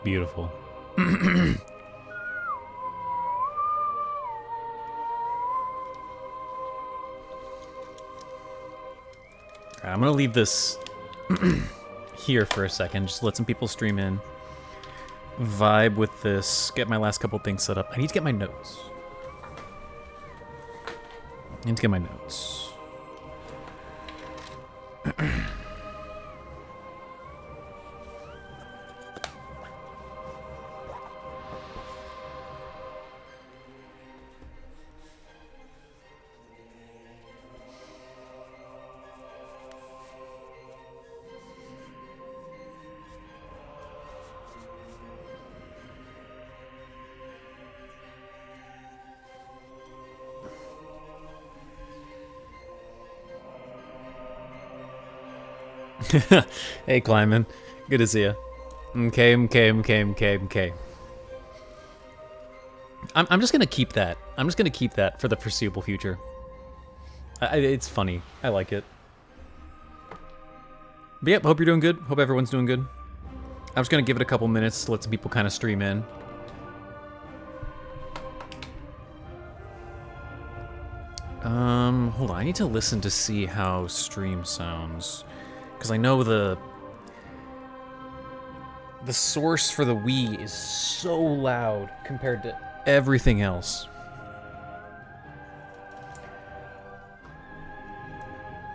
Beautiful. I'm gonna leave this here for a second, just let some people stream in. Vibe with this, get my last couple things set up. I need to get my notes. Hey, Kleiman. Good to see you. Okay. I'm just gonna keep that. I'm just gonna keep that for the foreseeable future. It's funny. I like it. But yep, hope you're doing good. Hope everyone's doing good. I'm just gonna give it a couple minutes to let some people kind of stream in. Hold on. I need to listen to see how stream sounds. Because I know the source for the Wii is so loud compared to everything else.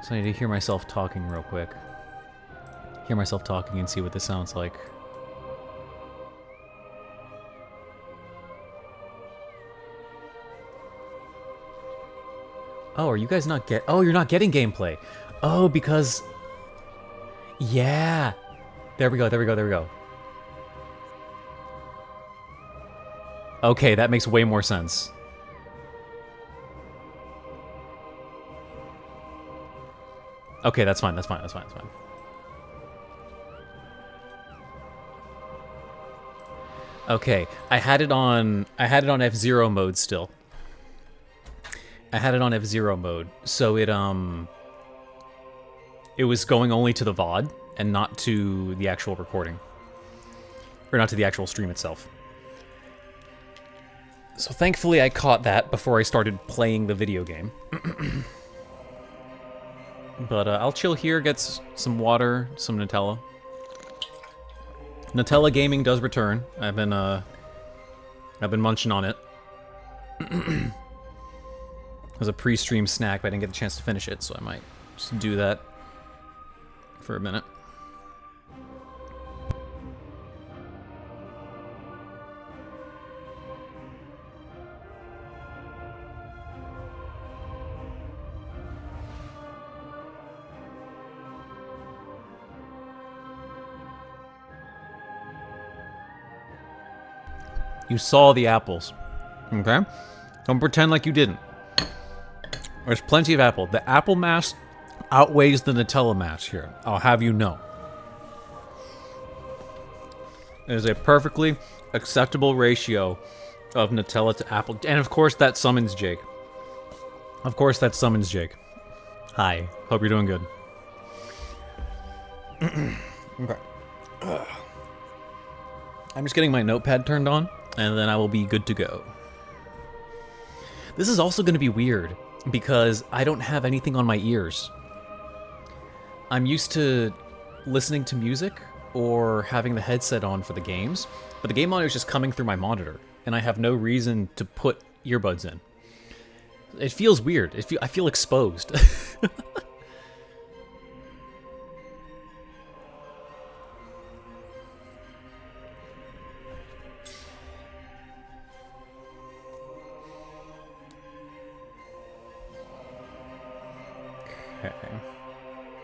So I need to hear myself talking real quick. Hear myself talking and see what this sounds like. Oh, are you guys not Oh, you're not getting gameplay. Oh, because... Yeah. There we go. Okay, that makes way more sense. Okay, that's fine. Okay, I had it on F-Zero mode still. So it was going only to the VOD and not to the actual recording. Or not to the actual stream itself. So thankfully I caught that before I started playing the video game. But I'll chill here, get some water, some Nutella. Nutella gaming does return. I've been munching on it. It was a pre-stream snack, but I didn't get the chance to finish it, so I might just do that for a minute. You saw the apples, okay? Don't pretend like you didn't. There's plenty of apple. The apple mass outweighs the Nutella mass here. I'll have you know. It is a perfectly acceptable ratio of Nutella to apple. And of course that summons Jake. Hi. Hope you're doing good. Okay. I'm just getting my notepad turned on, and then I will be good to go. This is also going to be weird, because I don't have anything on my ears. I'm used to listening to music or having the headset on for the games, but the game audio is just coming through my monitor, and I have no reason to put earbuds in. It feels weird. I feel exposed.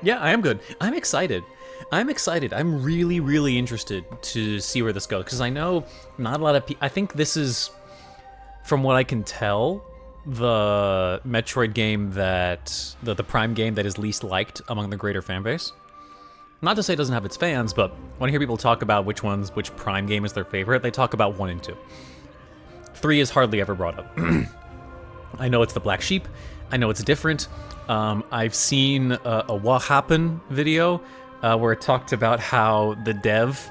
Yeah, I am good. I'm excited. I'm really, really interested to see where this goes, because I know not a lot of people... I think this is, from what I can tell, the Metroid game that... The Prime game that is least liked among the greater fanbase. Not to say it doesn't have its fans, but when I hear people talk about which Prime game is their favorite, they talk about 1 and 2. 3 is hardly ever brought up. I know it's the Black Sheep. I know it's different. I've seen a What Happened video where it talked about how the dev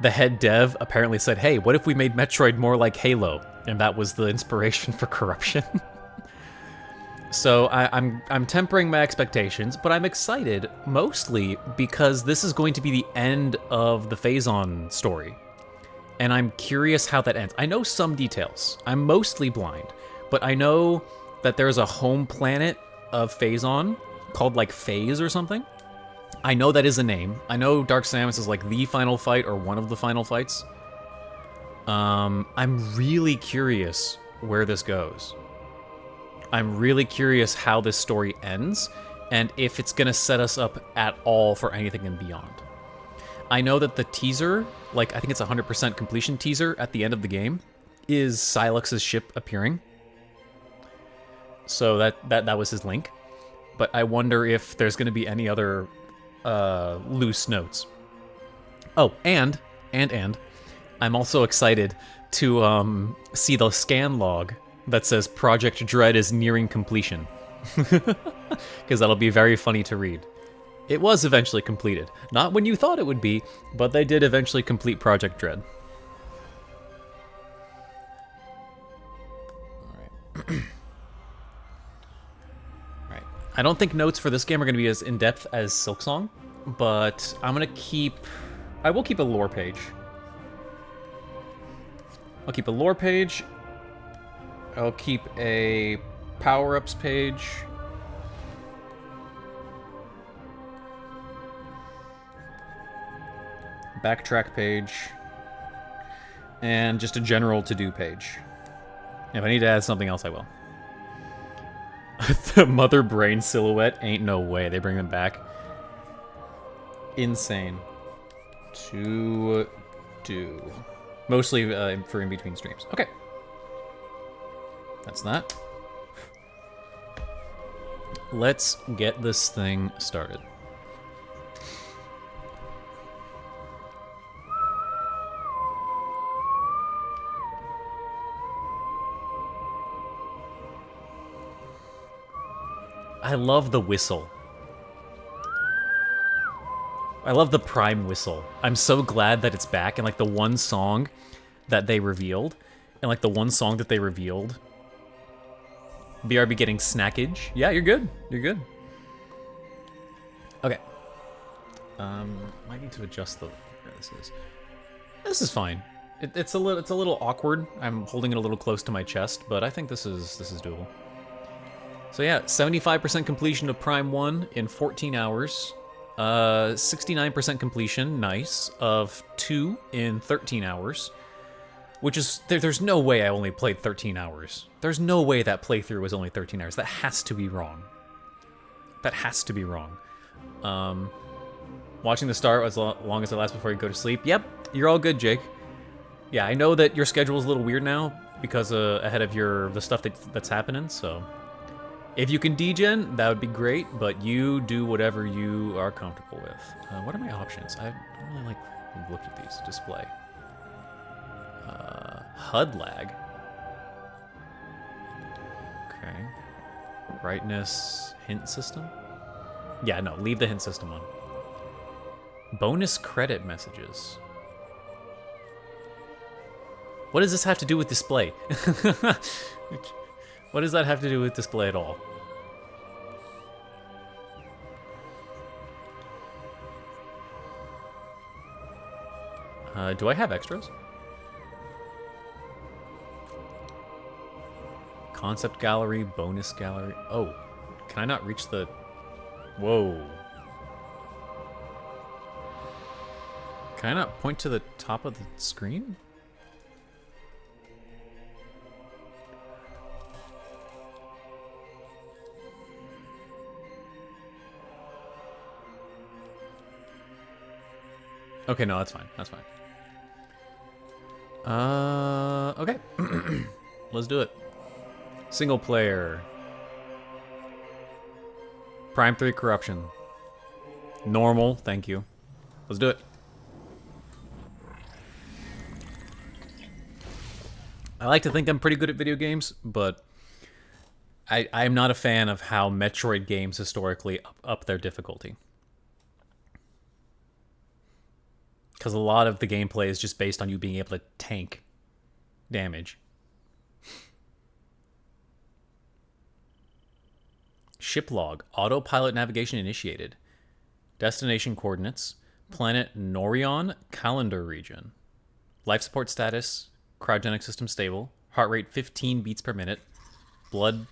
the head dev apparently said, hey, what if we made Metroid more like Halo? And that was the inspiration for Corruption. So I'm tempering my expectations, but I'm excited, mostly because this is going to be the end of the Phazon story. And I'm curious how that ends. I know some details. I'm mostly blind, but I know that there's a home planet of Phazon called like Phase or something. I know that is a name. I know Dark Samus is like the final fight or one of the final fights. I'm really curious where this goes. I'm really curious how this story ends, and if it's gonna set us up at all for anything and beyond. I know that the teaser, like I think it's 100% completion teaser at the end of the game, is Silux's ship appearing. So that was his link. But I wonder if there's gonna be any other loose notes. Oh, and I'm also excited to see the scan log that says Project Dread is nearing completion. Because that'll be very funny to read. It was eventually completed. Not when you thought it would be, but they did eventually complete Project Dread. Alright. Alright. I don't think notes for this game are going to be as in-depth as Silksong, but I will keep a lore page. I'll keep a lore page. I'll keep a power-ups page. Backtrack page. And just a general to-do page. If I need to add something else, I will. The Mother Brain silhouette? Ain't no way. They bring them back. Insane. To do. Mostly for in-between streams. Okay. That's that. Let's get this thing started. I love the whistle. I love the Prime whistle. I'm so glad that it's back, and like the one song that they revealed, BRB getting snackage. Yeah, you're good. You're good. Okay. Might need to adjust the. This is fine. It's a little awkward. I'm holding it a little close to my chest, but I think this is doable. So yeah, 75% completion of Prime 1 in 14 hours. 69% completion, nice, of 2 in 13 hours. Which is, there's no way I only played 13 hours. There's no way that playthrough was only 13 hours. That has to be wrong. That has to be wrong. Watching the start as long as it lasts before you go to sleep. Yep, you're all good, Jake. Yeah, I know that your schedule is a little weird now because ahead of the stuff that's happening, so... If you can degen, that would be great, but you do whatever you are comfortable with. What are my options? I don't really looked at these. Display. HUD lag. Okay. Brightness, hint system? Yeah, no, leave the hint system on. Bonus credit messages. What does this have to do with display? What does that have to do with display at all? Do I have extras? Concept gallery, bonus gallery. Oh, can I not reach the... Whoa. Can I not point to the top of the screen? Okay, no, that's fine. That's fine. Okay. Let's do it. Single player. Prime 3 corruption. Normal, thank you. Let's do it. I like to think I'm pretty good at video games, but I'm not a fan of how Metroid games historically up their difficulty. Because a lot of the gameplay is just based on you being able to tank damage. Ship log. Autopilot navigation initiated. Destination coordinates. Planet Norion, calendar region. Life support status. Cryogenic system stable. Heart rate 15 beats per minute. Blood.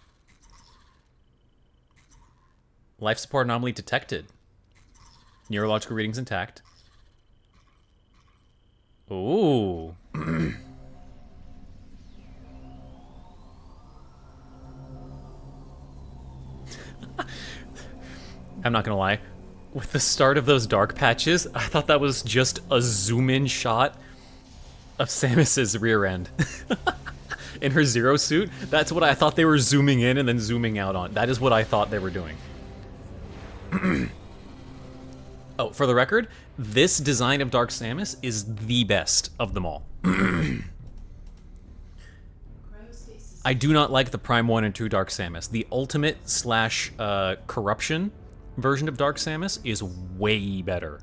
Life support anomaly detected. Neurological readings intact. Ooh. I'm not gonna lie. With the start of those dark patches, I thought that was just a zoom-in shot of Samus's rear end. In her Zero suit, that's what I thought they were zooming in and then zooming out on. That is what I thought they were doing. Oh, for the record, this design of Dark Samus is the best of them all. I do not like the Prime 1 and 2 Dark Samus. The Ultimate slash Corruption version of Dark Samus is way better.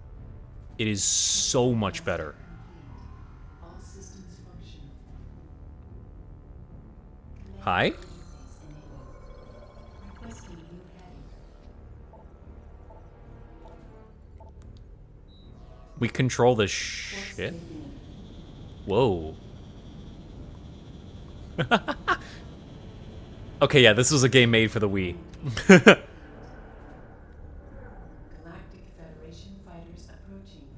It is so much better. Hi? We control this shit? Whoa. Okay, yeah, this was a game made for the Wii. Galactic Federation fighters approaching.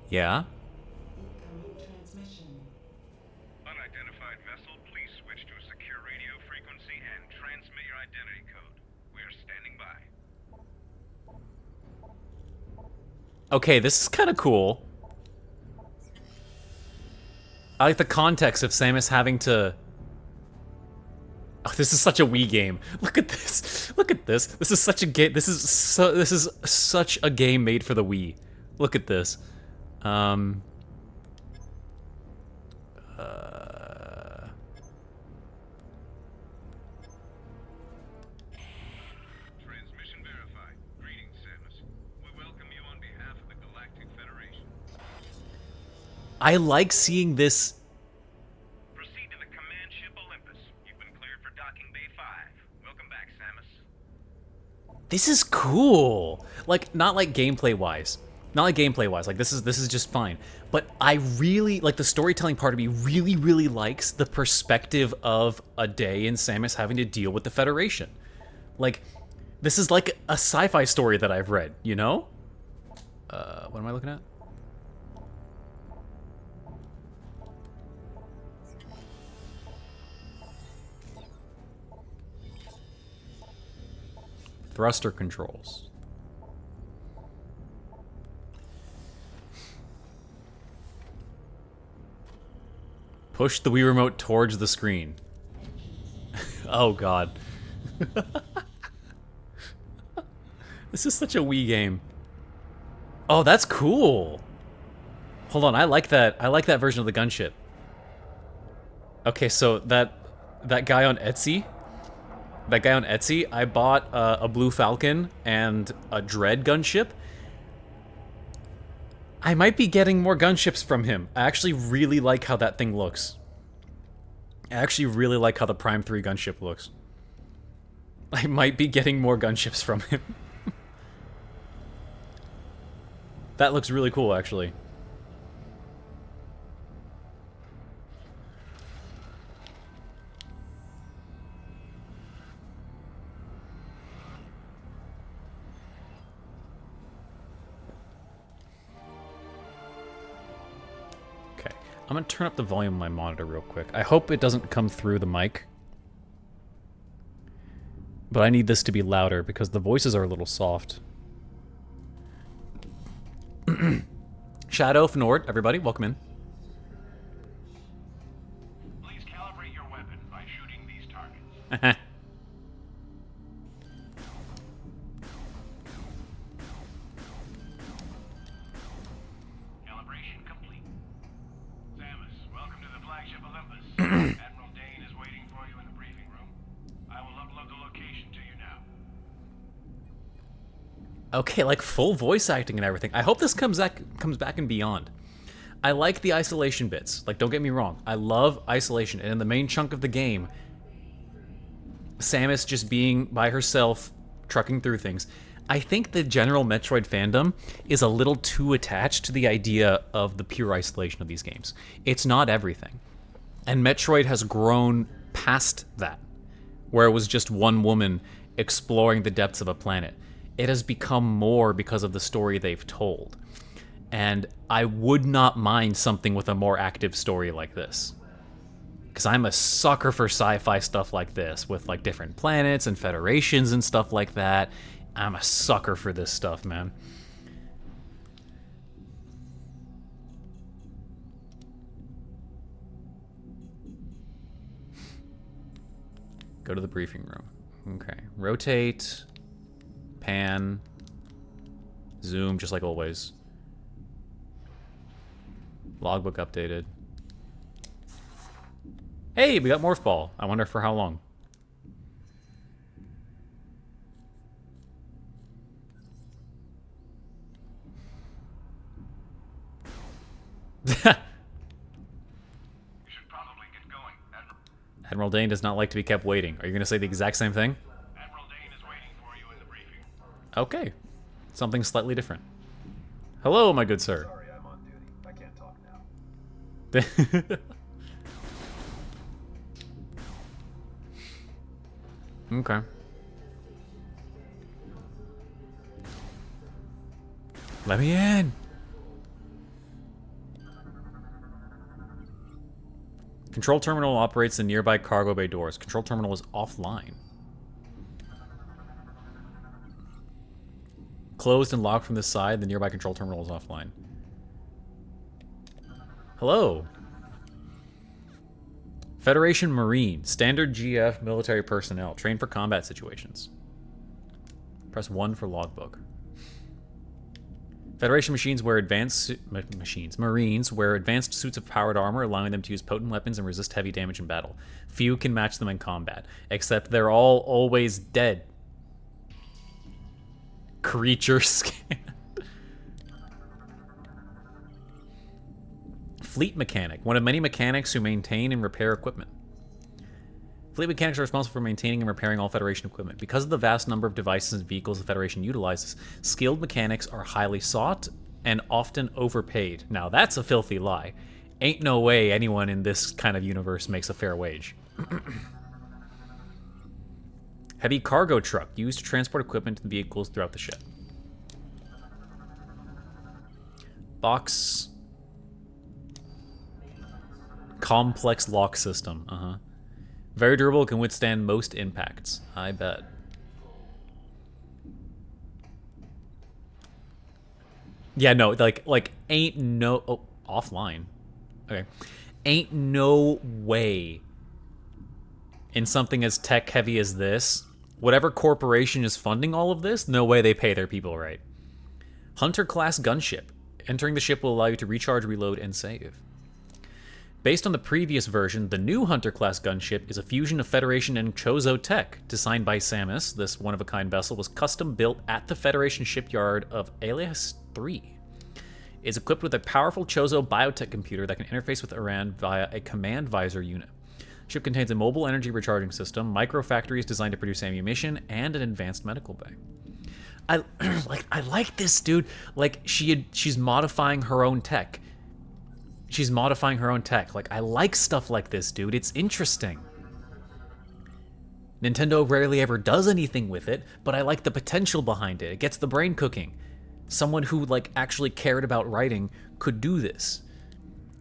Yeah? Incoming transmission. Unidentified vessel, please switch to a secure radio frequency and transmit your identity code. We are standing by. Okay, this is kind of cool. I like the context of Samus having to... Oh, this is such a Wii game. Look at this. Look at this. This is such a game. This is such a game made for the Wii. Look at this. Transmission verified. Greetings, Samus. We welcome you on behalf of the Galactic Federation. I like seeing this. Proceed to the command ship Olympus. You've been cleared for docking bay 5. Welcome back, Samus. This is cool. Like, not like gameplay-wise. Not like gameplay-wise. Like, this is just fine. But I really, like, the storytelling part of me really likes the perspective of a day in Samus having to deal with the Federation. Like, this is like a sci-fi story that I've read, you know? What am I looking at? Thruster controls. Push the Wii remote towards the screen. Oh god. This is such a Wii game. Oh, that's cool. Hold on, I like that. I like that version of the gunship. Okay, so that guy on Etsy, I bought a Blue Falcon and a Dread gunship. I might be getting more gunships from him. I actually really like how that thing looks. I actually really like how the Prime 3 gunship looks. I might be getting more gunships from him. That looks really cool, actually. I'm gonna turn up the volume of my monitor real quick. I hope it doesn't come through the mic. But I need this to be louder because the voices are a little soft. Shadow, Fnord, everybody, welcome in. Please calibrate your weapon by shooting these targets. Calibration complete. Samus, welcome to the flagship Olympus. Admiral Dane is waiting for you in the briefing room. I will upload the location to you now. Okay, like full voice acting and everything. I hope this comes back and beyond. I like the isolation bits. Like, don't get me wrong. I love isolation. And in the main chunk of the game, Samus just being by herself, trucking through things. I think the general Metroid fandom is a little too attached to the idea of the pure isolation of these games. It's not everything. And Metroid has grown past that, where it was just one woman exploring the depths of a planet. It has become more because of the story they've told. And I would not mind something with a more active story like this. Because I'm a sucker for sci-fi stuff like this, with like different planets and federations and stuff like that. I'm a sucker for this stuff, man. Go to the briefing room. Okay. Rotate. Pan. Zoom, just like always. Logbook updated. Hey, we got Morph Ball. I wonder for how long. You should probably get going, Admiral. Admiral Dane does not like to be kept waiting. Are you going to say the exact same thing? Admiral Dane is waiting for you in the briefing. Okay. Something slightly different. Hello, my good sir. Sorry, I'm on duty. I can't talk now. Okay. Let me in. Control terminal operates in nearby cargo bay doors. Control terminal is offline. Closed and locked from this side. The nearby control terminal is offline. Hello. Federation Marine. Standard GF military personnel. Trained for combat situations. Press 1 for logbook. Federation Marines wear advanced suits of powered armor, allowing them to use potent weapons and resist heavy damage in battle. Few can match them in combat, except they're all always dead. Creature scan. Fleet mechanic, one of many mechanics who maintain and repair equipment. Fleet mechanics are responsible for maintaining and repairing all Federation equipment. Because of the vast number of devices and vehicles the Federation utilizes, skilled mechanics are highly sought and often overpaid. Now that's a filthy lie. Ain't no way anyone in this kind of universe makes a fair wage. Heavy cargo truck, used to transport equipment and vehicles throughout the ship. Box. Complex lock system, Very durable, can withstand most impacts. I bet. Yeah, no, like ain't no... Oh, offline. Okay. Ain't no way in something as tech-heavy as this, whatever corporation is funding all of this, no way they pay their people right. Hunter-class gunship. Entering the ship will allow you to recharge, reload, and save. Based on the previous version, the new Hunter-class gunship is a fusion of Federation and Chozo tech. Designed by Samus, this one-of-a-kind vessel was custom-built at the Federation shipyard of Alias 3. It's equipped with a powerful Chozo biotech computer that can interface with Iran via a command visor unit. The ship contains a mobile energy recharging system, micro-factories designed to produce ammunition, and an advanced medical bay. I like this, dude. Like, she's modifying her own tech. She's modifying her own tech. Like, I like stuff like this, dude. It's interesting. Nintendo rarely ever does anything with it, but I like the potential behind it. It gets the brain cooking. Someone who, like, actually cared about writing could do this.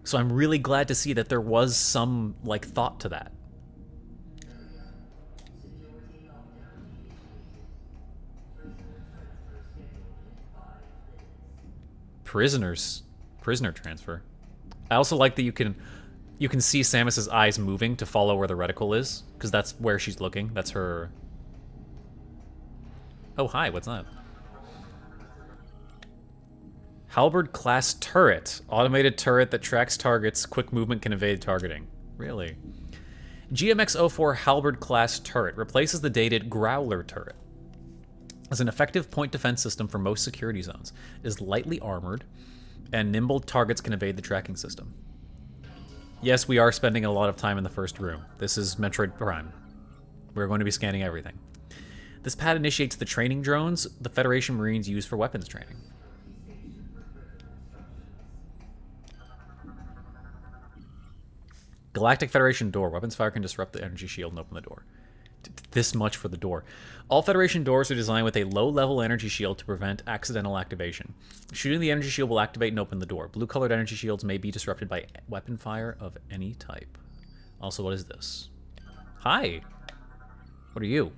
So I'm really glad to see that there was some, like, thought to that. Prisoner transfer. I also like that you can see Samus's eyes moving to follow where the reticle is, because that's where she's looking. That's her. Oh, hi, what's that? Halberd class turret. Automated turret that tracks targets. Quick movement can evade targeting. Really? GMX-04 Halberd class turret replaces the dated Growler turret. as an effective point defense system for most security zones. It is lightly armored, and nimble targets can evade the tracking system. Yes, we are spending a lot of time in the first room. This is Metroid Prime. We're going to be scanning everything. This pad initiates the training drones the Federation Marines use for weapons training. Galactic Federation door. Weapons fire can disrupt the energy shield and open the door. This much for the door. All Federation doors are designed with a low-level energy shield to prevent accidental activation. Shooting the energy shield will activate and open the door. Blue-colored energy shields may be disrupted by weapon fire of any type. Also, what is this? Hi. What are you?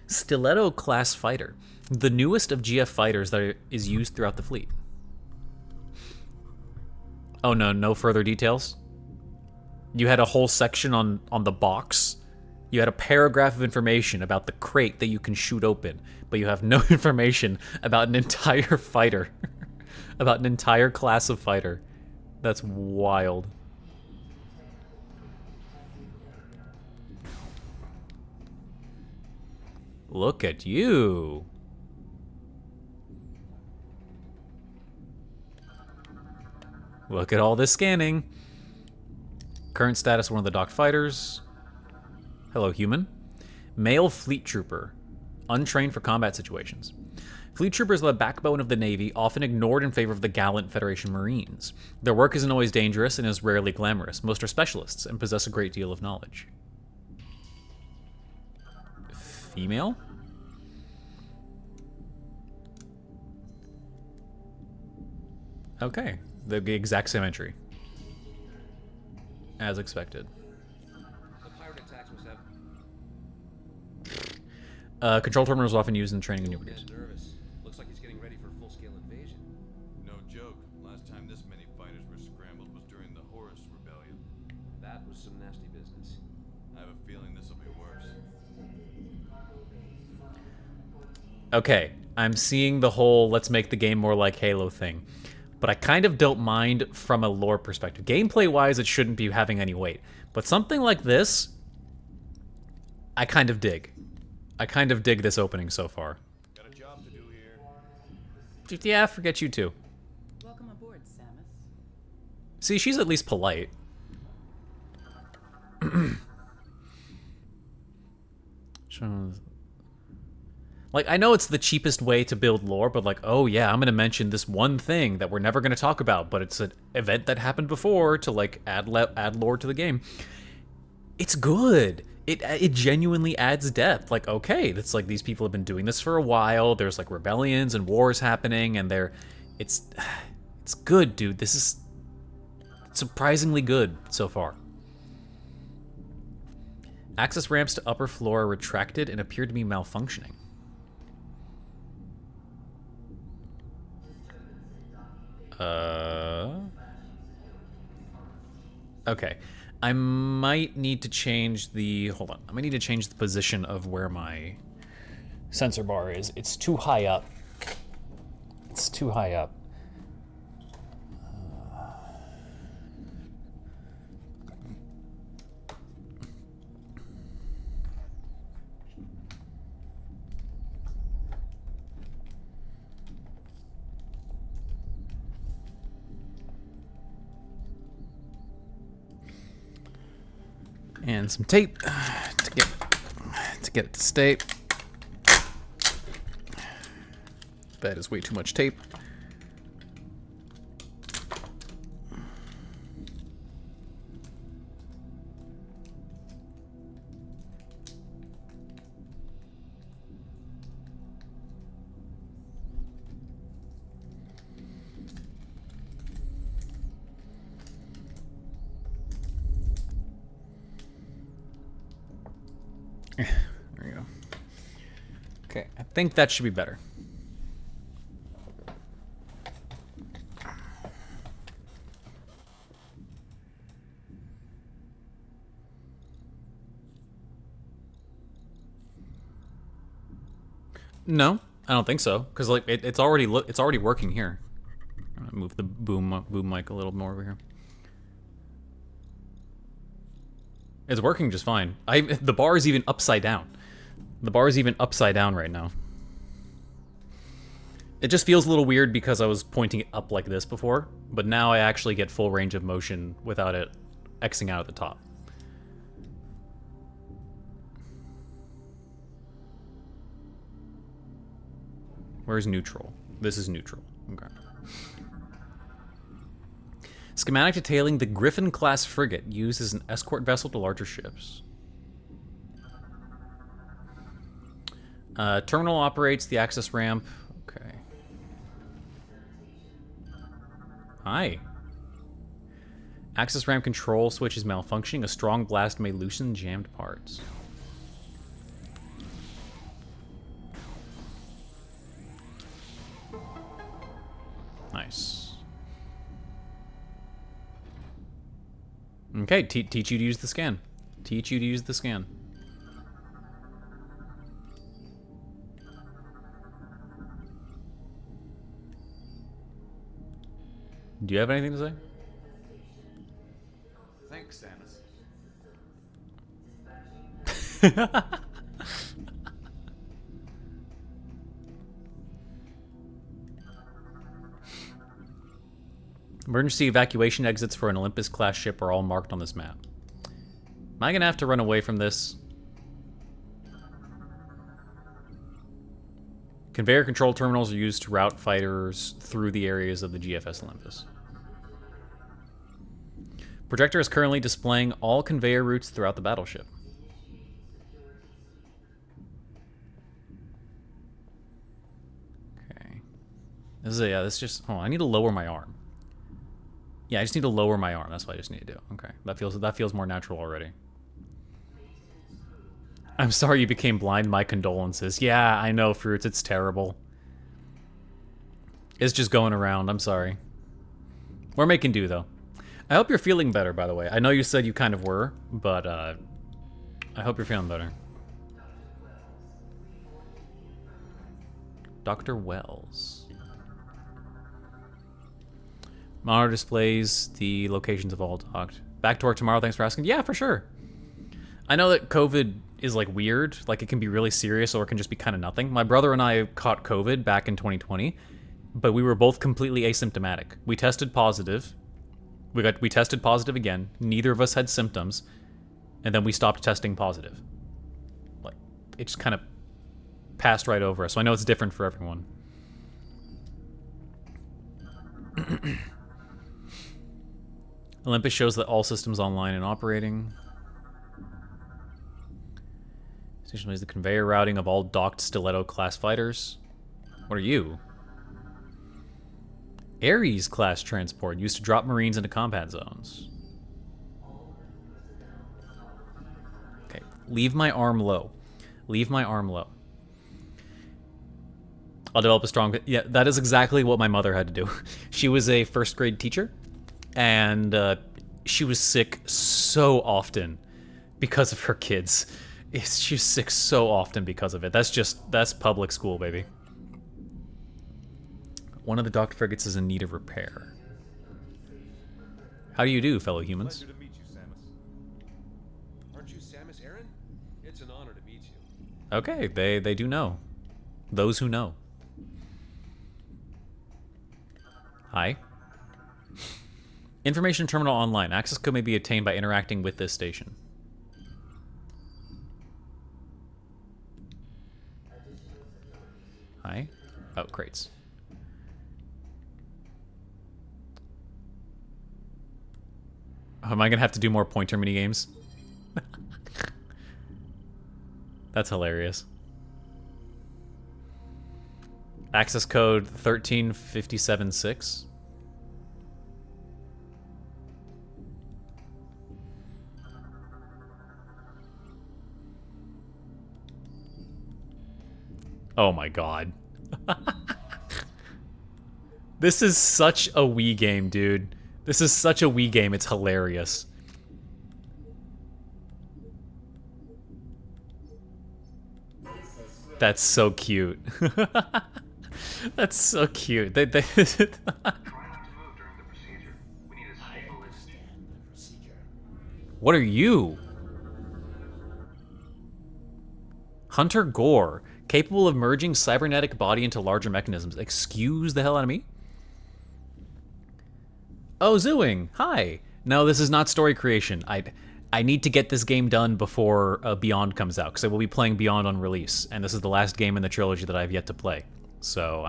Stiletto-class fighter. The newest of GF fighters that is used throughout the fleet. Oh no, no further details? You had a whole section on the box. You had a paragraph of information about the crate that you can shoot open, but you have no information about an entire fighter. About an entire class of fighter. That's wild. Look at you. Look at all this scanning. Current status, one of the docked fighters. Hello, human. Male fleet trooper. Untrained for combat situations. Fleet troopers are the backbone of the Navy, often ignored in favor of the gallant Federation Marines. Their work isn't always dangerous and is rarely glamorous. Most are specialists and possess a great deal of knowledge. Female? Okay. The exact same entry. As expected. The pirate attacks must have... Control terminal is often used in training of new Getting recruits. nervous. Looks like he's getting ready for a full-scale invasion. No joke. Last time this many fighters were scrambled was during the Horus Rebellion. That was some nasty business. I have a feeling this will be worse. Okay, I'm seeing the whole let's make the game more like Halo thing. But I kind of don't mind from a lore perspective. Gameplay-wise, it shouldn't be having any weight. But something like this, I kind of dig. I kind of dig this opening so far. Got a job to do here. Yeah, forget you too. Welcome aboard, Samus. See, she's at least polite. Like, I know it's the cheapest way to build lore, but like, oh yeah, I'm going to mention this one thing that we're never going to talk about, but it's an event that happened before to like add lore to the game. It's good. It genuinely adds depth. Like, okay, it's like these people have been doing this for a while. There's like rebellions and wars happening, and it's good, dude. This is surprisingly good so far. Access ramps to upper floor are retracted and appear to be malfunctioning. Okay. I might need to change the... Hold on. I might need to change the position of where my sensor bar is. It's too high up. It's too high up. And some tape to get it to stay. That is way too much tape. There we go. Okay, I think that should be better. No, I don't think so, because like it's already working here. I'm gonna move the boom mic a little more over here. It's working just fine. The bar is even upside down. The bar is even upside down right now. It just feels a little weird because I was pointing it up like this before, but now I actually get full range of motion without it Xing out at the top. Where's neutral? This is neutral. Okay. Schematic detailing the Griffin-class frigate used as an escort vessel to larger ships. Terminal operates the access ramp. Okay. Hi. Access ramp control switch is malfunctioning. A strong blast may loosen jammed parts. Nice. Okay, teach you to use the scan. Teach you to use the scan. Do you have anything to say? Thanks, Samus. Emergency evacuation exits for an Olympus-class ship are all marked on this map. Am I gonna have to run away from this? Conveyor control terminals are used to route fighters through the areas of the GFS Olympus. Projector is currently displaying all conveyor routes throughout the battleship. Okay. This is this is just... Hold on, I need to lower my arm. Yeah, I just need to lower my arm. That's what I just need to do. Okay. That feels more natural already. I'm sorry you became blind. My condolences. Yeah, I know, Fruits. It's terrible. It's just going around. I'm sorry. We're making do, though. I hope you're feeling better, by the way. I know you said you kind of were, but I hope you're feeling better. Dr. Wells. Monitor displays the locations of all docked. Back to work tomorrow, thanks for asking. Yeah, for sure. I know that COVID is, like, weird. Like, it can be really serious or it can just be kind of nothing. My brother and I caught COVID back in 2020, but we were both completely asymptomatic. We tested positive. We tested positive again. Neither of us had symptoms. And then we stopped testing positive. Like, it just kind of passed right over us. So I know it's different for everyone. Olympus shows that all systems online and operating. Station is the conveyor routing of all docked Stiletto-class fighters. What are you? Ares-class transport used to drop Marines into combat zones. Okay, leave my arm low. Leave my arm low. I'll develop a strong... Yeah, that is exactly what my mother had to do. She was a first-grade teacher, and she was sick so often because of her kids. She was sick so often because of it. That's public school, baby. One of the docked frigates is in need of repair. How do you do, fellow humans? Pleasure to meet you, Samus. Aren't you Samus Aran? It's an honor to meet you. Okay, they do know. Those who know. Hi. Information terminal online. Access code may be obtained by interacting with this station. Hi. Oh, crates. Oh, am I gonna have to do more pointer mini games? That's hilarious. Access code 13576. Oh my god. This is such a Wii game, dude. This is such a Wii game, it's hilarious. That's so cute. That's so cute. Try not to move during the procedure. We need a stable procedure. What are you? Hunter Gore. Capable of merging cybernetic body into larger mechanisms. Excuse the hell out of me? Oh, Zooing. Hi. No, this is not story creation. I need to get this game done before Beyond comes out, because I will be playing Beyond on release, and this is the last game in the trilogy that I've yet to play. So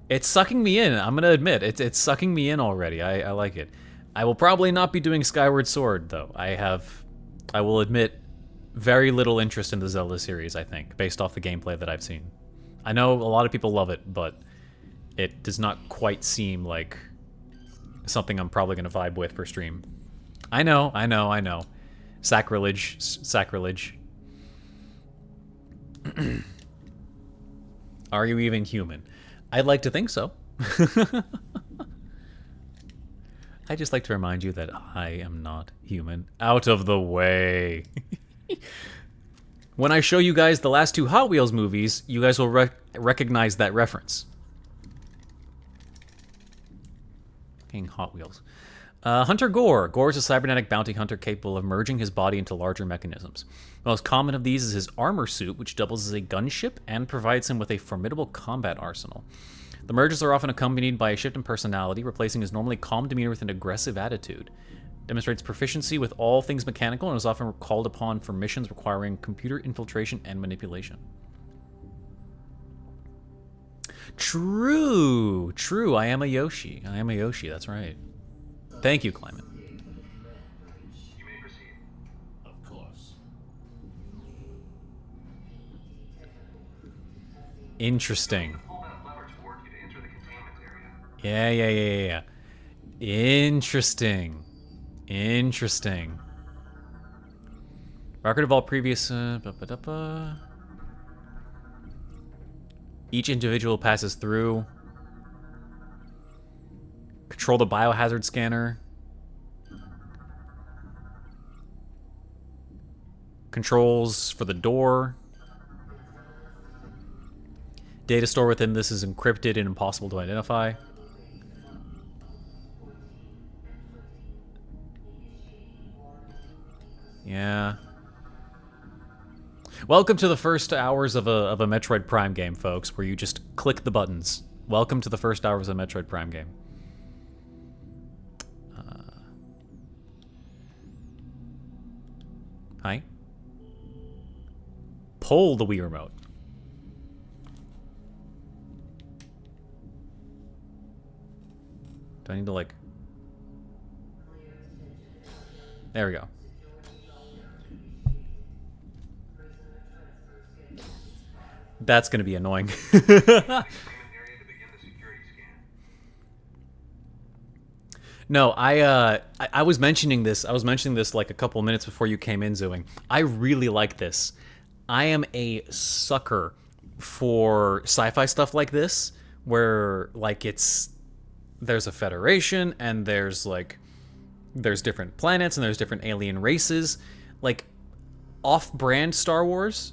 it's sucking me in. I'm gonna admit it's sucking me in already. I like it. I will probably not be doing Skyward Sword though. I will admit, very little interest in the Zelda series. I think, based off the gameplay that I've seen. I know a lot of people love it, but it does not quite seem like something I'm probably gonna vibe with for stream. I know. Sacrilege. Are you even human? I'd like to think so. I just like to remind you that I am not human. Out of the way. When I show you guys the last 2 Hot Wheels movies, you guys will recognize that reference. King Hot Wheels. Hunter Gore. Gore is a cybernetic bounty hunter capable of merging his body into larger mechanisms. The most common of these is his armor suit, which doubles as a gunship and provides him with a formidable combat arsenal. The mergers are often accompanied by a shift in personality, replacing his normally calm demeanor with an aggressive attitude. Demonstrates proficiency with all things mechanical and is often called upon for missions requiring computer infiltration and manipulation. True. I am a Yoshi. That's right. Thank you, Clement. You may proceed. Of course. Interesting. Pull that lever toward you to enter the containment area. Yeah. Interesting. Record of all previous... Each individual passes through. Control the biohazard scanner. Controls for the door. Data store within this is encrypted and impossible to identify. Yeah. Welcome to the first hours of a Metroid Prime game, folks, where you just click the buttons. Welcome to the first hours of a Metroid Prime game. Hi. Pull the Wii remote. Do I need to, like... There we go. That's going to be annoying. Containment area to begin the security scan. No, I was mentioning this. I was mentioning this like a couple of minutes before you came in, Zooing. I really like this. I am a sucker for sci-fi stuff like this, where like there's a federation and there's different planets and there's different alien races, like off-brand Star Wars,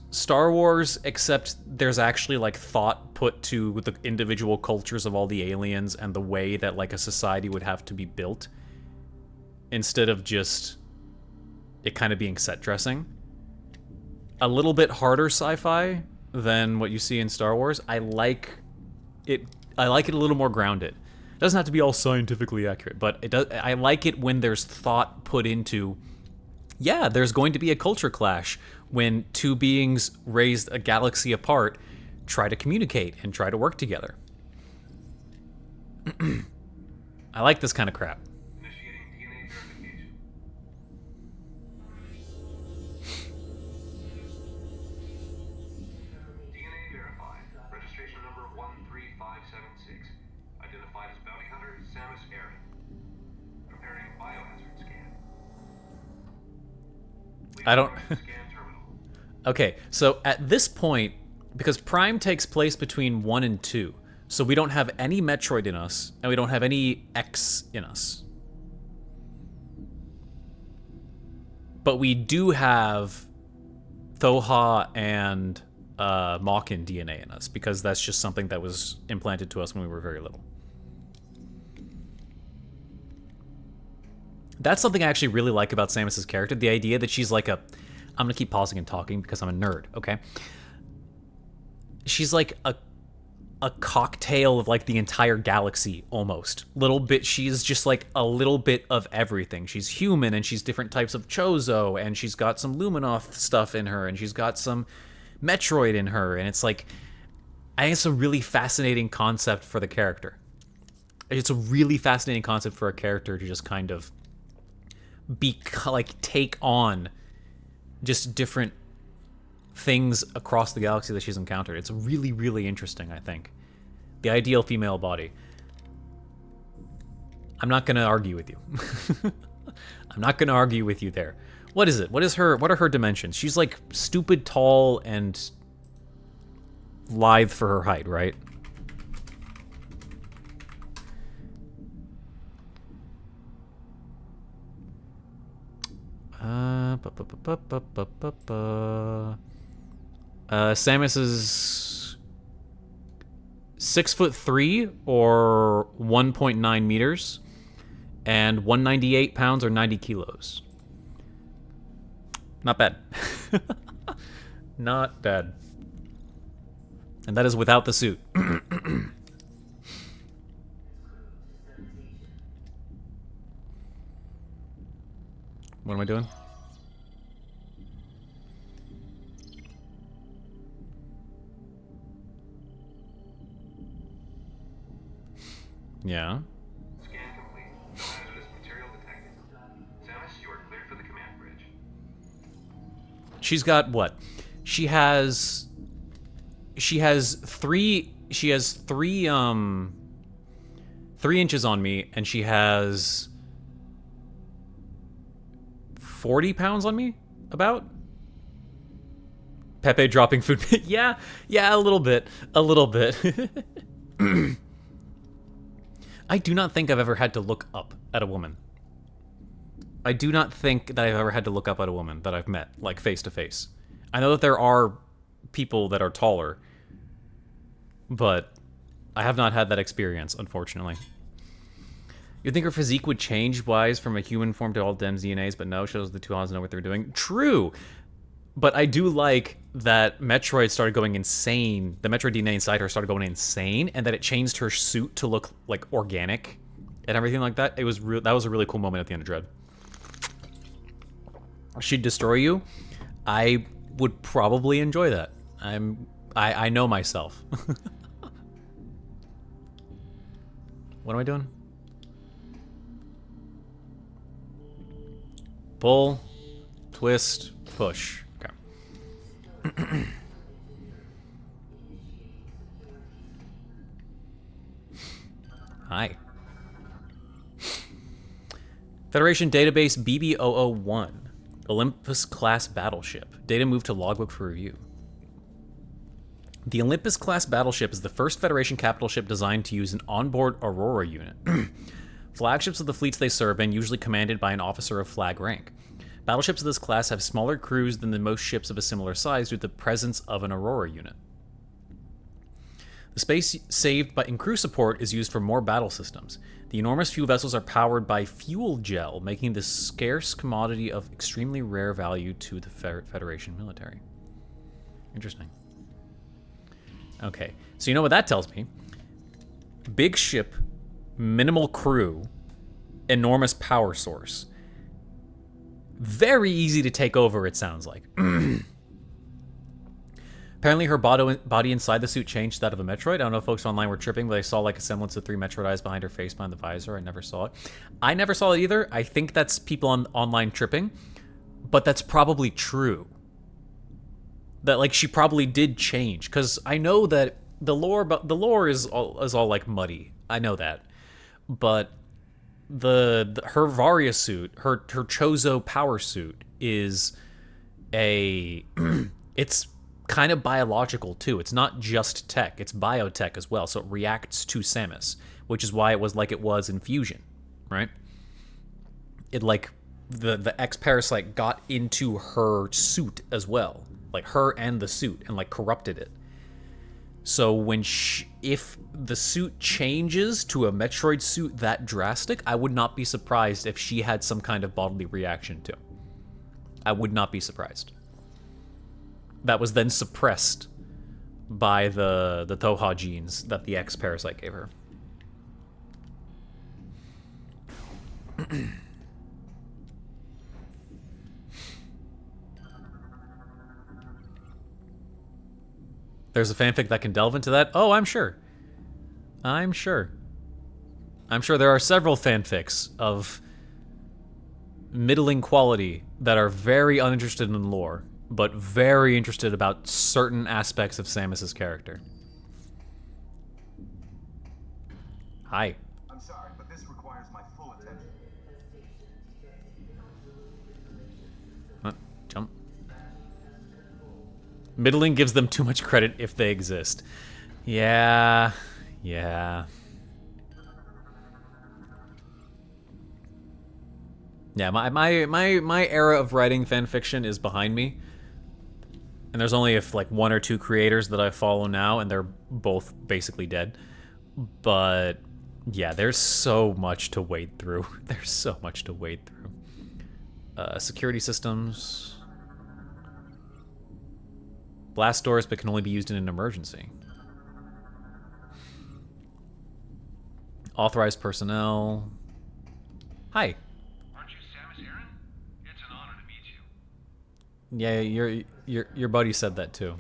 except there's actually like thought put to the individual cultures of all the aliens and the way that like a society would have to be built, instead of just it kind of being set dressing. A little bit harder sci-fi than what you see in Star Wars. I like it a little more grounded. It doesn't have to be all scientifically accurate, but it does. I like it when there's thought put into, yeah, there's going to be a culture clash when two beings raised a galaxy apart try to communicate and try to work together. I like this kind of crap. Initiating DNA verification. DNA verified. Registration number 13576. Identified as bounty hunter Samus Aran. Preparing biohazard scan. I don't... Scan terminal. Okay, so at this point, because Prime takes place between 1 and 2, so we don't have any Metroid in us, and we don't have any X in us. But we do have Thoha and Mawkin DNA in us, because that's just something that was implanted to us when we were very little. That's something I actually really like about Samus's character, the idea that she's like a... I'm gonna keep pausing and talking because I'm a nerd, okay? she's like a cocktail of like the entire galaxy almost. Little bit, she's just like a little bit of everything. She's human and she's different types of Chozo, and she's got some Luminoth stuff in her, and she's got some Metroid in her, and it's like, I think it's a really fascinating concept for the character. It's a really fascinating concept for a character to just kind of be like take on just different things across the galaxy that she's encountered. It's really, really interesting, I think. The ideal female body. I'm not gonna argue with you. I'm not gonna argue with you there. What is it? What are her dimensions? She's like stupid tall and lithe for her height, right? Samus is 6'3" or 1.9 meters, and 198 pounds or 90 kilos. Not bad. Not bad. And that is without the suit. What am I doing? Yeah. Scan complete. No hazardous material detected. Samus, you are cleared for the command bridge. She's got what? She has three 3 inches on me, and she has 40 pounds on me, about? Pepe dropping food. yeah, a little bit. I do not think I've ever had to look up at a woman. I do not think that I've ever had to look up at a woman that I've met, like, face to face. I know that there are people that are taller, but I have not had that experience, unfortunately. You'd think her physique would change wise from a human form to all Dem's DNAs, but no, shows the two Oz know what they're doing. True! But I do like that Metroid started going insane. The Metroid DNA inside her started going insane, and that it changed her suit to look like organic and everything like that. That was a really cool moment at the end of Dread. She'd destroy you. I would probably enjoy that. I know myself. What am I doing? Pull, twist, push. Okay. Hi. Federation Database BB001. Olympus-class battleship. Data moved to logbook for review. The Olympus-class battleship is the first Federation capital ship designed to use an onboard Aurora unit. Flagships of the fleets they serve and usually commanded by an officer of flag rank. Battleships of this class have smaller crews than the most ships of a similar size due to the presence of an Aurora unit. The space saved in crew support is used for more battle systems. The enormous fuel vessels are powered by fuel gel, making this scarce commodity of extremely rare value to the Federation military. Interesting. Okay, so you know what that tells me? Big ship, minimal crew, enormous power source. Very easy to take over, it sounds like. Apparently her body inside the suit changed that of a Metroid. I don't know if folks online were tripping, but I saw like a semblance of 3 Metroid eyes behind her face behind the visor. I never saw it. I never saw it either. I think that's people online tripping, but that's probably true. That like she probably did change, because I know that the lore is all like muddy. I know that, but her Varia suit, her Chozo power suit is it's kind of biological too. It's not just tech, it's biotech as well. So it reacts to Samus, which is why it was like it was in Fusion, right? It like the X-Parasite got into her suit as well, like her and the suit, and like corrupted it. So when if the suit changes to a Metroid suit that drastic, I would not be surprised if she had some kind of bodily reaction too. I would not be surprised. That was then suppressed by the Toha genes that the X-Parasite gave her. There's a fanfic that can delve into that? Oh, I'm sure. I'm sure. I'm sure there are several fanfics of middling quality that are very uninterested in lore, but very interested about certain aspects of Samus's character. Hi. I'm sorry, but this requires my full attention. Jump. Middling gives them too much credit if they exist. Yeah. Yeah. Yeah, my era of writing fanfiction is behind me. And there's only like one or two creators that I follow now, and they're both basically dead. But yeah, there's so much to wade through. There's so much to wade through. Security systems. Blast doors, but can only be used in an emergency. Authorized personnel. Hi. Aren't you Samus Aran? It's an honor to meet you. Yeah, your buddy said that too.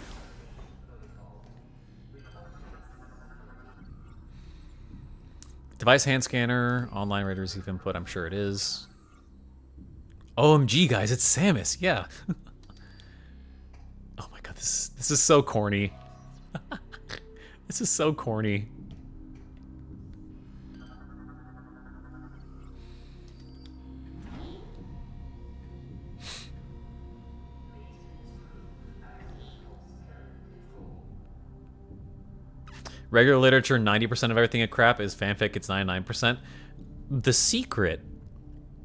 Device hand scanner, online read receive input, I'm sure it is. OMG guys, it's Samus, yeah. Oh my god, this is so corny. This is so corny. Regular literature, 90% of everything at crap is fanfic, it's 99%. The secret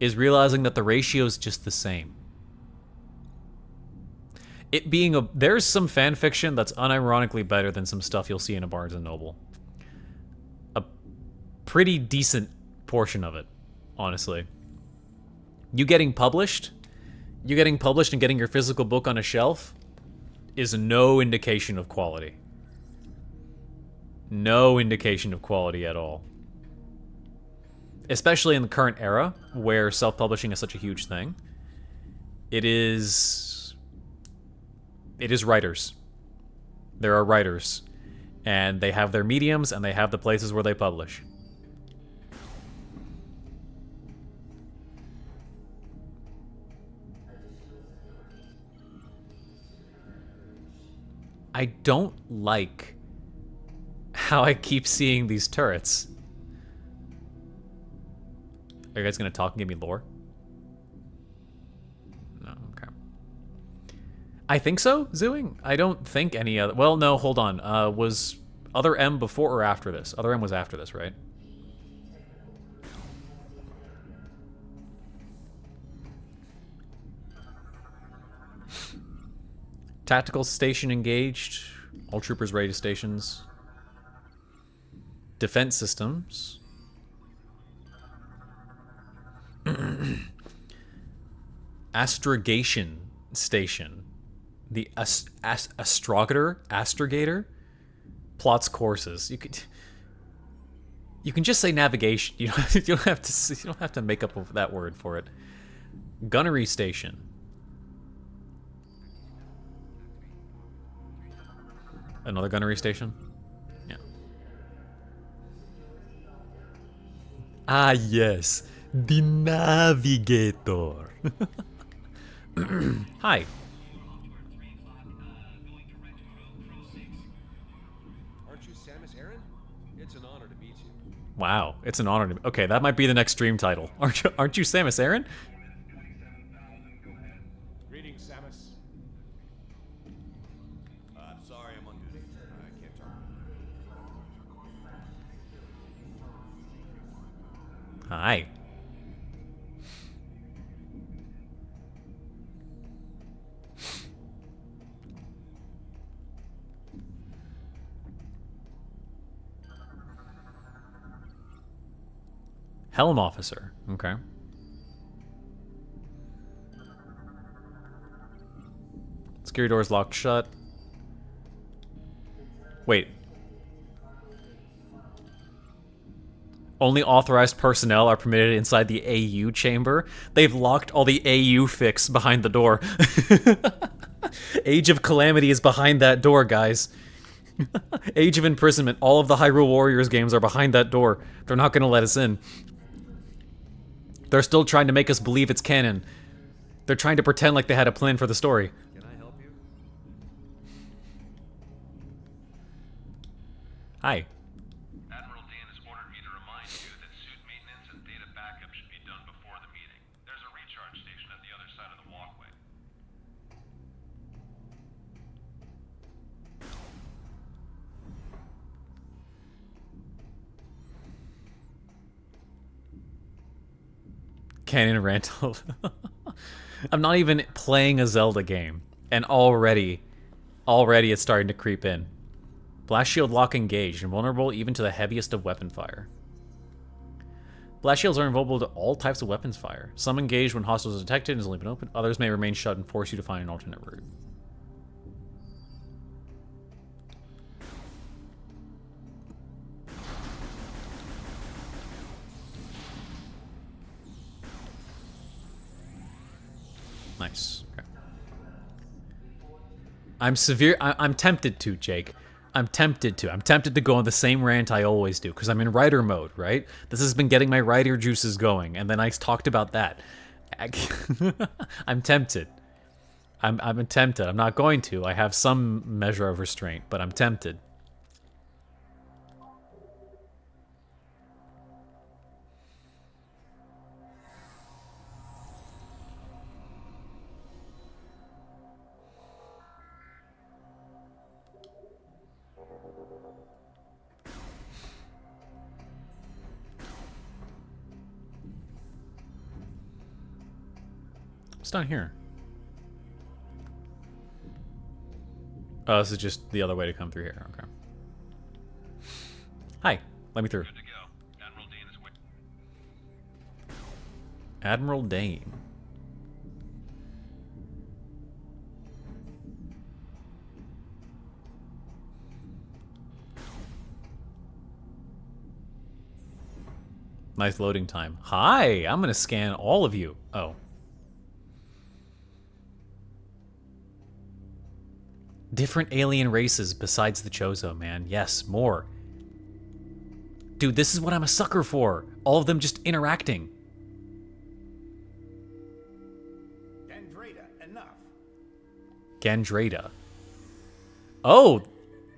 is realizing that the ratio is just the same. It being there's some fanfiction that's unironically better than some stuff you'll see in a Barnes & Noble. A pretty decent portion of it, honestly. You getting published and getting your physical book on a shelf is no indication of quality. No indication of quality at all. Especially in the current era, where self-publishing is such a huge thing. It is writers. There are writers. And they have their mediums, and they have the places where they publish. I don't like how I keep seeing these turrets. Are you guys gonna talk and give me lore? No, okay. I think so, Zooing? I don't think any other... Well, no, hold on. Was Other M before or after this? Other M was after this, right? Tactical station engaged. All troopers ready to stations. Defense systems. Astrogation station. The Astrogator plots courses. You can just say navigation. You don't have to make up that word for it. Gunnery station. Another gunnery station? Yeah. Ah, yes. The navigator. Hi. Aren't you Samus Aran? It's an honor to meet you. Wow, it's an honor to... Okay, that might be the next stream title. Aren't you Samus Aran? Greetings, Samus. I'm sorry, I'm on duty. I can't talk. Hi. Helm officer. Okay. Security doors locked shut. Wait. Only authorized personnel are permitted inside the AU chamber. They've locked all the AU fics behind the door. Age of Calamity is behind that door, guys. Age of Imprisonment. All of the Hyrule Warriors games are behind that door. They're not going to let us in. They're still trying to make us believe it's canon. They're trying to pretend like they had a plan for the story. Can I help you? Hi. Admiral Dane has ordered me to remind you that suit maintenance and data backup should be done before the meeting. There's a recharge station at the other side of the walkway. Canon Rental. I'm not even playing a Zelda game, and already it's starting to creep in. Blast shield lock engaged, invulnerable even to the heaviest of weapon fire. Blast shields are invulnerable to all types of weapons fire. Some engaged when hostiles are detected and has only been opened. Others may remain shut and force you to find an alternate route. Nice. Okay. I'm tempted to, Jake. I'm tempted to go on the same rant I always do, because I'm in writer mode, right? This has been getting my writer juices going, and then I talked about that. I'm tempted. I'm tempted. I'm not going to. I have some measure of restraint, but I'm tempted. What's down here? Oh, this is just the other way to come through here. Okay. Hi. Let me through. Good to go. Admiral Dane is waiting. Admiral Dane. Nice loading time. Hi, I'm gonna scan all of you. Oh. Different alien races besides the Chozo, man. Yes, more. Dude, this is what I'm a sucker for. All of them just interacting. Gandreda, enough. Gandreda. Oh!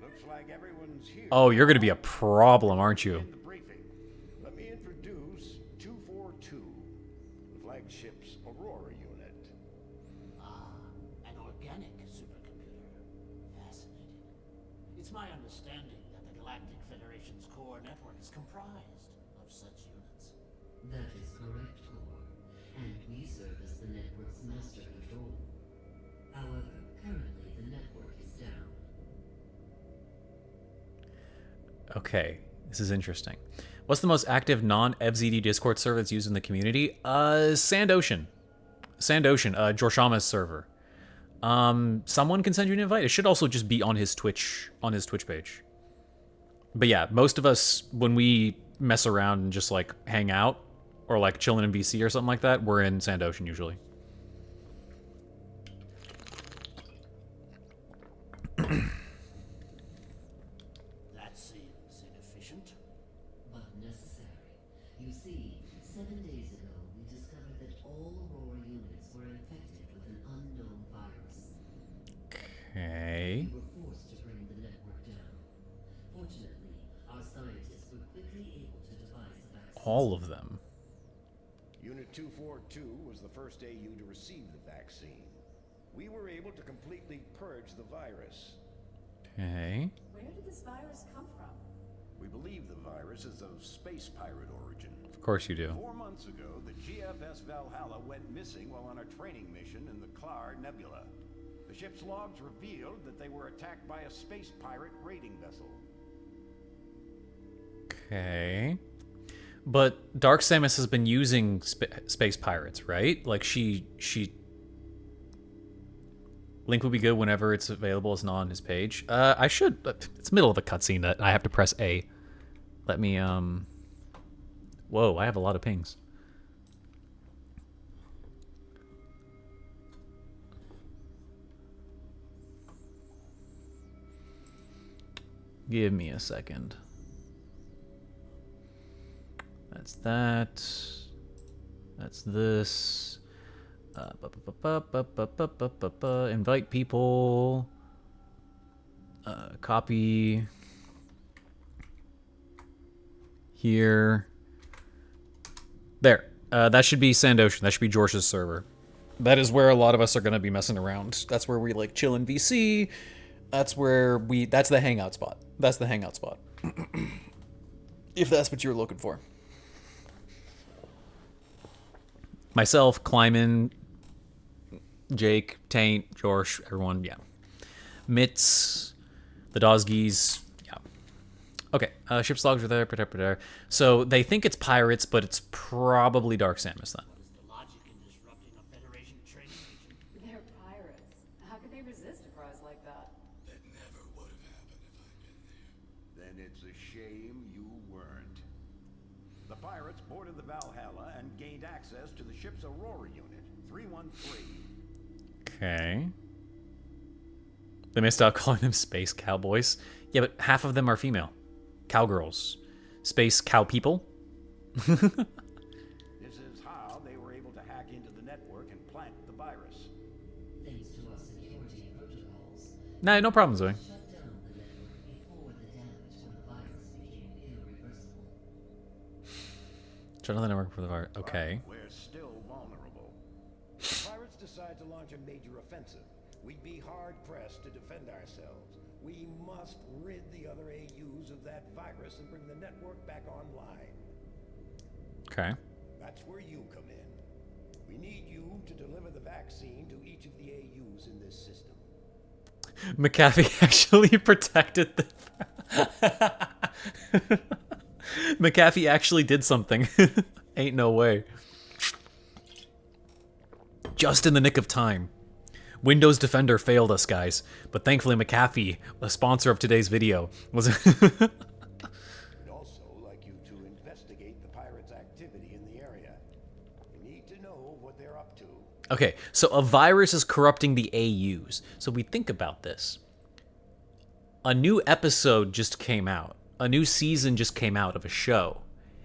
Looks like everyone's here. Oh, you're gonna be a problem, aren't you? In the briefing, let me introduce 242, the flagship's Aurora unit. An organic supercomputer. Fascinating. It's my understanding that the Galactic Federation's core network is comprised of such units. That is correct, Core. And we serve as the network's master control. However, currently the network is down. Okay, this is interesting. What's the most active non-FZD Discord server that's used in the community? Sandocean. Sandocean, Jorshama's server. Someone can send you an invite. It should also just be on his Twitch page. But yeah, most of us, when we mess around and just like hang out or like chilling in VC or something like that, we're in Sandocean usually. That seems inefficient. But necessary. You see, 7 days ago, we discovered that all Aurora units were infected with an unknown virus. Okay. We were forced to bring the network down. Fortunately, our scientists were quickly able to devise a vaccine. All of them. Unit 242 was the first AU to receive the vaccine. We were able to completely purge the virus. Okay. Where did this virus come from? We believe the virus is of space pirate origin. Of course you do. 4 months ago, the GFS Valhalla went missing while on a training mission in the Clar Nebula. The ship's logs revealed that they were attacked by a space pirate raiding vessel. Okay. But Dark Samus has been using space pirates, right? Like she Link would be good whenever it's available. It's not on his page. I should. It's middle of a cutscene that I have to press A. Let me, Whoa, I have a lot of pings. Give me a second. That's that. That's this. Invite people. Copy. Here. There. That should be Sandocean. That should be George's server. That is where a lot of us are going to be messing around. That's where we like chill in VC. That's where that's the hangout spot. That's the hangout spot. If that's what you're looking for. Myself, Kleiman, Jake, Taint, George, everyone, yeah. Mitz, the Dozgies, yeah. Okay, ship's logs are there, So they think it's pirates, but it's probably Dark Samus then. What is the logic in disrupting a Federation training mission? They're pirates. How could they resist a prize like that? That never would have happened if I'd been there. Then it's a shame you weren't. The pirates boarded the Valhalla and gained access to the ship's Aurora unit, 313. Okay. They missed out calling them space cowboys. Yeah, but half of them are female. Cowgirls. Space cow people. This is how they were able to hack into the network and plant the virus. Thanks to our security protocols, Nah, no problem, Zoe. shut down the network before the damage from the virus became irreversible. Shut down the network for the virus. Okay. We're still vulnerable. If the pirates decide to launch a major offensive, we'd be hard-pressed to defend ourselves. We must rid the other AUs of that virus and bring the network back online. Okay. That's where you come in. We need you to deliver the vaccine to each of the AUs in this system. McAfee actually protected the... McAfee actually did something. Ain't no way. Just in the nick of time. Windows Defender failed us, guys. But thankfully McAfee, the sponsor of today's video, was... We'd also like you to investigate the pirates' activity in the area. We need to know what they're up to. Okay, so a virus is corrupting the AUs. So we think about this. A new episode just came out. A new season just came out of a show.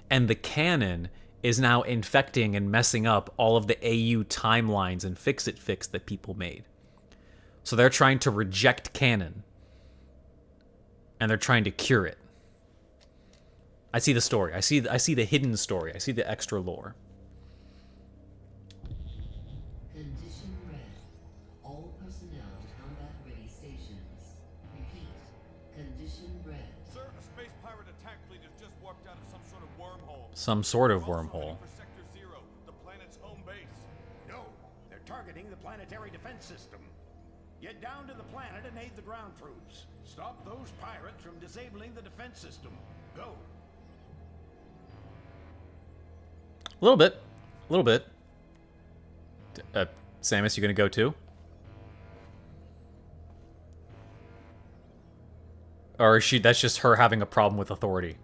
And the canon is now infecting and messing up all of the AU timelines and fix-it that people made. So they're trying to reject canon. And they're trying to cure it. I see the story. I see the hidden story. I see the extra lore. Condition red. All personnel to combat-ready stations. Repeat. Condition red. Sir, a space pirate attack fleet has just warped out of some sort of wormhole. Some sort of They're also wormhole. heading for Sector 0, the planet's home base. No, they're targeting the planetary defense system. Get down to the planet and aid the ground troops. Stop those pirates from disabling the defense system. Go. A little bit. A little bit. Samus, you gonna go too? Or is she, that's just her having a problem with authority?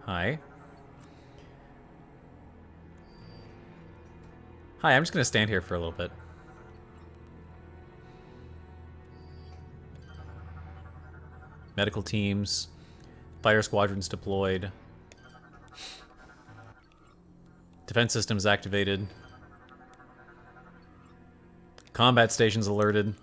Hi. Hi, I'm just gonna stand here for a little bit. Medical teams. Fire squadrons deployed. Defense systems activated. Combat stations alerted.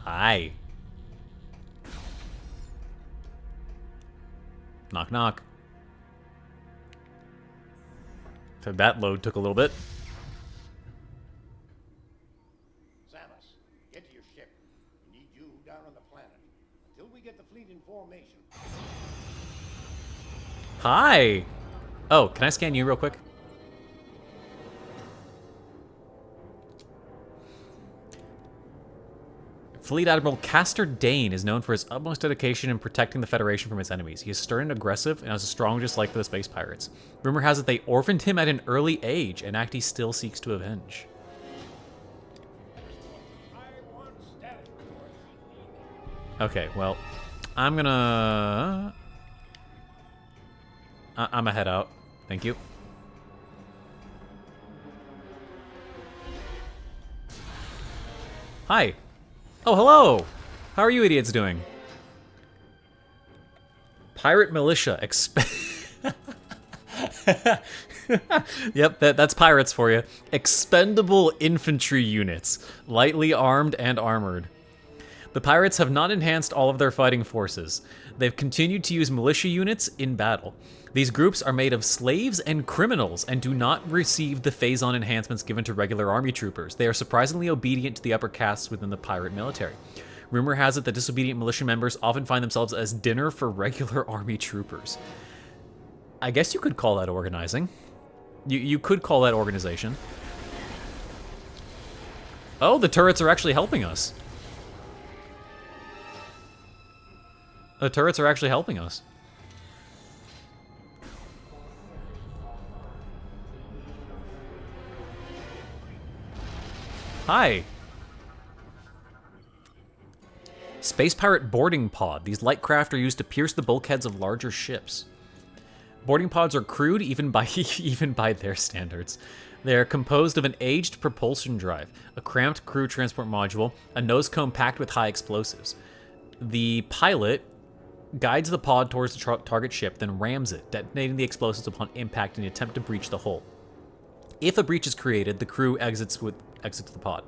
Hi. Knock, knock. So that load took a little bit. Samus, get to your ship. We need you down on the planet. Until we get the fleet in formation. Hi. Oh, can I scan you real quick? Fleet Admiral Castor Dane is known for his utmost dedication in protecting the Federation from its enemies. He is stern and aggressive and has a strong dislike for the space pirates. Rumor has it they orphaned him at an early age, an act he still seeks to avenge. Okay, well, I'm gonna head out. Thank you. Hi. Oh, hello. How are you idiots doing? Pirate militia Yep, that's pirates for you. Expendable infantry units, lightly armed and armored. The pirates have not enhanced all of their fighting forces. They've continued to use militia units in battle. These groups are made of slaves and criminals and do not receive the phase-on enhancements given to regular army troopers. They are surprisingly obedient to the upper castes within the pirate military. Rumor has it that disobedient militia members often find themselves as dinner for regular army troopers. I guess you could call that organizing. You could call that organization. Oh, the turrets are actually helping us. The turrets are actually helping us. Hi. Space Pirate Boarding Pod. These light craft are used to pierce the bulkheads of larger ships. Boarding pods are crude even by their standards. They are composed of an aged propulsion drive, a cramped crew transport module, a nose cone packed with high explosives. The pilot guides the pod towards the target ship, then rams it, detonating the explosives upon impact in the attempt to breach the hull. If a breach is created, the crew exits the pod.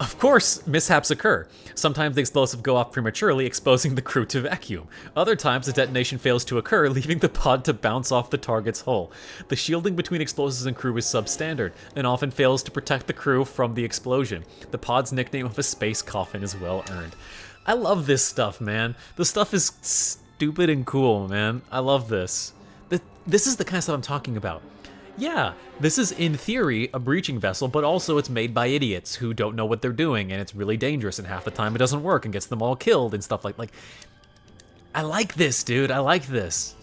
Of course, mishaps occur. Sometimes the explosives go off prematurely, exposing the crew to vacuum. Other times, the detonation fails to occur, leaving the pod to bounce off the target's hull. The shielding between explosives and crew is substandard, and often fails to protect the crew from the explosion. The pod's nickname of a space coffin is well earned. I love this stuff, man. This stuff is stupid and cool, man. I love this. This is the kind of stuff I'm talking about. Yeah, this is, in theory, a breaching vessel, but also it's made by idiots who don't know what they're doing, and it's really dangerous, and half the time it doesn't work and gets them all killed and stuff like... I like this, dude. I like this.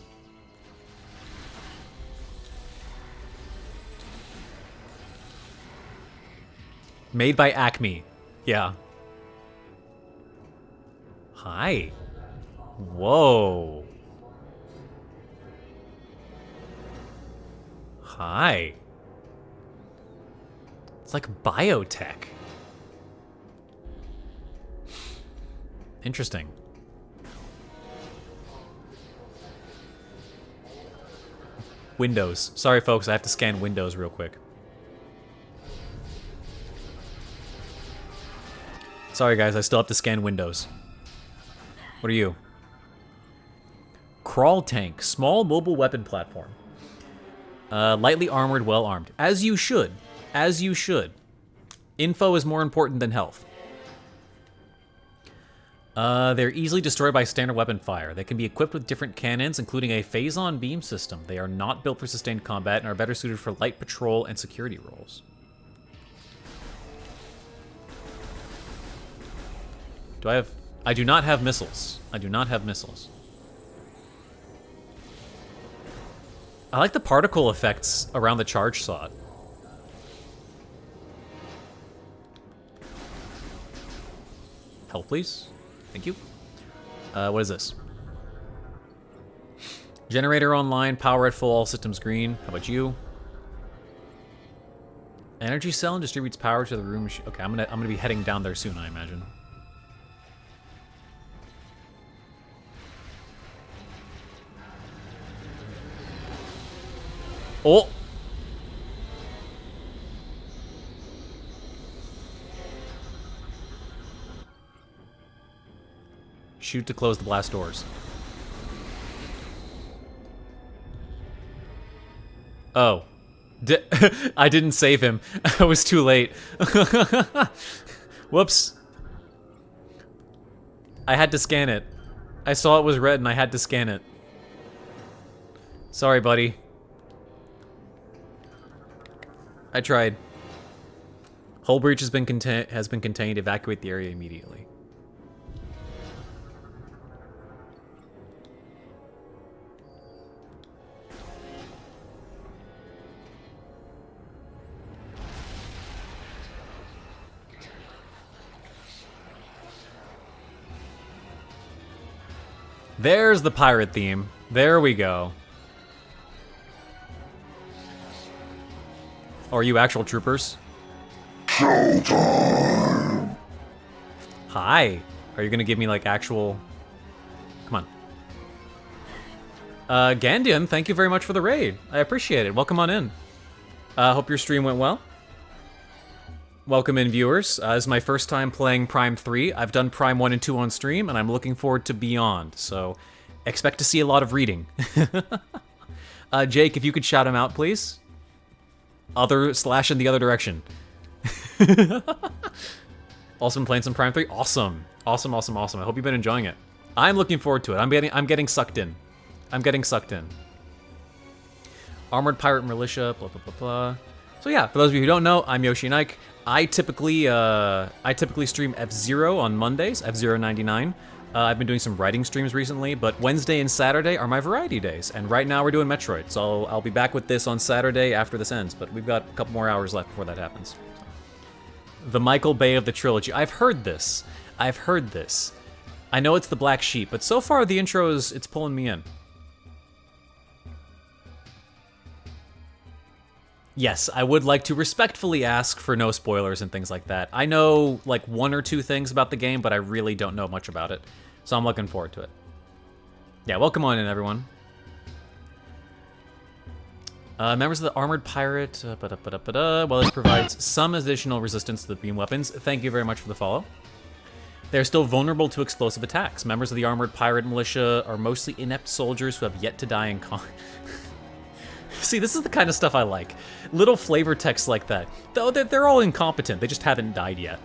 Made by Acme. Yeah. Hi. Whoa. Hi. It's like biotech. Interesting. Windows. Sorry, folks, I have to scan Windows real quick. Sorry, guys, I still have to scan Windows. What are you? Crawl tank. Small mobile weapon platform. Lightly armored, well armed. As you should. As you should. Info is more important than health. They're easily destroyed by standard weapon fire. They can be equipped with different cannons, including a phase-on beam system. They are not built for sustained combat and are better suited for light patrol and security roles. I do not have missiles. I do not have missiles. I like the particle effects around the charge slot. Help, please. Thank you. What is this? Generator online, power at full, all systems green. How about you? Energy cell and distributes power to the room. Okay, I'm gonna be heading down there soon, I imagine. Oh! Shoot to close the blast doors. Oh. I didn't save him. I was too late. Whoops. I had to scan it. I saw it was red and I had to scan it. Sorry, buddy. I tried. Hull breach has been contained. Evacuate the area immediately. There's the pirate theme. There we go. Or are you actual troopers? Showtime! Hi. Are you gonna give me like actual... Come on. Gandian, thank you very much for the raid. I appreciate it. Welcome on in. Hope your stream went well. Welcome in, viewers. This is my first time playing Prime 3. I've done Prime 1 and 2 on stream, and I'm looking forward to Beyond, so expect to see a lot of reading. Jake, if you could shout him out, please. Slash in the other direction. Also been playing some Prime 3. Awesome. Awesome, awesome, awesome. I hope you've been enjoying it. I'm looking forward to it. I'm getting sucked in. I'm getting sucked in. Armored Pirate Militia, blah, blah, blah, blah. So yeah, for those of you who don't know, I'm Yoshi&Ike. I typically stream F-Zero on Mondays, F-Zero 99. I've been doing some writing streams recently, but Wednesday and Saturday are my variety days, and right now we're doing Metroid, so I'll be back with this on Saturday after this ends, but we've got a couple more hours left before that happens. The Michael Bay of the trilogy. I've heard this. I've heard this. I know it's the Black Sheep, but so far the intro it's pulling me in. Yes, I would like to respectfully ask for no spoilers and things like that. I know, like, 1 or 2 things about the game, but I really don't know much about it. So I'm looking forward to it. Yeah, welcome on in, everyone. Members of the Armored Pirate... Well, this provides some additional resistance to the beam weapons. Thank you very much for the follow. They're still vulnerable to explosive attacks. Members of the Armored Pirate Militia are mostly inept soldiers who have yet to die in See, this is the kind of stuff I like. Little flavor text like that. Though they're all incompetent, they just haven't died yet.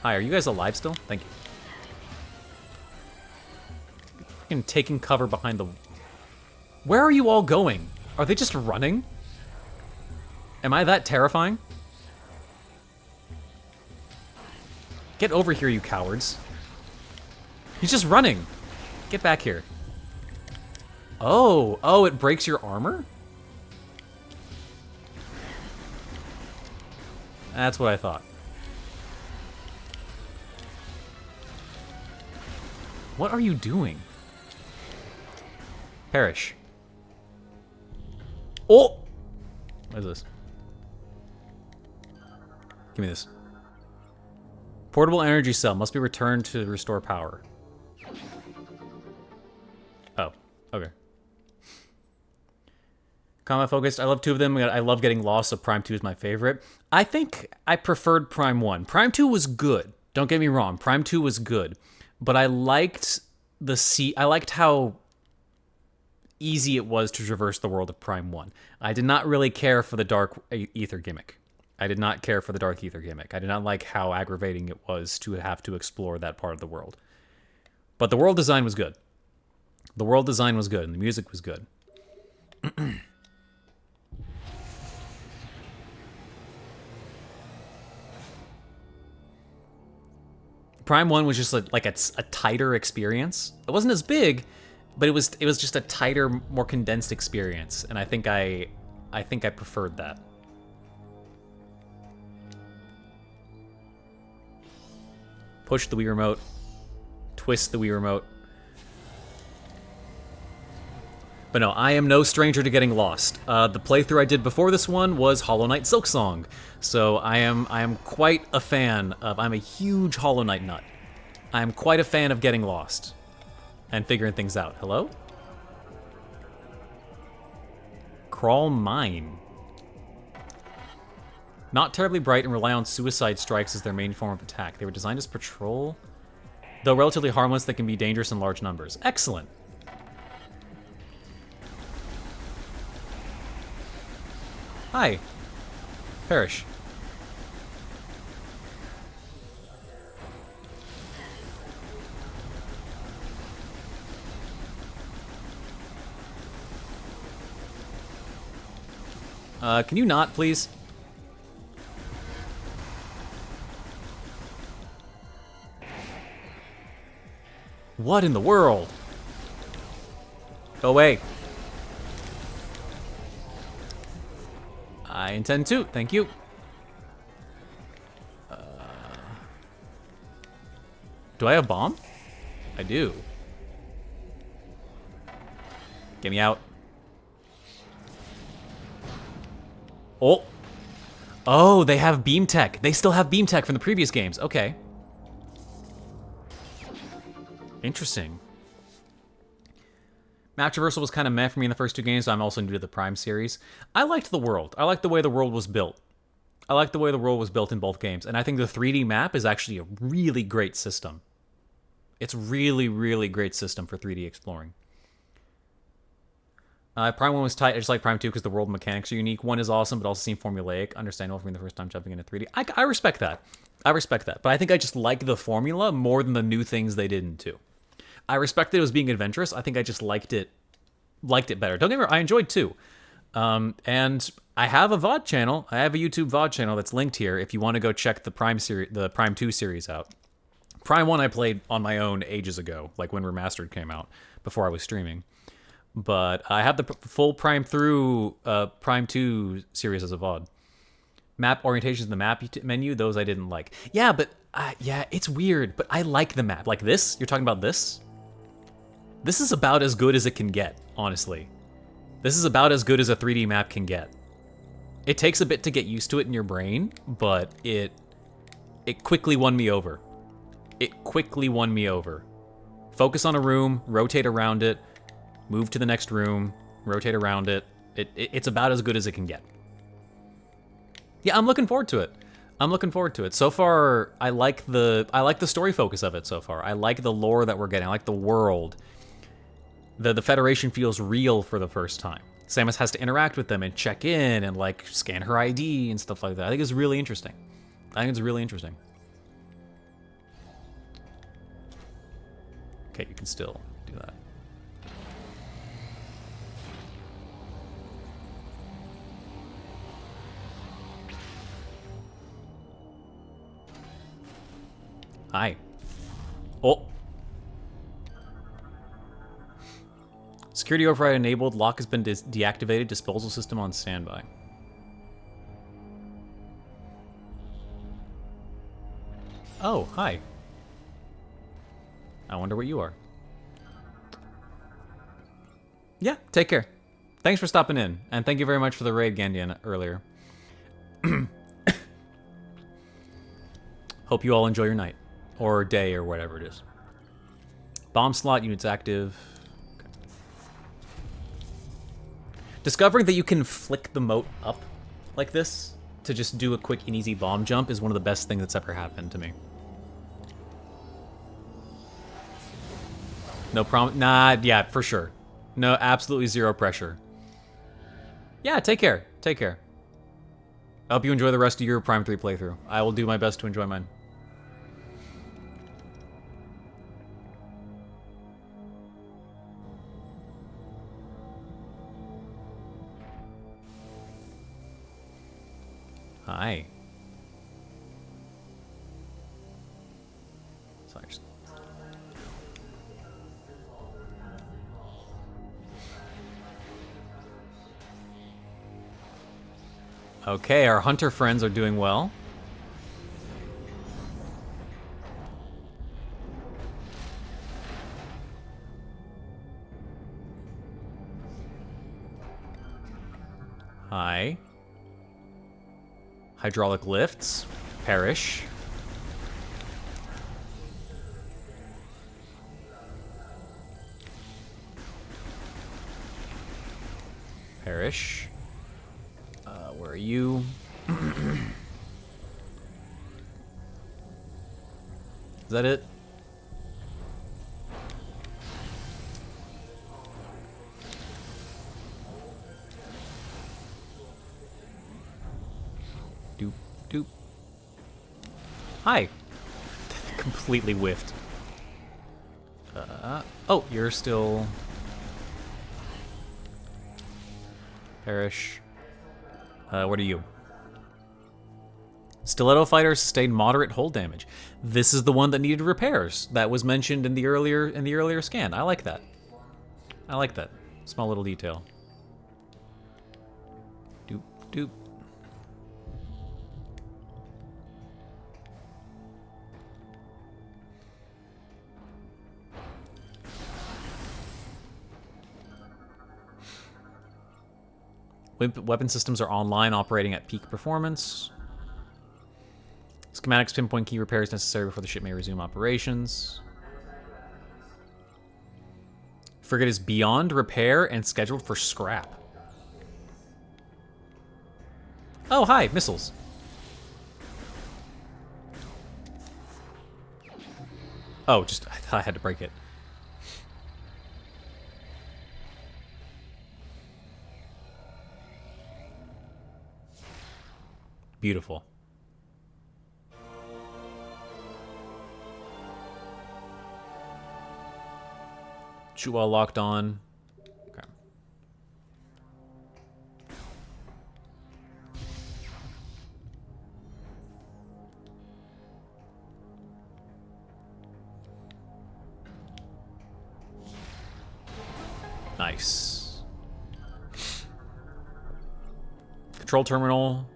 Hi, are you guys alive still? Thank you. Fucking taking cover behind the... Where are you all going? Are they just running? Am I that terrifying? Get over here, you cowards. He's just running. Get back here. Oh, it breaks your armor? That's what I thought. What are you doing? Perish. Oh! What is this? Give me this. Portable energy cell must be returned to restore power. Oh, okay. Combat focused. I love 2 of them. I love getting lost, so Prime 2 is my favorite. I think I preferred Prime 1. Prime 2 was good. Don't get me wrong. Prime 2 was good. But I liked I liked how easy it was to traverse the world of Prime 1. I did not really care for the Dark Ether gimmick. I did not care for the Dark Ether gimmick. I did not like how aggravating it was to have to explore that part of the world. But the world design was good. The world design was good, and the music was good. Prime 1 was just like a tighter experience. It wasn't as big, but it was just a tighter, more condensed experience, and I think I preferred that. Push the Wii Remote. Twist the Wii Remote. But no, I am no stranger to getting lost. The playthrough I did before this one was Hollow Knight Silksong. So I am quite a fan of... I'm a huge Hollow Knight nut. I am quite a fan of getting lost. And figuring things out. Hello? Crawl Mine. Not terribly bright and rely on suicide strikes as their main form of attack. They were designed as patrol. Though relatively harmless, they can be dangerous in large numbers. Excellent. Hi. Perish. Can you not, please? What in the world? Go away. I intend to. Thank you. Do I have bomb? I do. Get me out. Oh. Oh, they have beam tech. They still have beam tech from the previous games. Okay. Interesting. Map traversal was kind of meh for me in the first two games, so I'm also new to the Prime series. I liked the world. I liked the way the world was built. I liked the way the world was built in both games, and I think the 3D map is actually a really great system. It's really, really great system for 3D exploring. Prime 1 was tight. I just like Prime 2 because the world mechanics are unique. 1 is awesome, but also seemed formulaic. Understandable for me the first time jumping into 3D. I respect that. I respect that. But I think I just like the formula more than the new things they did in 2. I respect that it was being adventurous. I think I just liked it better. Don't get me wrong, I enjoyed 2. And I have a VOD channel. I have a YouTube VOD channel that's linked here if you want to go check the Prime 2 series out. Prime 1 I played on my own ages ago, like when Remastered came out, before I was streaming. But I have the full Prime 2 series as a VOD. Map orientations in the map menu, those I didn't like. Yeah, but yeah, it's weird, but I like the map. Like this, you're talking about this? This is about as good as it can get, honestly. This is about as good as a 3D map can get. It takes a bit to get used to it in your brain, but it quickly won me over. It quickly won me over. Focus on a room, rotate around it, move to the next room, rotate around it. It's about as good as it can get. Yeah, I'm looking forward to it. I'm looking forward to it. So far, I like the story focus of it so far. I like the lore that we're getting. I like the world. The Federation feels real for the first time. Samus has to interact with them and check in and like scan her ID and stuff like that. I think it's really interesting. I think it's really interesting. Okay, you can still do that. Hi. Oh. Security override enabled. Lock has been deactivated. Disposal system on standby. Oh, hi. I wonder what you are. Yeah, take care. Thanks for stopping in, and thank you very much for the raid, Gandian, earlier. Hope you all enjoy your night. Or day, or whatever it is. Bomb slot units active. Okay. Discovering that you can flick the moat up like this to just do a quick and easy bomb jump is one of the best things that's ever happened to me. No problem. Nah, yeah, for sure. No, absolutely zero pressure. Yeah, take care. Take care. I hope you enjoy the rest of your Prime 3 playthrough. I will do my best to enjoy mine. Hi. Sorry. Okay, our hunter friends are doing well. Hi. Hydraulic lifts. Perish. Perish. Where are you? Is that it? Doop, doop. Hi. Completely whiffed. Oh, you're still... Perish. What are you? Stiletto fighter sustained moderate hull damage. This is the one that needed repairs. That was mentioned in the earlier scan. I like that. I like that. Small little detail. Doop doop. Weapon systems are online, operating at peak performance. Schematics pinpoint key repairs necessary before the ship may resume operations. Frigate is beyond repair and scheduled for scrap. Oh, hi, missiles. Oh, just, I thought I had to break it. Beautiful. Shoot while locked on. Okay. Nice. Control terminal.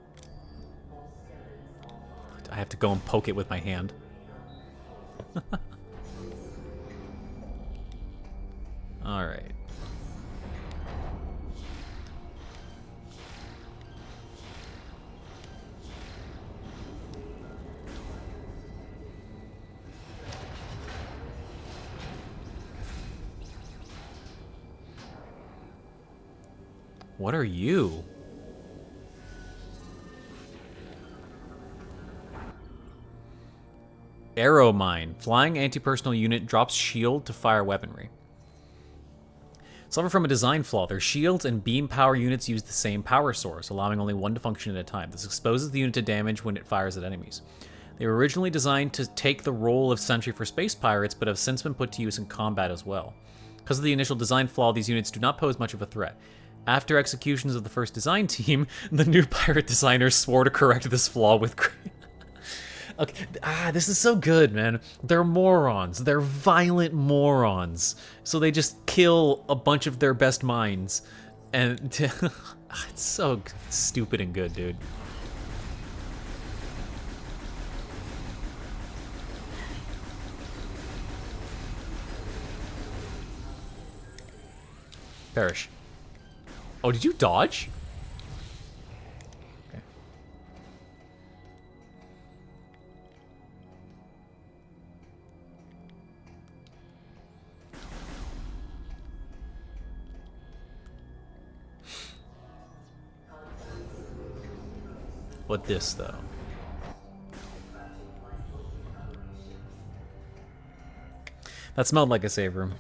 I have to go and poke it with my hand. All right. What are you? Arrow mine. Flying anti-personnel unit drops shield to fire weaponry. Suffer from a design flaw. Their shields and beam power units use the same power source, allowing only one to function at a time. This exposes the unit to damage when it fires at enemies. They were originally designed to take the role of sentry for space pirates, but have since been put to use in combat as well. Because of the initial design flaw, these units do not pose much of a threat. After executions of the first design team, the new pirate designers swore to correct this flaw with... Okay, this is so good, man. They're morons. They're violent morons. So they just kill a bunch of their best minds. And it's so stupid and good, dude. Perish. Oh, did you dodge? Okay. What this, though? That smelled like a save room.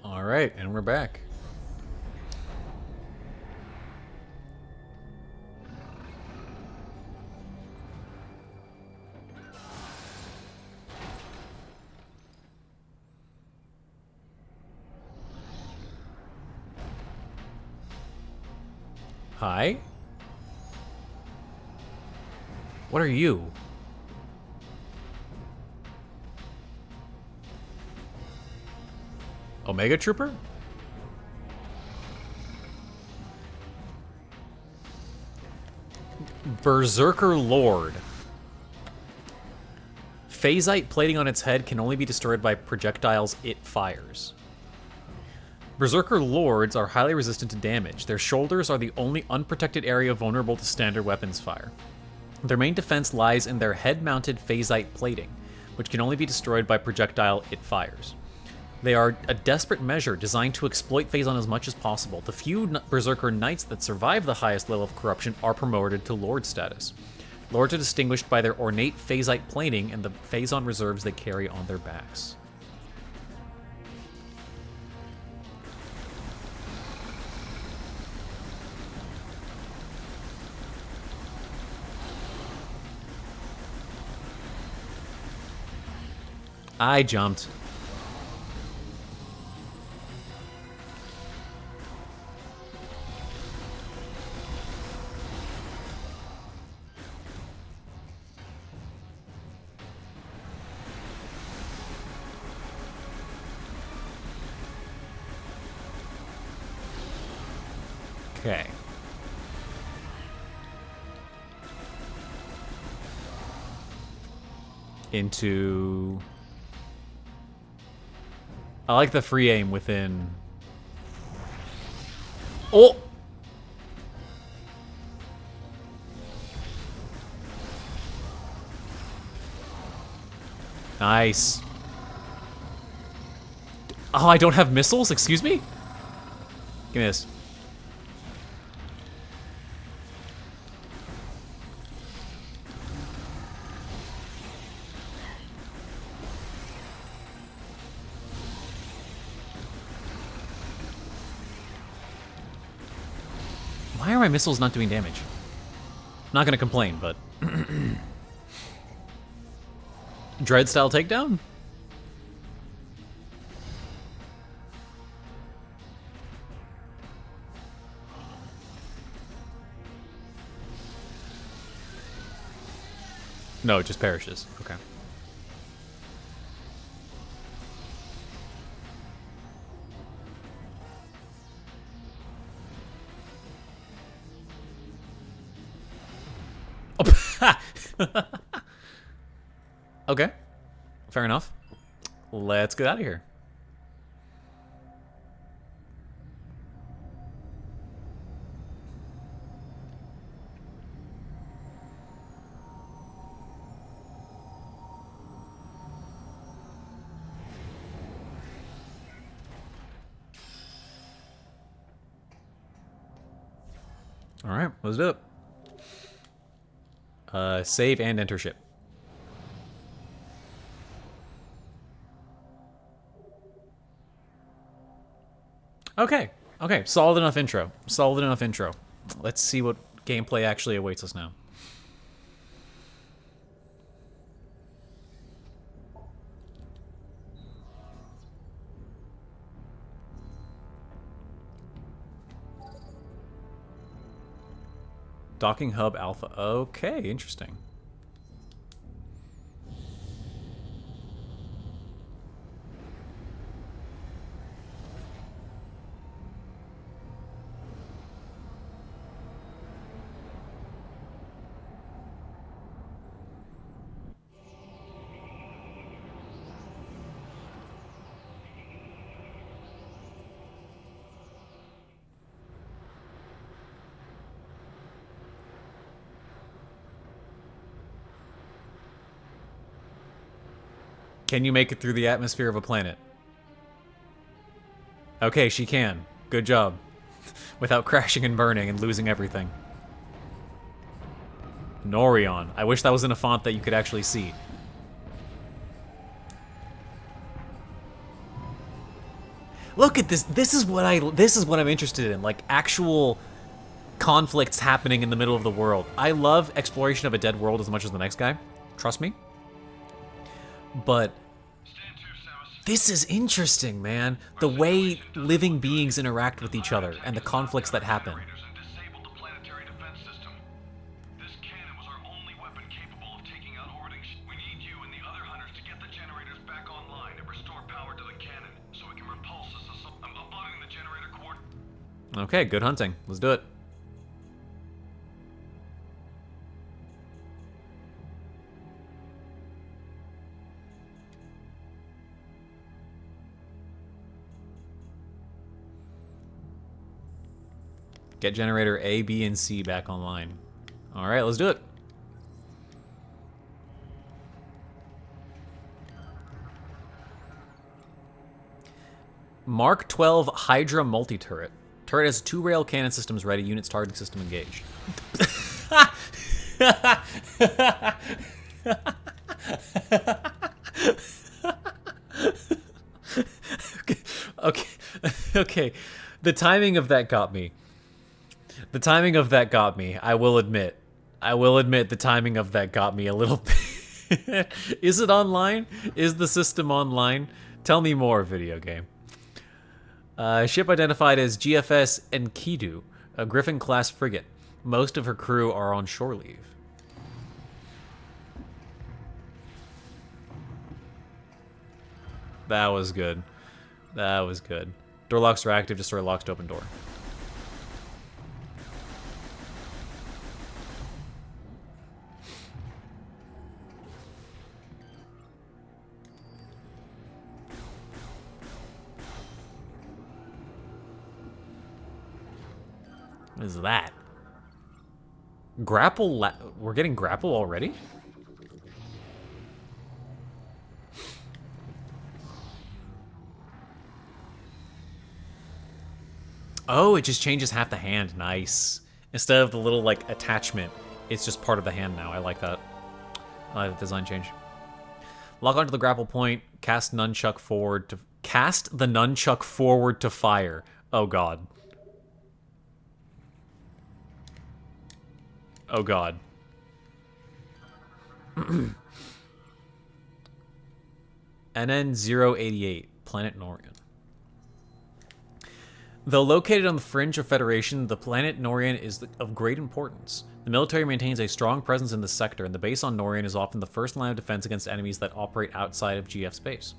All right, and we're back. Hi? What are you? Omega Trooper? Berserker Lord. Phasite plating on its head can only be destroyed by projectiles it fires. Berserker Lords are highly resistant to damage. Their shoulders are the only unprotected area vulnerable to standard weapons fire. Their main defense lies in their head-mounted phasite plating, which can only be destroyed by projectile it fires. They are a desperate measure designed to exploit Phazon as much as possible. The few Berserker Knights that survive the highest level of corruption are promoted to Lord status. Lords are distinguished by their ornate Phazite plating and the Phazon reserves they carry on their backs. I jumped. Okay. Into... I like the free aim within... Oh! Nice. Oh, I don't have missiles? Excuse me? Give me this. Why are my missiles not doing damage? I'm not gonna complain, but... Dread-style takedown? No, it just perishes. Okay. Okay. Fair enough. Let's get out of here. All right, let's do it. Save and enter ship. Okay, okay, solid enough intro. Solid enough intro. Let's see what gameplay actually awaits us now. Docking hub alpha. Okay, interesting. Can you make it through the atmosphere of a planet? Okay, she can. Good job. Without crashing and burning and losing everything. Norion. I wish that was in a font that you could actually see. Look at this. This is what I'm interested in. Like actual conflicts happening in the middle of the world. I love exploration of a dead world as much as the next guy. Trust me. But this is interesting, man. The way living beings interact with each other and the conflicts that happen. Okay, good hunting. Let's do it. Get generator A, B, and C back online. All right, let's do it. Mark 12 Hydra multi-turret. Turret has 2 rail cannon systems ready. Units targeting system engaged. Okay. Okay. The timing of that got me. The timing of that got me. I will admit. I will admit the timing of that got me a little bit. Is it online? Is the system online? Tell me more, video game. Ship identified as GFS Enkidu, a Griffin-class frigate. Most of her crew are on shore leave. That was good. That was good. Door locks are active. Destroy locks to open door. What is that? Grapple we're getting grapple already? Oh, it just changes half the hand. Nice. Instead of the little, like, attachment, it's just part of the hand now. I like that. I like the design change. Lock onto the grapple point. Cast nunchuck forward to... Cast the nunchuck forward to fire. Oh, God. Oh, God. NN088, Planet Norian. Though located on the fringe of Federation, the planet Norian is of great importance. The military maintains a strong presence in the sector, and the base on Norian is often the first line of defense against enemies that operate outside of GF space.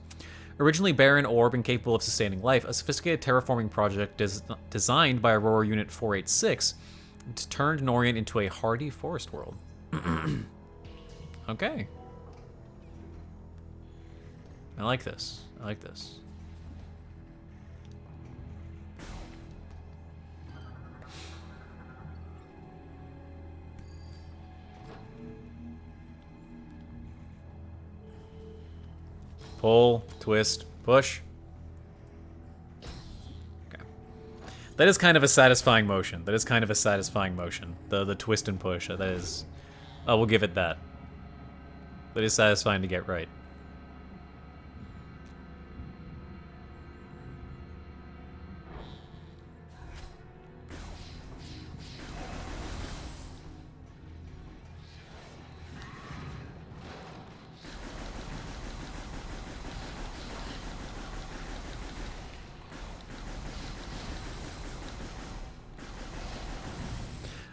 Originally barren, orb, and capable of sustaining life, a sophisticated terraforming project designed by Aurora Unit 486 turned Norian into a hardy forest world. Okay. I like this. I like this. Pull, twist, push. Okay. That is kind of a satisfying motion. That is kind of a satisfying motion. The twist and push. That is... Oh, we'll give it that. That is satisfying to get right.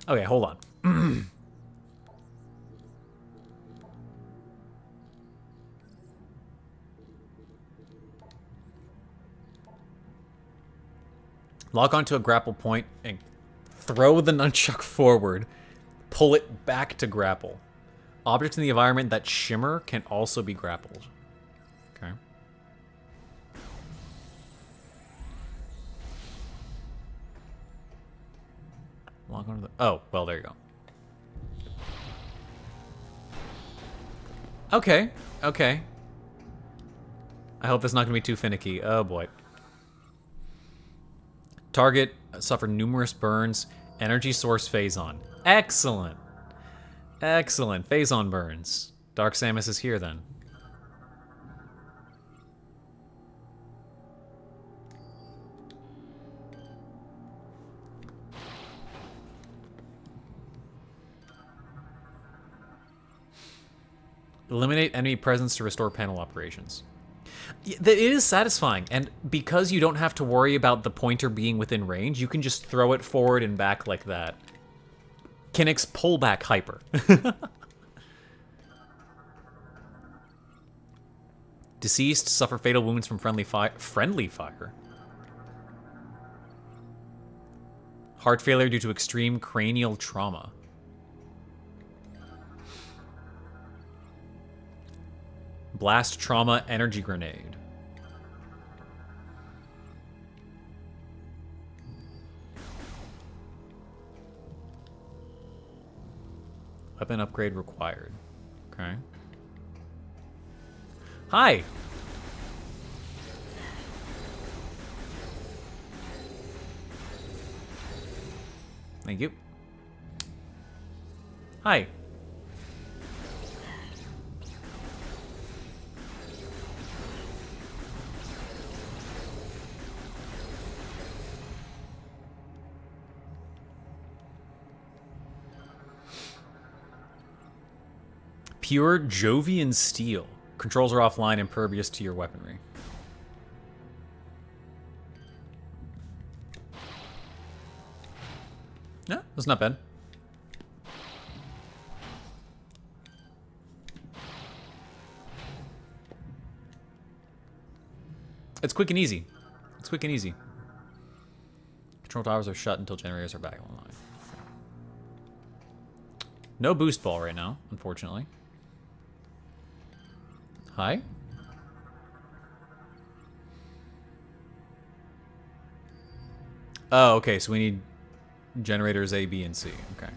Okay, hold on. Lock onto a grapple point and throw the nunchuck forward. Pull it back to grapple. Objects in the environment that shimmer can also be grappled. Okay. Lock onto the... Oh, well, there you go. Okay, okay. I hope that's not going to be too finicky. Oh, boy. Target suffered numerous burns. Energy source Phazon. Excellent. Excellent. Phazon burns. Dark Samus is here, then. Eliminate enemy presence to restore panel operations. It is satisfying, and because you don't have to worry about the pointer being within range, you can just throw it forward and back like that. Kinnick's pullback hyper. Deceased suffer fatal wounds from friendly fire. Heart failure due to extreme cranial trauma. Blast trauma energy grenade. Weapon upgrade required. Okay. Hi! Thank you. Hi. Pure Jovian steel. Controls are offline, impervious to your weaponry. Yeah, that's not bad. It's quick and easy. It's quick and easy. Control towers are shut until generators are back online. No boost ball right now, unfortunately. Hi. Oh, okay, so we need generators A, B, and C. Okay.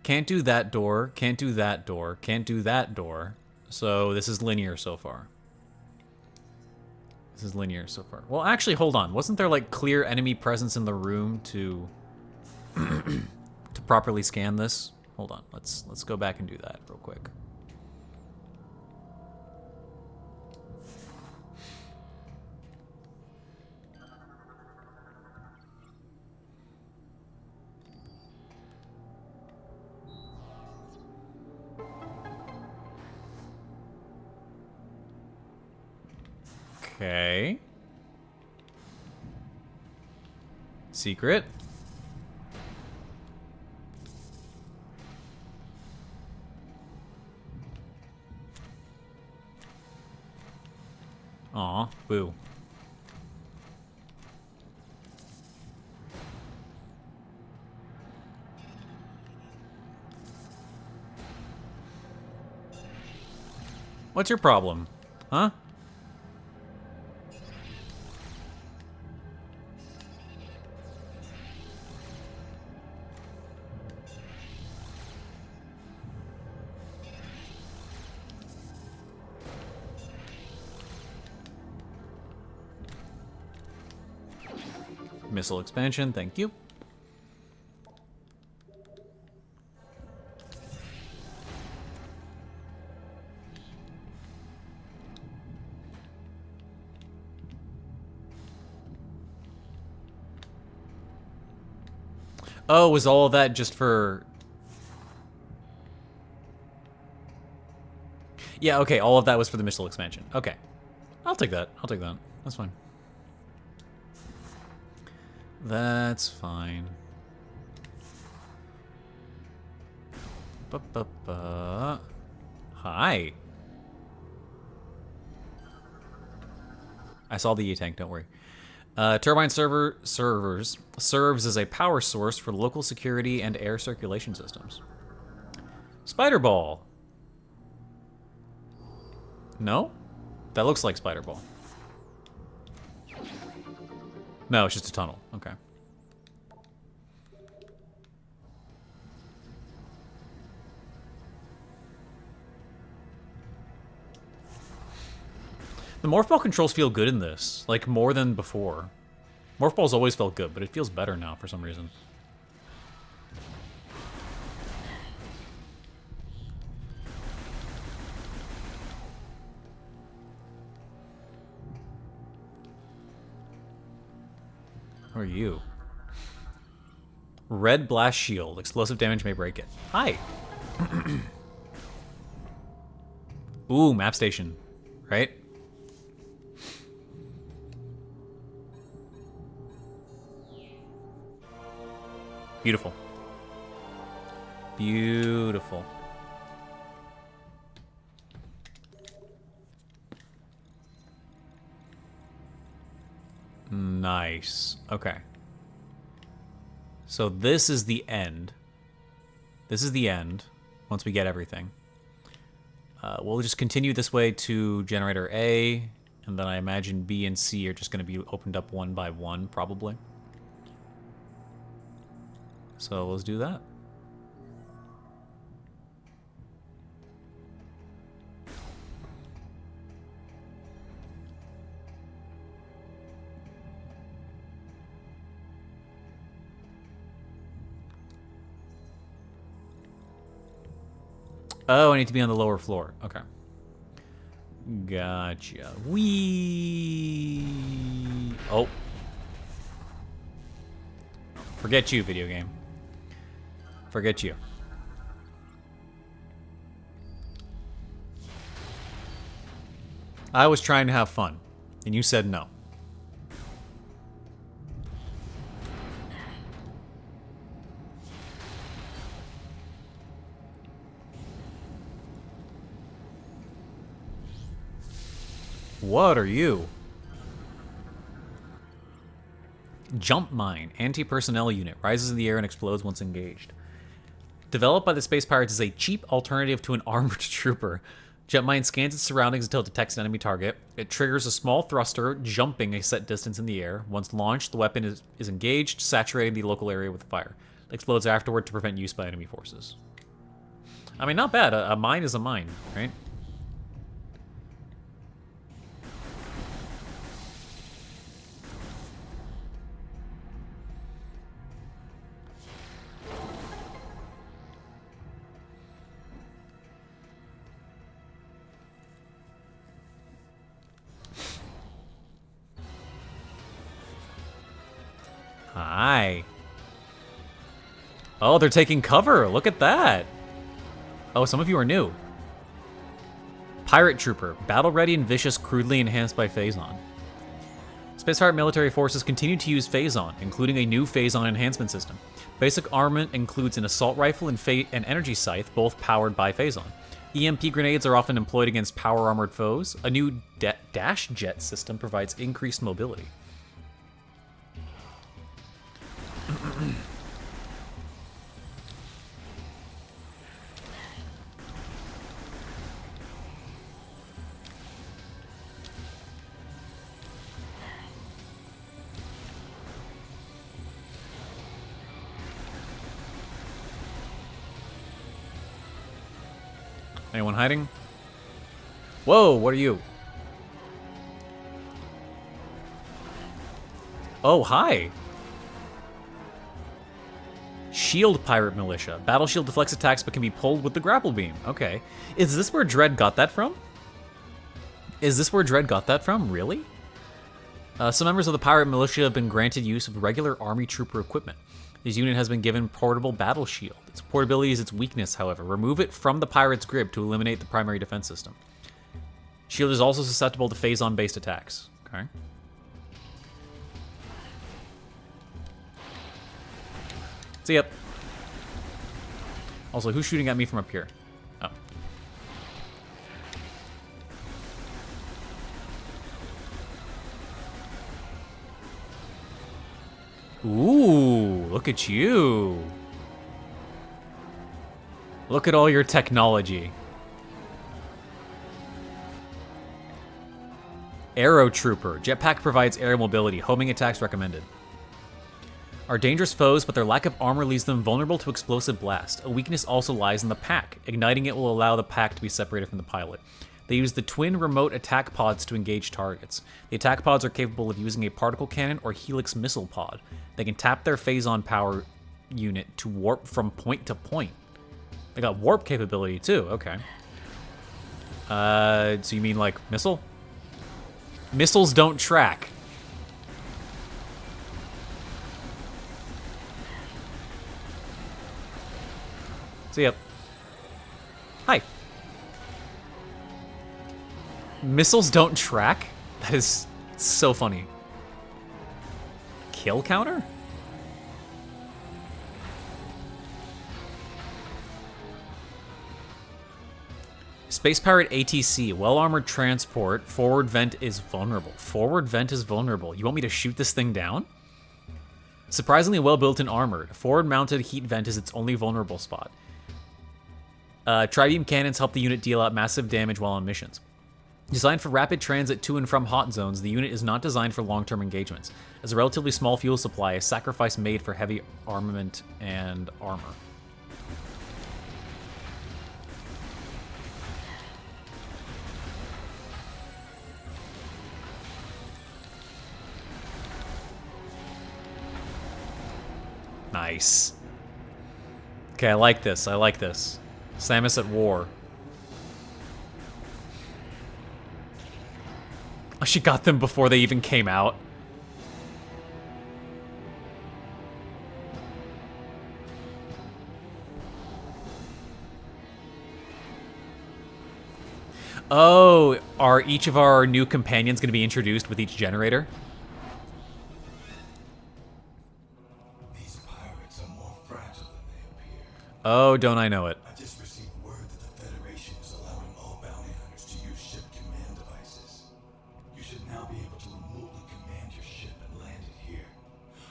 Can't do that door, can't do that door, can't do that door. So this is linear so far. This is linear so far. Well, actually, hold on. Wasn't there, like, clear enemy presence in the room to to properly scan this? Hold on. Let's go back and do that real quick. Okay. Secret. Aw, boo. What's your problem? Huh? Missile expansion, thank you. Oh, was all of that just for... Yeah, okay, all of that was for the missile expansion. Okay. I'll take that. I'll take that. That's fine. That's fine. Ba-ba-ba. Hi. I saw the E-tank, don't worry. Turbine servers serves as a power source for local security and air circulation systems. Spider Ball. No? That looks like Spider Ball. No, it's just a tunnel. Okay. The Morph Ball controls feel good in this. Like, more than before. Morph Ball's always felt good, but it feels better now for some reason. Who are you? Red Blast Shield. Explosive damage may break it. Hi. Ooh, map station. Right? Beautiful. Beautiful. Nice. Okay. So this is the end. This is the end, once we get everything. We'll just continue this way to generator A, and then I imagine B and C are just going to be opened up one by one, probably. So let's do that. Oh, I need to be on the lower floor. Okay. Gotcha. Wee. Oh. Forget you, video game. Forget you. I was trying to have fun, and you said no. What are you? Jump Mine, anti-personnel unit, rises in the air and explodes once engaged. Developed by the Space Pirates as a cheap alternative to an armored trooper, Jet Mine scans its surroundings until it detects an enemy target. It triggers a small thruster, jumping a set distance in the air. Once launched, the weapon is engaged, saturating the local area with fire. It explodes afterward to prevent use by enemy forces. I mean, not bad. A mine is a mine, right? Hi. Oh, they're taking cover. Look at that. Oh, some of you are new. Pirate Trooper. Battle-ready and vicious, crudely enhanced by Phazon. Space Pirate military forces continue to use Phazon, including a new Phazon enhancement system. Basic armament includes an assault rifle and energy scythe, both powered by Phazon. EMP grenades are often employed against power-armored foes. A new dash jet system provides increased mobility. Anyone hiding? Whoa, what are you? Oh, hi. Shield Pirate Militia. Battle Shield deflects attacks but can be pulled with the grapple beam. Okay. Is this where Dredd got that from? Is this where Dredd got that from? Really? Some members of the Pirate Militia have been granted use of regular Army Trooper equipment. This unit has been given portable battle shield. Its portability is its weakness, however. Remove it from the pirate's grip to eliminate the primary defense system. Shield is also susceptible to Phazon-based attacks. Okay. See ya. Also, who's shooting at me from up here? Oh. Ooh, look at you. Look at all your technology. Aero Trooper. Jetpack provides air mobility. Homing attacks recommended. Are dangerous foes, but their lack of armor leaves them vulnerable to explosive blast. A weakness also lies in the pack. Igniting it will allow the pack to be separated from the pilot. They use the twin remote attack pods to engage targets. The attack pods are capable of using a particle cannon or helix missile pod. They can tap their Phazon power unit to warp from point to point. They got warp capability too, okay. So you mean like missile? Missiles don't track. See ya. Hi. Missiles don't track? That is so funny. Kill counter? Space Pirate ATC, well-armored transport, forward vent is vulnerable. Forward vent is vulnerable. You want me to shoot this thing down? Surprisingly well-built and armored. Forward-mounted heat vent is its only vulnerable spot. Tri-beam cannons help the unit deal out massive damage while on missions. Designed for rapid transit to and from hot zones, the unit is not designed for long-term engagements. As a relatively small fuel supply, a sacrifice made for heavy armament and armor. Nice. Okay, I like this. I like this. Samus at war. She got them before they even came out. Oh, are each of our new companions going to be introduced with each generator? These pirates are more fragile than they appear. Oh, don't I know it. I just received word that the Federation is allowing all bounty hunters to use ship command devices. You should now be able to remotely command your ship and land it here.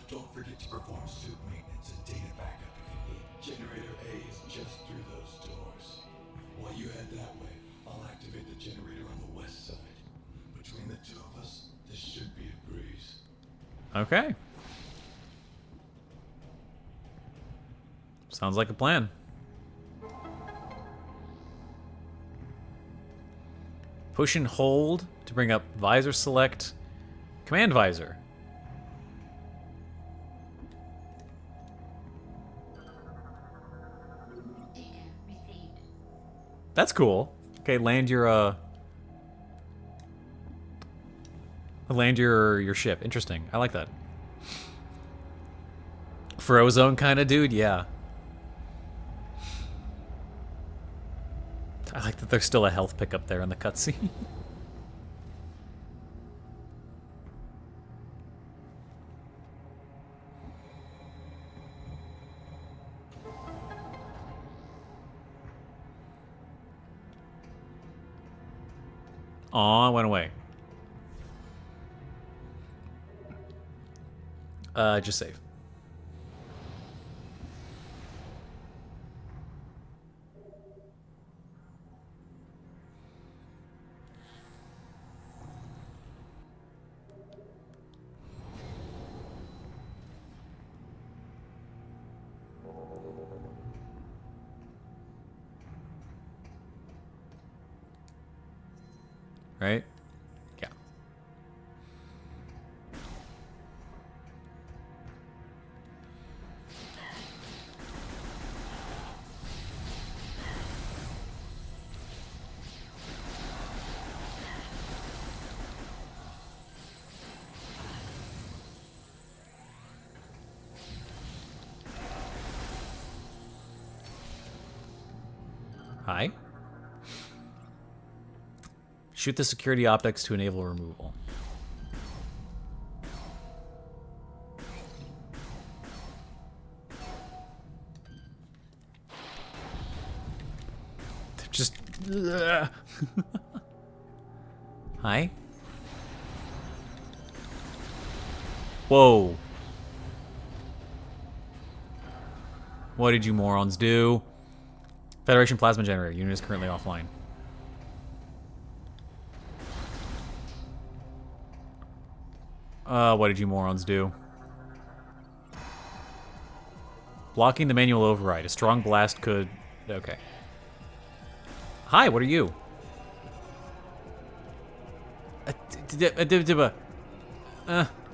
Don't forget to perform suit maintenance and data backup if you need. Generator A is just through those doors. While you head that way, I'll activate the generator on the west side. Between the two of us, this should be a breeze. Okay. Sounds like a plan. Push and hold to bring up visor select. Command visor. That's cool. Okay, land your ship. Interesting. I like that. Frozone kind of dude, yeah. I like that there's still a health pickup there in the cutscene. Aw, it went away. Just save. Right? Yeah. Hi. Shoot the security optics to enable removal. They're just... Hi. Whoa. What did you morons do? Federation plasma generator. Unit is currently offline. What did you morons do? Blocking the manual override. A strong blast could... Okay. Hi, what are you?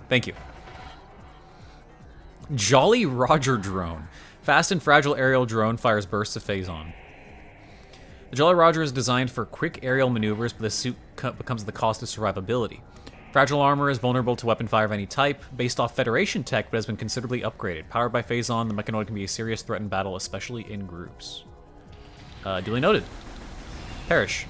Thank you. Jolly Roger drone. Fast and fragile aerial drone fires bursts of phazon. The Jolly Roger is designed for quick aerial maneuvers, but the suit becomes at the cost of survivability. Fragile armor is vulnerable to weapon fire of any type, based off Federation tech, but has been considerably upgraded. Powered by phazon, the mechanoid can be a serious threat in battle, especially in groups. Duly noted. Perish.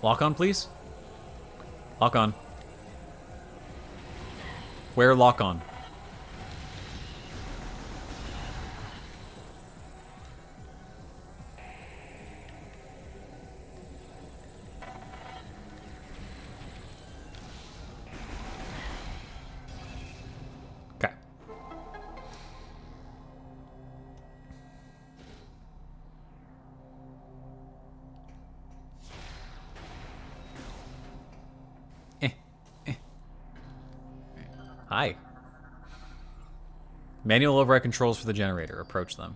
Lock on, please. Lock on. Where lock on? Okay. Hi. Manual override controls for the generator. Approach them.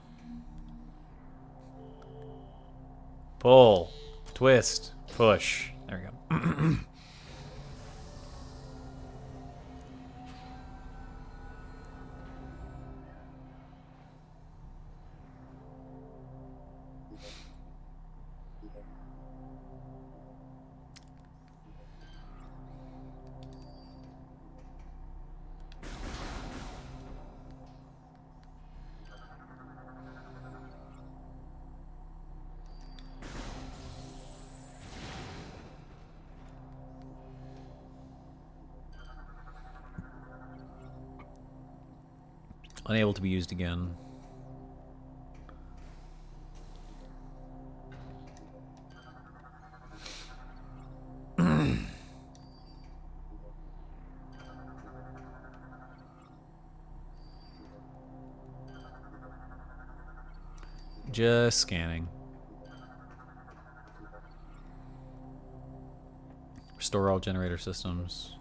Pull. Twist. Push. There we go. Unable to be used again. Just scanning. Restore all generator systems.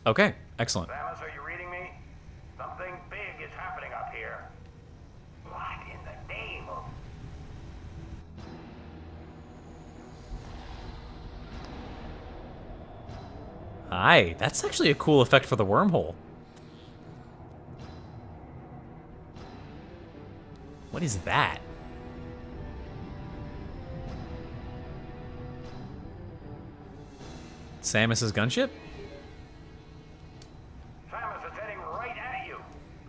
Okay, excellent. Samus, are you reading me? Something big is happening up here. What in the name of... Hi, that's actually a cool effect for the wormhole. What is that? Samus's gunship? Samus is heading right at you.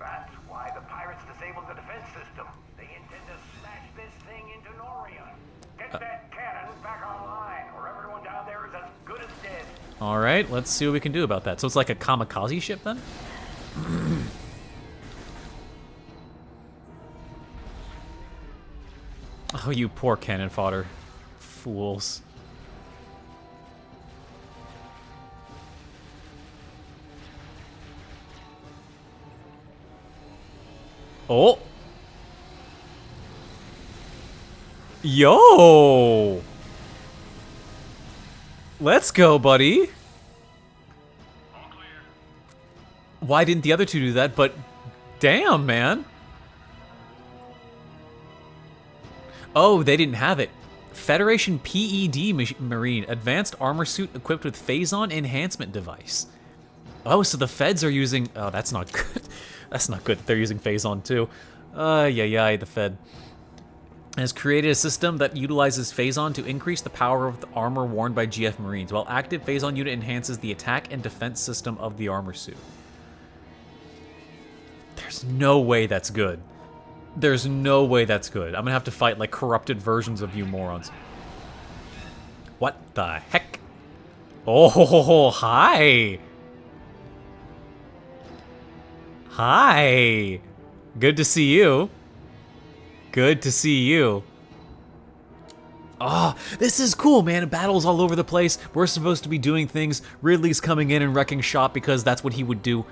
That's why the pirates disabled the defense system. They intend to smash this thing into Norion. Get that cannon back online, or everyone down there is as good as dead. Alright, let's see what we can do about that. So it's like a kamikaze ship then? Oh, you poor cannon fodder. Fools. Oh! Yo! Let's go, buddy. Why didn't the other two do that? But damn, man. Oh, they didn't have it. Federation PED Marine, advanced armor suit equipped with Phazon enhancement device. Oh, so the feds are using... Oh, that's not good. That's not good that they're using Phazon too. Yeah, the Fed has created a system that utilizes Phazon to increase the power of the armor worn by GF Marines. While active, Phazon unit enhances the attack and defense system of the armor suit. There's no way that's good. There's no way that's good. I'm gonna have to fight like corrupted versions of you morons. What the heck? Oh, hi. Hi. Good to see you. Good to see you. Oh, this is cool, man. Battles all over the place. We're supposed to be doing things. Ridley's coming in and wrecking shop because that's what he would do.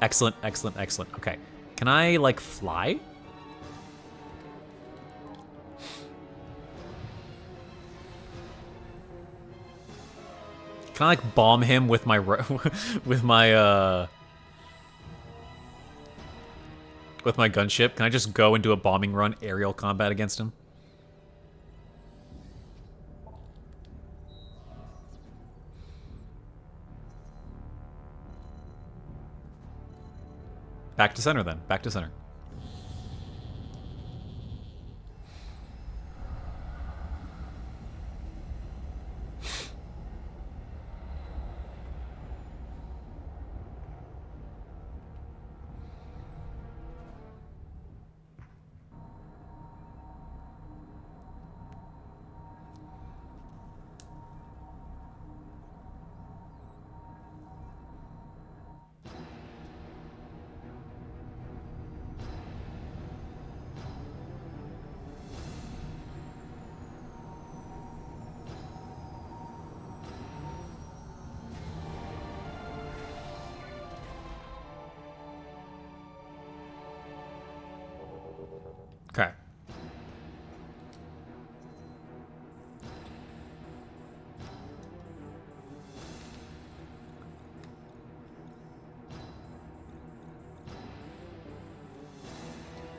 Excellent, excellent, excellent. Okay. Can I, like, fly? Can I, like, bomb him with my... with my gunship? Can I just go and do a bombing run, aerial combat against him? Back to center, then. Back to center. Okay.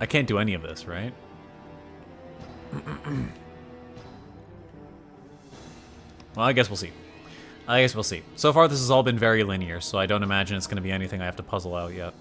I can't do any of this, right? Well, I guess we'll see. I guess we'll see. So far, this has all been very linear, so I don't imagine it's going to be anything I have to puzzle out yet.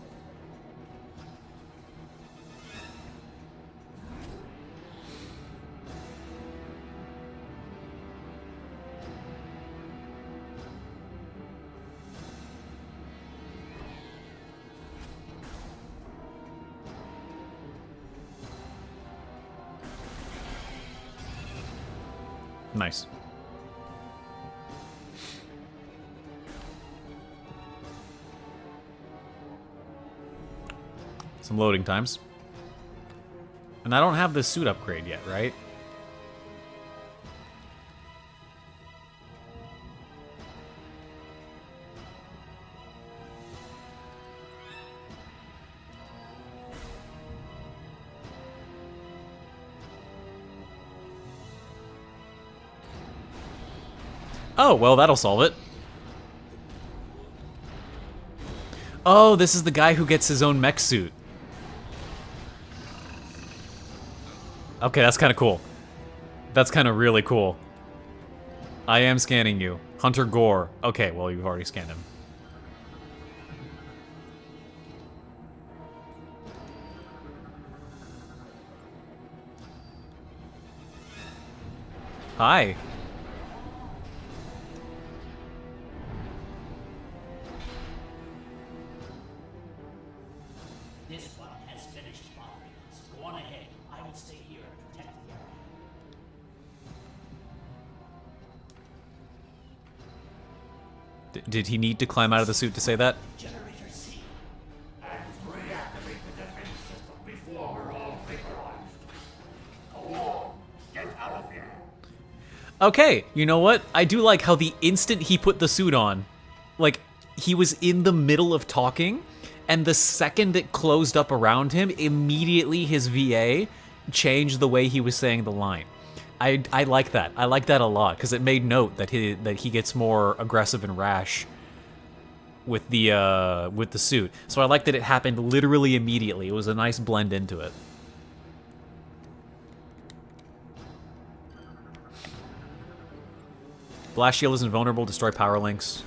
Nice. Some loading times. And I don't have the suit upgrade yet, right? Oh, well, that'll solve it. Oh, this is the guy who gets his own mech suit. Okay, that's kind of cool. That's kind of really cool. I am scanning you. Hunter Gore. Okay, well, you've already scanned him. Hi. This one has finished bothering us. Go on ahead. I will stay here and protect the area. Did he need to climb out of the suit to say that? Generator C. And reactivate the defense system before we're all vaporized. Go on. Get out of here. Okay, you know what? I do like how the instant he put the suit on, like, he was in the middle of talking, and the second it closed up around him, immediately his VA changed the way he was saying the line. I like that. I like that a lot, because it made note that he gets more aggressive and rash with the suit. So I like that it happened literally immediately. It was a nice blend into it. Blast shield is invulnerable, destroy power links.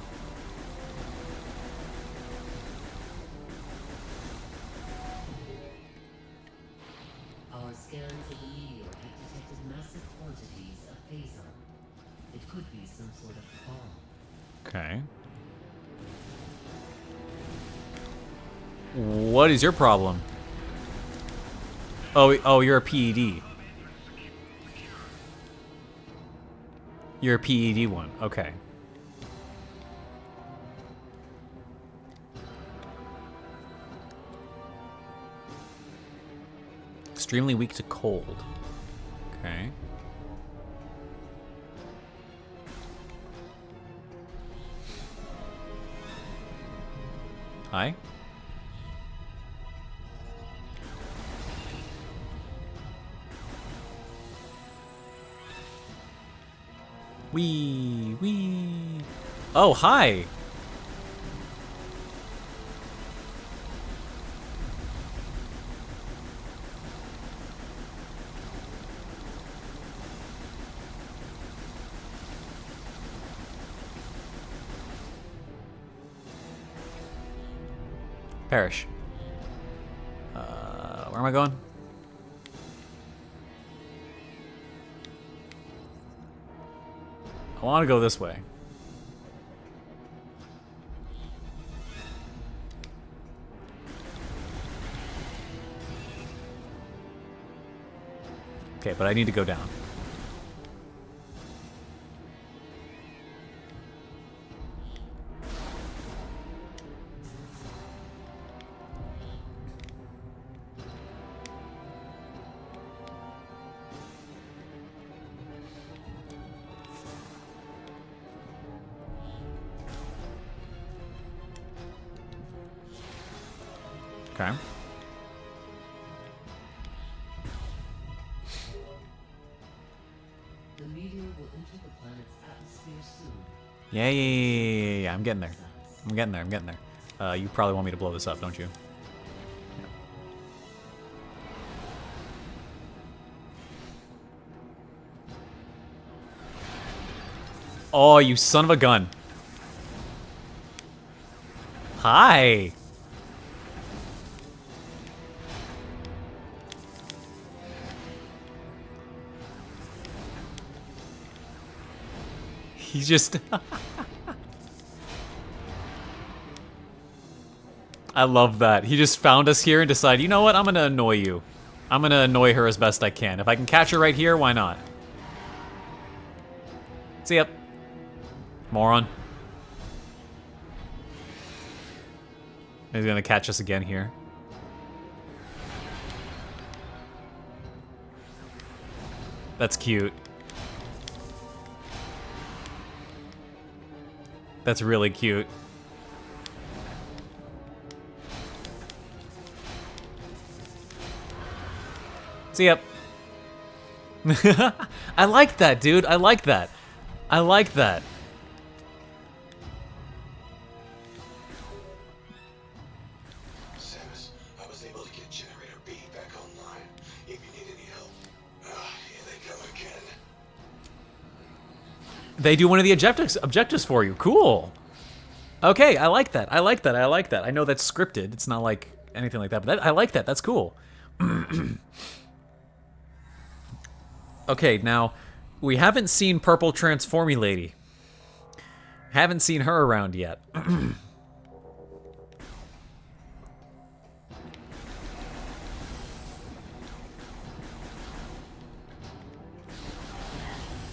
Our scans of the meteor have detected massive quantities of phazon. It could be some sort of bomb. Okay. What is your problem? Oh, you're a PED. You're a PED one. Okay. Extremely weak to cold. Okay. Hi. Wee. Oh, hi. Perish. Where am I going? I want to go this way. Okay, but I need to go down. Okay. The meteor will enter the planet's atmosphere soon. Yeah. I'm getting there. I'm getting there. You probably want me to blow this up, don't you? Oh, you son of a gun. Hi. He's just... I love that. He just found us here and decided, you know what, I'm gonna annoy you. I'm gonna annoy her as best I can. If I can catch her right here, why not? See ya. Moron. He's gonna catch us again here. That's cute. That's really cute. See ya. I like that, dude. I like that. I like that. Samus, I was able to get Generator B back online. If you need any help. Here they come again. They do one of the objectives for you. Cool. Okay, I like that. I like that. I like that. I know that's scripted. It's not like anything like that, but I like that. That's cool. Okay, now, we haven't seen Purple Transformy Lady. Haven't seen her around yet.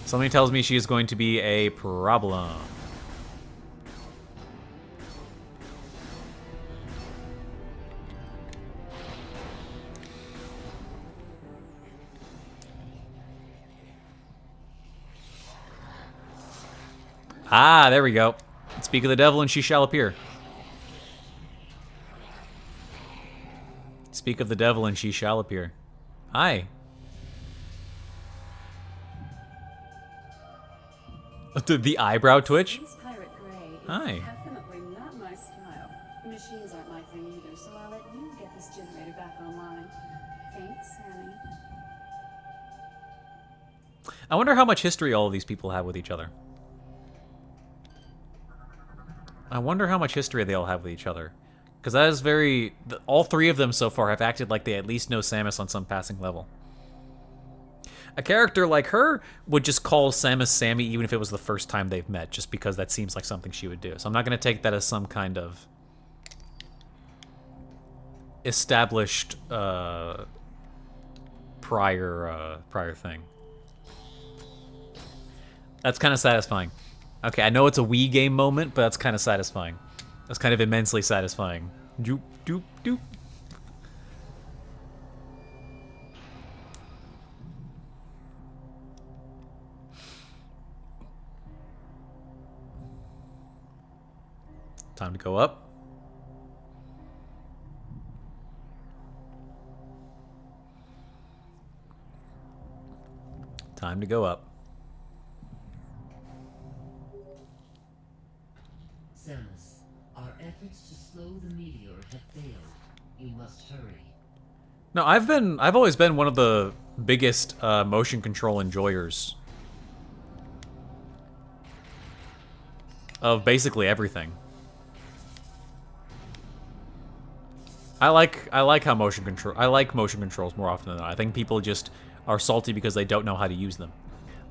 Something tells me she is going to be a problem. Ah, there we go. Speak of the devil and she shall appear. Speak of the devil and she shall appear. Hi. The eyebrow twitch? This pirate gray is Hi. definitely not my style. Machines aren't my thing either, so I'll let you get this generator back online. Thanks, Sammy. I wonder how much history all of these people have with each other. I wonder how much history they all have with each other. Because that is very... all three of them so far have acted like they at least know Samus on some passing level. A character like her would just call Samus Sammy even if it was the first time they've met, just because that seems like something she would do. So I'm not going to take that as some kind of established prior thing. That's kind of satisfying. Okay, I know it's a Wii game moment, but that's kind of satisfying. That's kind of immensely satisfying. Doop, doop, doop. Time to go up. Time to go up. Samus, our efforts to slow the meteor have failed. You must hurry. No, I've always been one of the biggest motion control enjoyers of basically everything. I like how motion controls more often than not. I think people just are salty because they don't know how to use them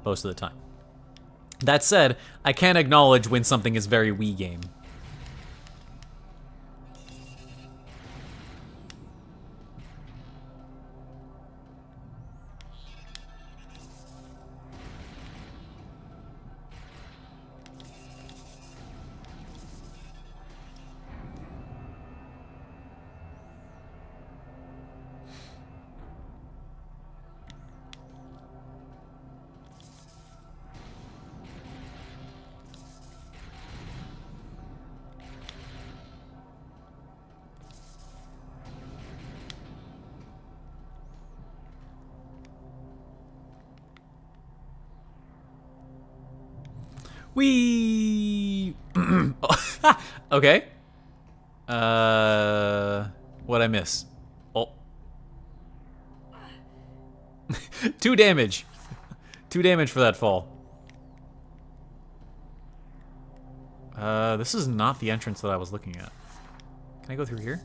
most of the time. That said, I can acknowledge when something is very Wii game. Wee. Okay. What'd I miss? Oh. 2 damage. 2 damage for that fall. This is not the entrance that I was looking at. Can I go through here?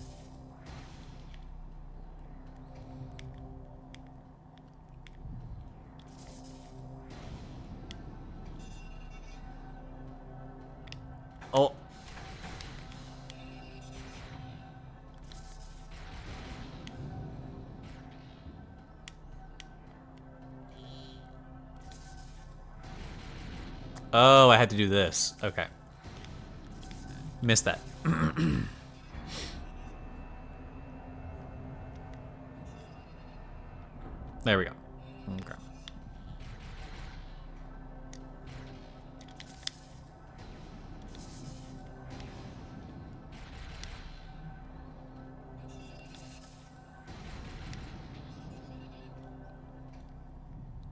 Oh. Oh, I had to do this. Okay. Missed that. There we go. Okay.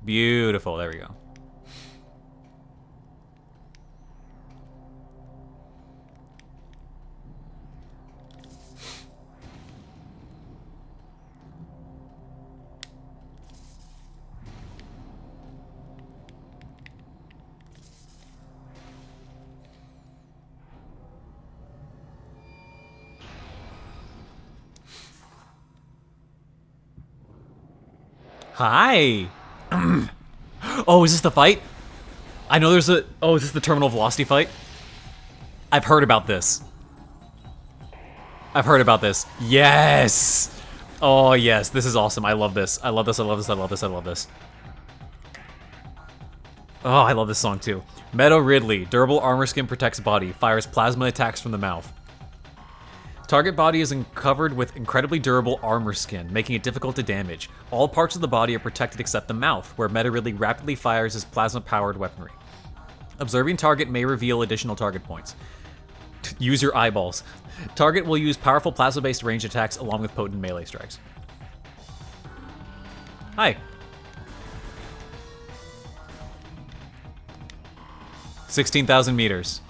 Beautiful. There we go. Hi. Oh, is this the fight? I know there's a... Oh, is this the terminal velocity fight? I've heard about this. I've heard about this. Yes! Oh, yes. This is awesome. I love this. I love this. I love this. I love this. I love this. Oh, I love this song, too. Meadow Ridley. Durable armor skin protects body. Fires plasma attacks from the mouth. Target body is covered with incredibly durable armor skin, making it difficult to damage. All parts of the body are protected except the mouth, where Meadow Ridley rapidly fires his plasma-powered weaponry. Observing target may reveal additional target points. Use your eyeballs. Target will use powerful plasma-based range attacks along with potent melee strikes. Hi. 16,000 meters.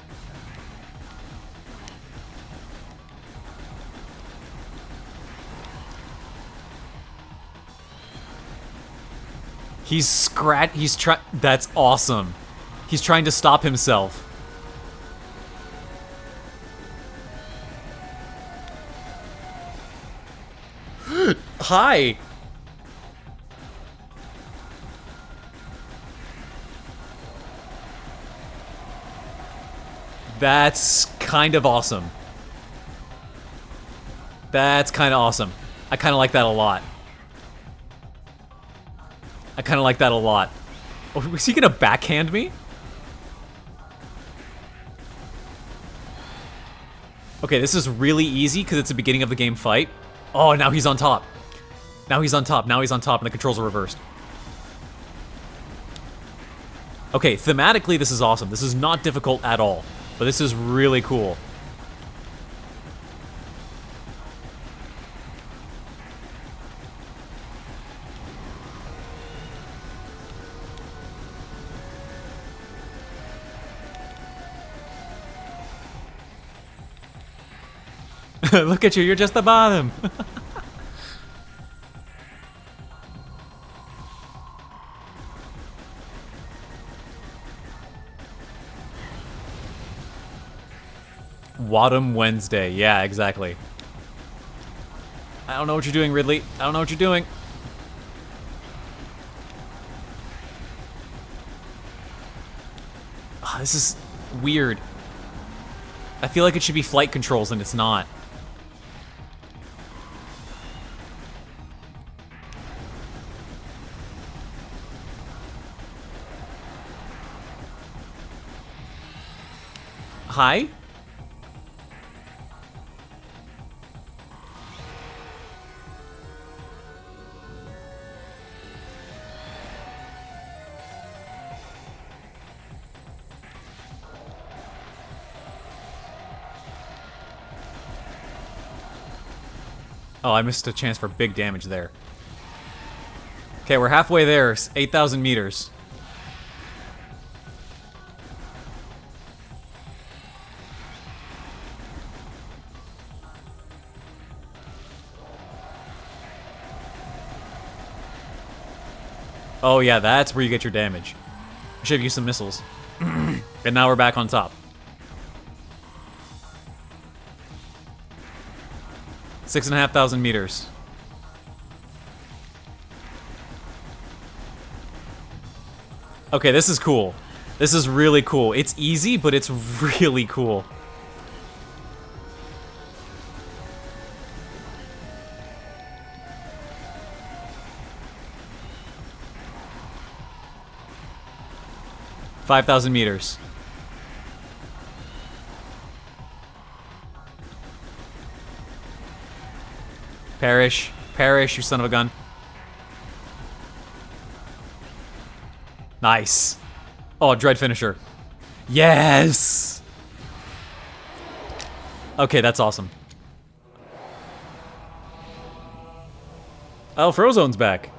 That's awesome. He's trying to stop himself. Hi. That's kind of awesome. That's kind of awesome. I kind of like that a lot. I kind of like that a lot. Oh, was he gonna backhand me? Okay, this is really easy because it's the beginning of the game fight. Oh, now he's on top. Now he's on top. Now he's on top, and the controls are reversed. Okay, thematically, this is awesome. This is not difficult at all, but this is really cool. Look at you, you're just the bottom. Wadham Wednesday. Yeah, exactly. I don't know what you're doing, Ridley. I don't know what you're doing. Oh, this is weird. I feel like it should be flight controls and it's not. Hi? Oh, I missed a chance for big damage there. Okay, we're halfway there. 8,000 meters. Oh yeah, that's where you get your damage. I should have used some missiles. And now we're back on top. 6,500 meters. Okay, this is cool. This is really cool. It's easy, but it's really cool. 5,000 meters. Perish. Perish, you son of a gun. Nice. Oh, dread finisher. Yes! Okay, that's awesome. Oh, Frozone's back.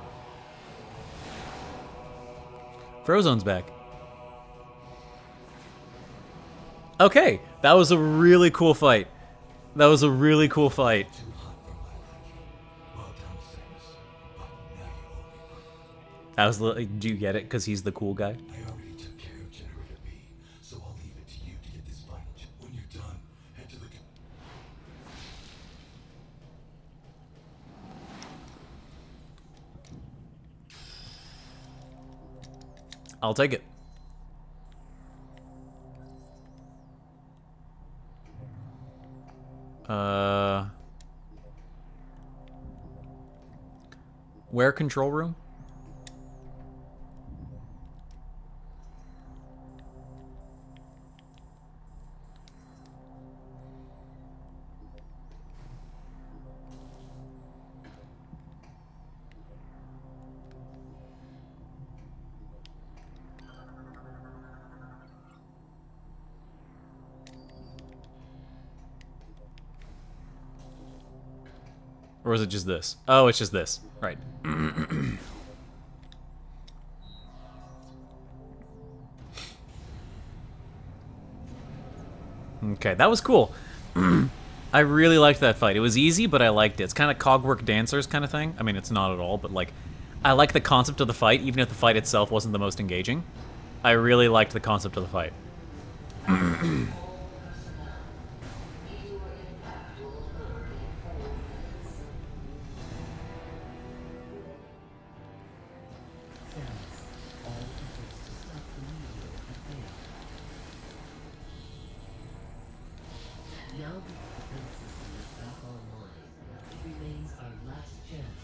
Frozone's back. Okay, that was a really cool fight. That was a really cool fight. I was like, do you get it? Because he's the cool guy. I already took care of Generator B, so I'll leave it to you to get this final chip. When you're done, head to the... I'll take it. Where control room? Or is it just this? Oh, it's just this. Right. Okay, that was cool. I really liked that fight. It was easy, but I liked it. It's kind of Cogwork Dancers kind of thing. I mean, it's not at all, but like, I like the concept of the fight, even if the fight itself wasn't the most engaging. I really liked the concept of the fight. Now that the defense system is back online, it remains our last chance.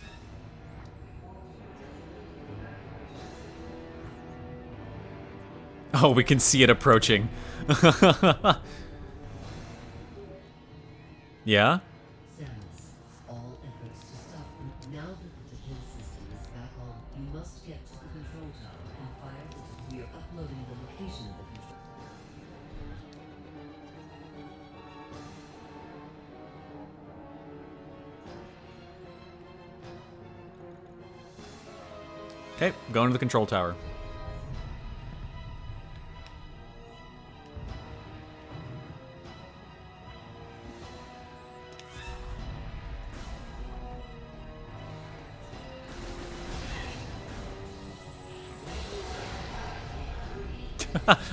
Oh, we can see it approaching. Yeah? Samus, all efforts to stop them. Now that the defense system is back on, you must get to the control tower and fire the... We are uploading the location of the control. Okay, going to the control tower.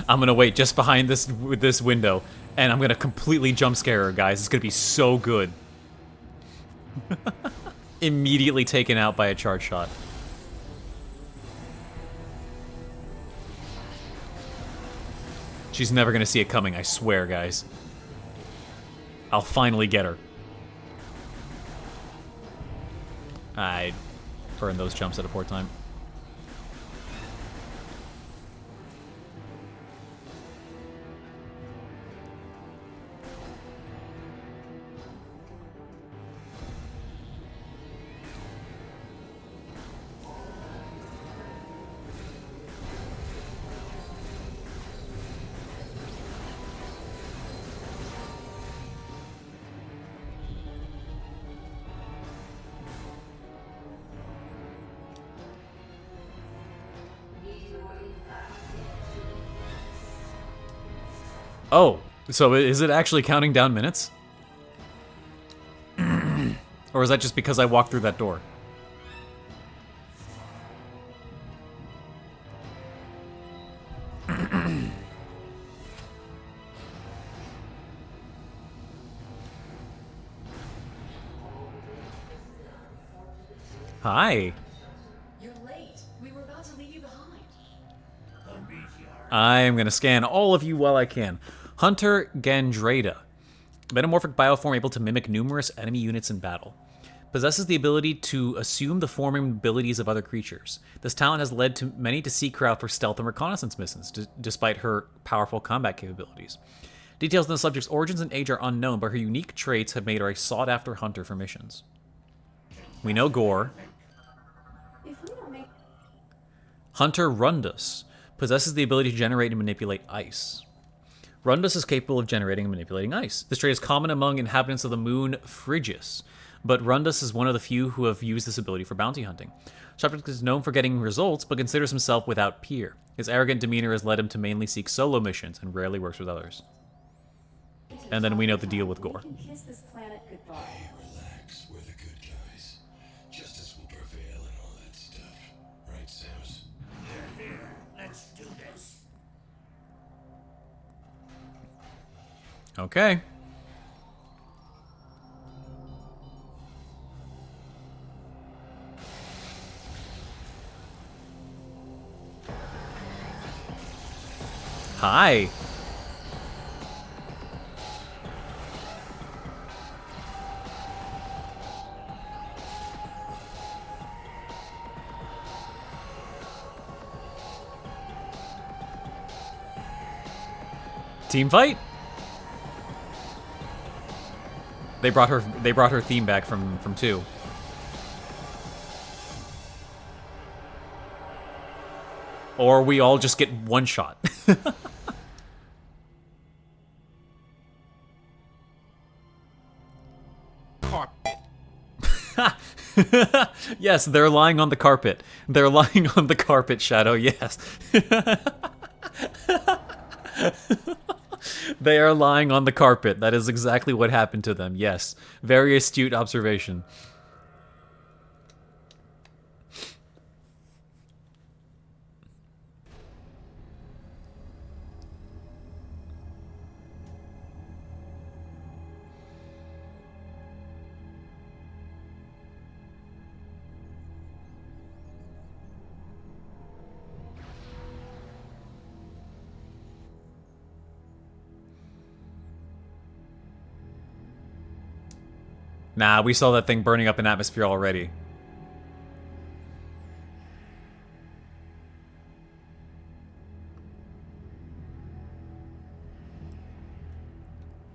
I'm gonna wait just behind this window, and I'm gonna completely jump scare her, guys. It's gonna be so good. Immediately taken out by a charge shot. She's never gonna see it coming, I swear, guys. I'll finally get her. I burned those jumps at a poor time. Oh, so is it actually counting down minutes? Or is that just because I walked through that door? Hi. You're late. We were about to leave you behind. I am going to scan all of you while I can. Hunter Gandrada. Metamorphic bioform able to mimic numerous enemy units in battle. Possesses the ability to assume the form and abilities of other creatures. This talent has led to many to seek her out for stealth and reconnaissance missions, despite her powerful combat capabilities. Details on the subject's origins and age are unknown, but her unique traits have made her a sought-after hunter for missions. We know Gore. If we don't make Hunter Rundus possesses the ability to generate and manipulate ice. Rundus is capable of generating and manipulating ice. This trait is common among inhabitants of the moon Phrygius, but Rundus is one of the few who have used this ability for bounty hunting. Subject is known for getting results, but considers himself without peer. His arrogant demeanor has led him to mainly seek solo missions and rarely works with others. And then we know the deal with Gore. we can kiss this planet goodbye. Relax, we're the good guys. Justice will prevail and all that stuff. Right, Samus? Here, let's do this. Okay. Hi. Team fight? They brought her theme back from 2. Or we all just get one shot. Carpet. Yes, they're lying on the carpet. They're lying on the carpet, Shadow, yes. They are lying on the carpet. That is exactly what happened to them, yes. Very astute observation. Nah, we saw that thing burning up in atmosphere already.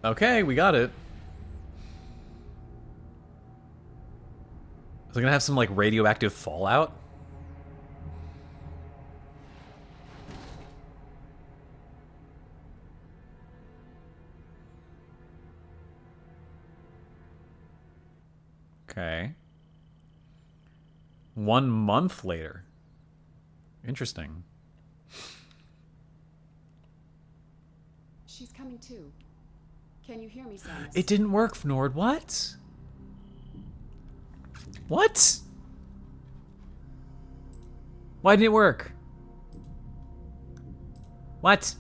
Okay, we got it. Is it gonna have some, like, radioactive fallout? Okay. 1 month later. Interesting. She's coming too. Can you hear me, Samus? It didn't work, Nord. What? What? Why didn't it work? What?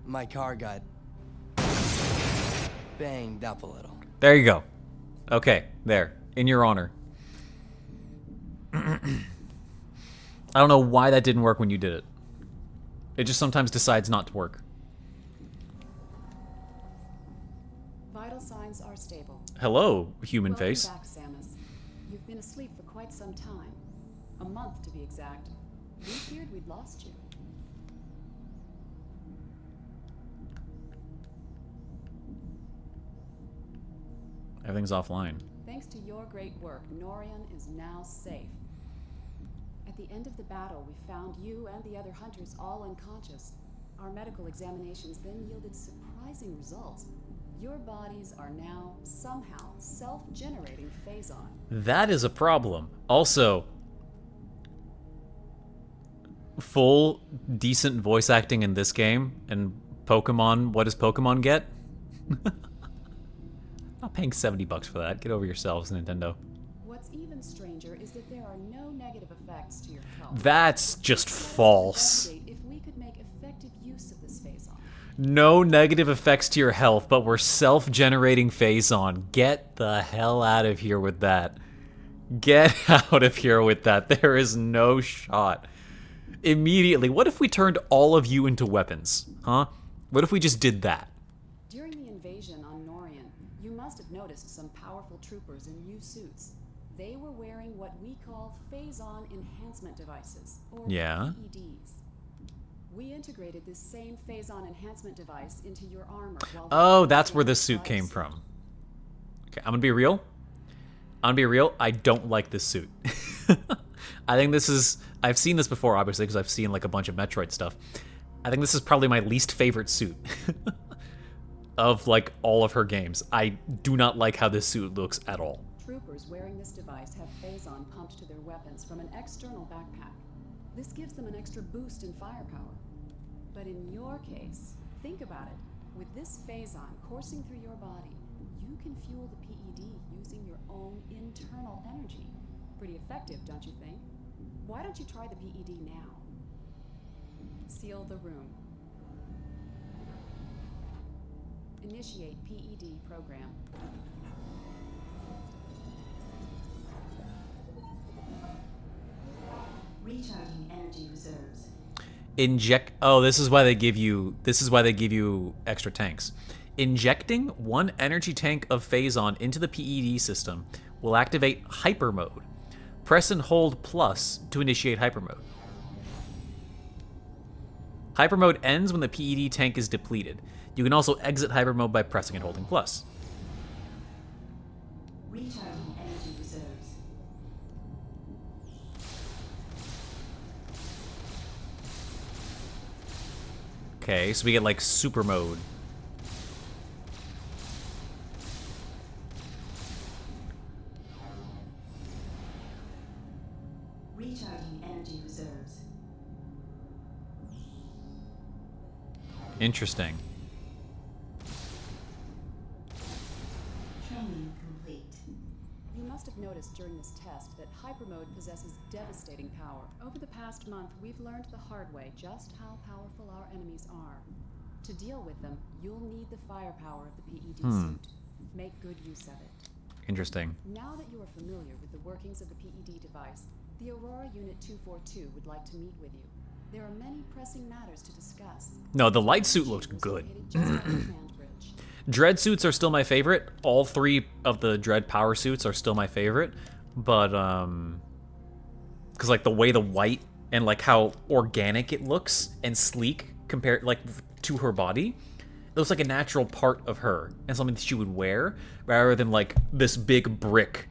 My car got banged up a little. There you go. Okay, there. In your honor. I don't know why that didn't work when you did it. It just sometimes decides not to work. Vital signs are stable. Hello, human Welcome face. back, Samus. You've been asleep for quite some time. A month, to be exact. We feared we'd lost you. Everything's offline. Thanks to your great work, Norian is now safe. At the end of the battle, we found you and the other hunters all unconscious. Our medical examinations then yielded surprising results. Your bodies are now somehow self-generating phazon. That is a problem. Also, full decent voice acting in this game and Pokemon, what does Pokemon get? Not paying $70 for that. Get over yourselves, Nintendo. What's even stranger is that there are no negative effects to your health. That's just false. If we could make effective use of this phazon. No negative effects to your health, but we're self-generating phazon. Get the hell out of here with that. Get out of here with that. There is no shot. Immediately, what if we turned all of you into weapons? Huh? What if we just did that? During the invasion on Norian, powerful troopers in new suits. They were wearing what we call phase-on enhancement devices, or Yeah. PEDs. We integrated this same phase-on enhancement device into your armor while... Oh, that's where this suit came from. Okay, I'm gonna be real. I don't like this suit. I think this is... I've seen this before, obviously, because I've seen like a bunch of Metroid stuff. I think this is probably my least favorite suit of like all of her games. I do not like how this suit looks at all. Troopers wearing this device have phase-on pumped to their weapons from an external backpack. This gives them an extra boost in firepower. But in your case, think about it. With this phase-on coursing through your body, you can fuel the PED using your own internal energy. Pretty effective, don't you think? Why don't you try the PED now? Seal the room. Initiate PED program. Recharging energy reserves. Inject... Oh, this is why they give you extra tanks. Injecting one energy tank of phase-on into the PED system will activate hyper mode. Press and hold plus to initiate hyper mode. Hyper mode ends when the PED tank is depleted. You can also exit hyper mode by pressing and holding plus. Recharging energy reserves. Okay, so we get like super mode. Recharging energy reserves. Interesting. Training complete. You must have noticed during this test that hyper mode possesses devastating power. Over the past month, we've learned the hard way just how powerful our enemies are. To deal with them, you'll need the firepower of the PED suit. Make good use of it. Interesting. Now that you are familiar with the workings of the PED device, the Aurora Unit 242 would like to meet with you. There are many pressing matters to discuss. No, the light suit looked good. Just by the command bridge. Dread suits are still my favorite. All three of the Dread power suits are still my favorite. But, because, like, the way the white and, like, how organic it looks and sleek compared, like, to her body, it looks like a natural part of her and something that she would wear rather than, like, this big brick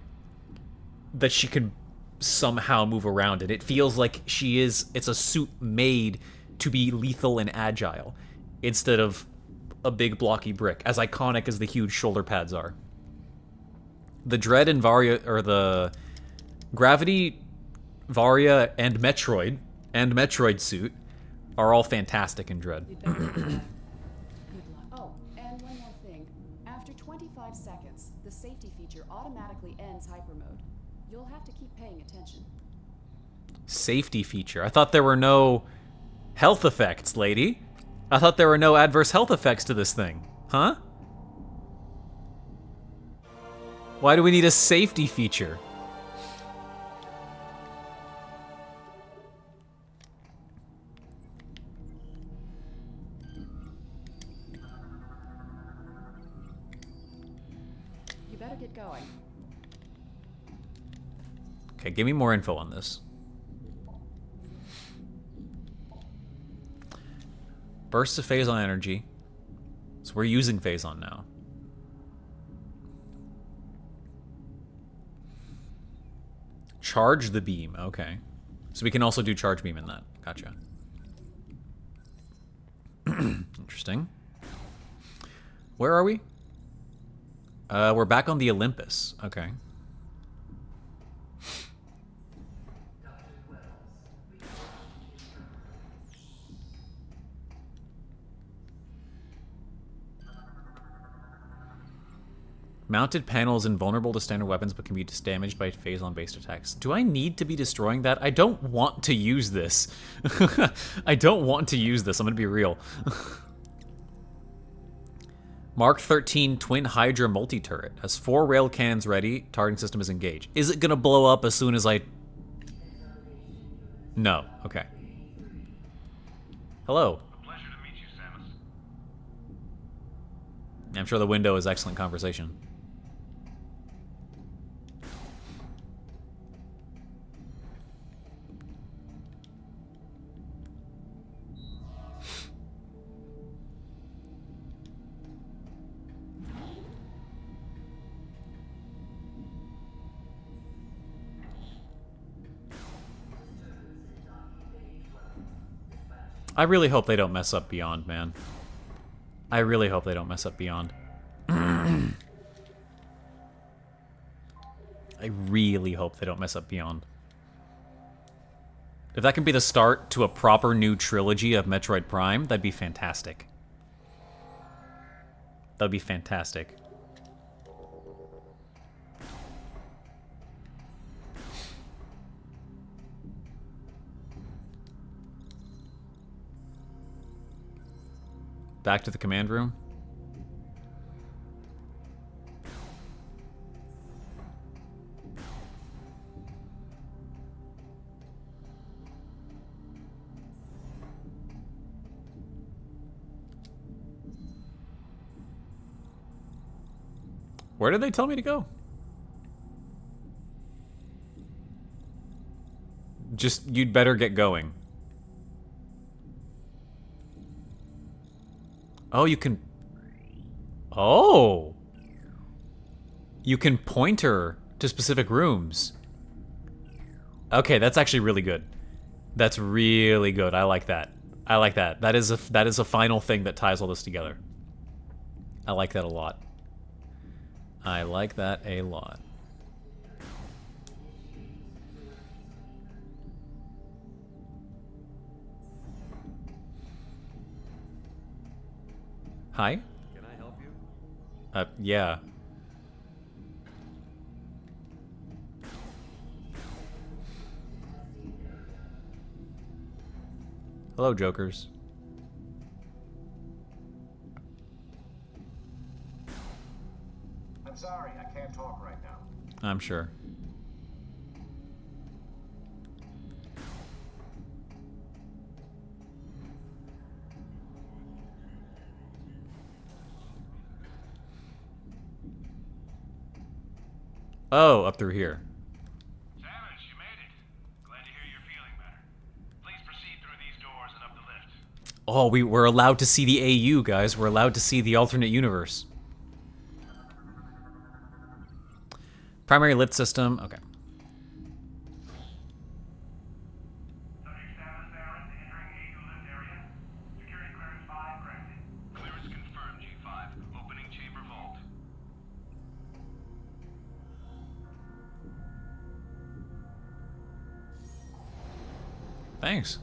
that she could somehow move around in. It feels like it's a suit made to be lethal and agile instead of a big blocky brick, as iconic as the huge shoulder pads are. The Dread and Varia, or the Gravity, Varia, and Metroid suit are all fantastic in Dread. You'd better get to that. Good luck. Oh, and one more thing. After 25 seconds, the safety feature automatically ends hyper mode. You'll have to keep paying attention. Safety feature. I thought there were no health effects, lady. I thought there were no adverse health effects to this thing. Huh? Why do we need a safety feature? You better get going. Okay, give me more info on this. Bursts of phase-on energy. So we're using phase-on now. Charge the beam. Okay. So we can also do charge beam in that. Gotcha. Interesting. Where are we? We're back on the Olympus. Okay. Mounted panel is invulnerable to standard weapons but can be damaged by phase-on-based attacks. Do I need to be destroying that? I don't want to use this. I don't want to use this. I'm gonna be real. Mark 13 Twin Hydra multi-turret. Has 4 rail cannons ready. Targeting system is engaged. Is it gonna blow up as soon as I... No. Okay. Hello. A pleasure to meet you, Samus. I'm sure the window is excellent conversation. I really hope they don't mess up Beyond, man. I really hope they don't mess up Beyond. I really hope they don't mess up Beyond. If that can be the start to a proper new trilogy of Metroid Prime, that'd be fantastic. That'd be fantastic. Back to the command room. Where did they tell me to go? Just, you'd better get going. Oh, you can... Oh! You can pointer to specific rooms. Okay, that's actually really good. That's really good. I like that. I like that. That is a final thing that ties all this together. I like that a lot. I like that a lot. Hi? Can I help you? Yeah. Hello, Jokers. I'm sorry, I can't talk right now. I'm sure. Oh, up through here. Samus, you made it. Glad to hear you're feeling better. Please proceed through these doors and up the lift. Oh, we're allowed to see the AU, guys. We're allowed to see the alternate universe. Primary lift system. Okay. Subject status, Aaron, entering AU lift area. Security clearance 5 granted. Clearance confirmed, G5. Opening chamber vault. Thanks.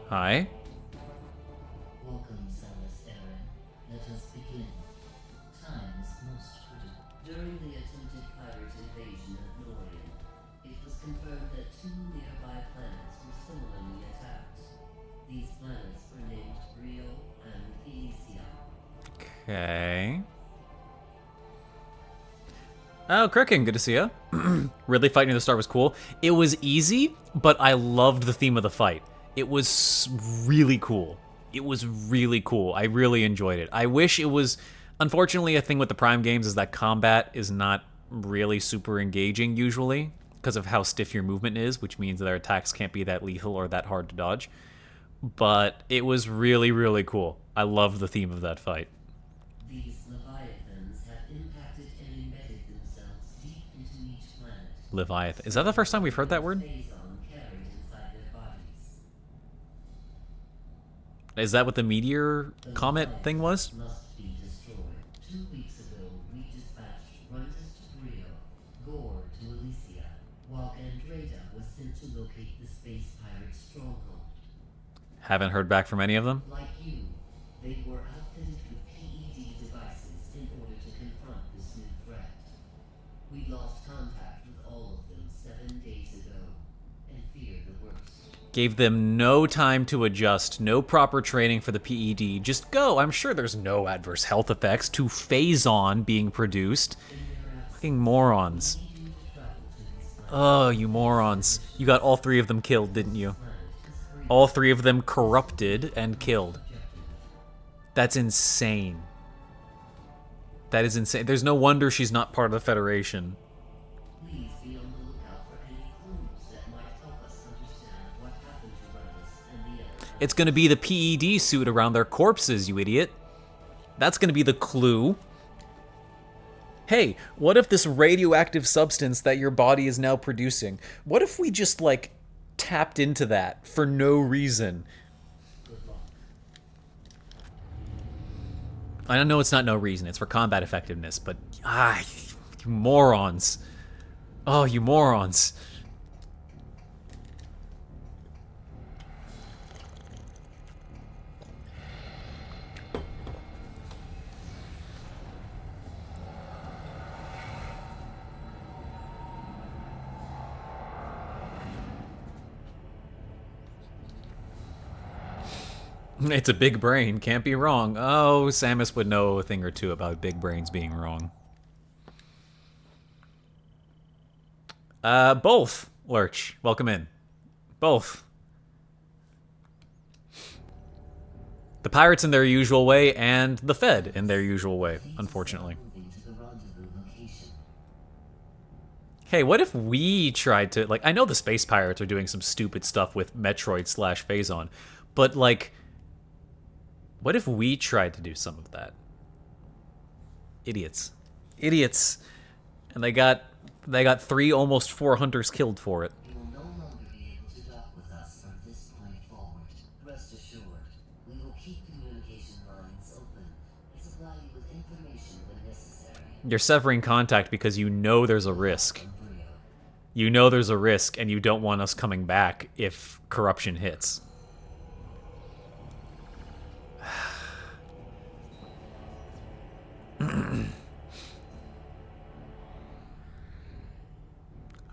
Hi. Welcome, Samus Aran. Let us begin. Time is most critical. During the attempted pirate invasion of Norian, it was confirmed that 2 nearby planets were similarly attacked. These planets were named Rio and Elysia. Okay. Oh, Kricken, good to see ya. Ridley fighting near the start was cool. It was easy, but I loved the theme of the fight. It was really cool. It was really cool. I really enjoyed it. I wish it was... Unfortunately, a thing with the Prime games is that combat is not really super engaging, usually, because of how stiff your movement is, which means their attacks can't be that lethal or that hard to dodge. But it was really, really cool. I loved the theme of that fight. These Leviathans have impacted and embedded themselves deep into each planet. Leviathan. Is that the first time we've heard that word? Phazon carried inside their bodies. Is that what the meteor comet thing was? Must be destroyed. 2 weeks ago, we dispatched Runtus to Rio, Gore to Elysia, while Andreda was sent to locate the space pirate stronghold. Haven't heard back from any of them? Like you, they were outfitted with PED devices in order to confront this new threat. We lost contact with all of them 7 days ago, and feared the worst. Gave them no time to adjust, no proper training for the PED. Just go. I'm sure there's no adverse health effects to Phazon being produced. Fucking morons. Oh, you morons. You got all 3 of them killed, didn't you? All 3 of them corrupted and killed. That's insane. That is insane. There's no wonder she's not part of the Federation. Please be on the lookout for any clues that might help us understand what happened to Ruddus and the other. It's gonna be the PED suit around their corpses, you idiot. That's gonna be the clue. Hey, what if this radioactive substance that your body is now producing, what if we just, like, tapped into that for no reason? I know it's not no reason, it's for combat effectiveness, but, you morons. Oh, you morons. It's a big brain, can't be wrong. Oh, Samus would know a thing or two about big brains being wrong. Both, Lurch. Welcome in. Both. The pirates in their usual way, and the Fed in their usual way, unfortunately. Hey, what if we tried to, like, I know the space pirates are doing some stupid stuff with Metroid / Phazon, but, like, what if we tried to do some of that? Idiots. Idiots. And they got 3, almost 4 hunters killed for it. You will no longer be able to dock with us from this point forward. Rest assured, we will keep communication lines open and supply you with information when necessary. You're severing contact because you know there's a risk. You know there's a risk, and you don't want us coming back if corruption hits.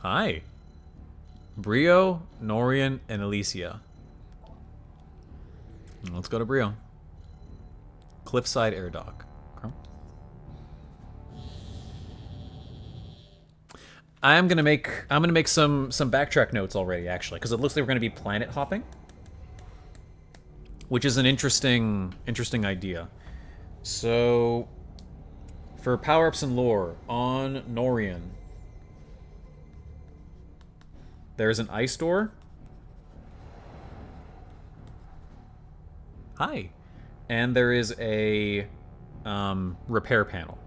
Hi. Brio, Norian, and Alicia. Let's go to Brio. Cliffside Air Dock. Okay. I'm gonna make some backtrack notes already, actually, because it looks like we're gonna be planet hopping, which is an interesting idea. So, for power-ups and lore on Norian, there's an ice door. Hi. And there is a repair panel.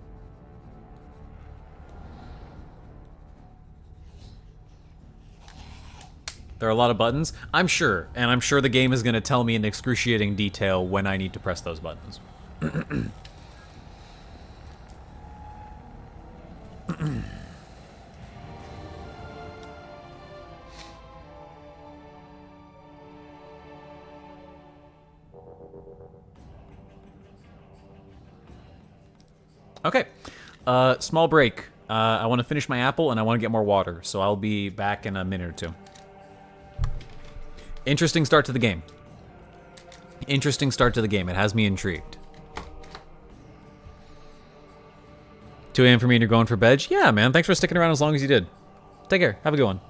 There are a lot of buttons, I'm sure, and I'm sure the game is going to tell me in excruciating detail when I need to press those buttons. Okay, small break. I want to finish my apple and I want to get more water, so I'll be back in a minute or two. Interesting start to the game. Interesting start to the game. It has me intrigued. 2 a.m. for me and you're going for bed? Yeah, man. Thanks for sticking around as long as you did. Take care. Have a good one.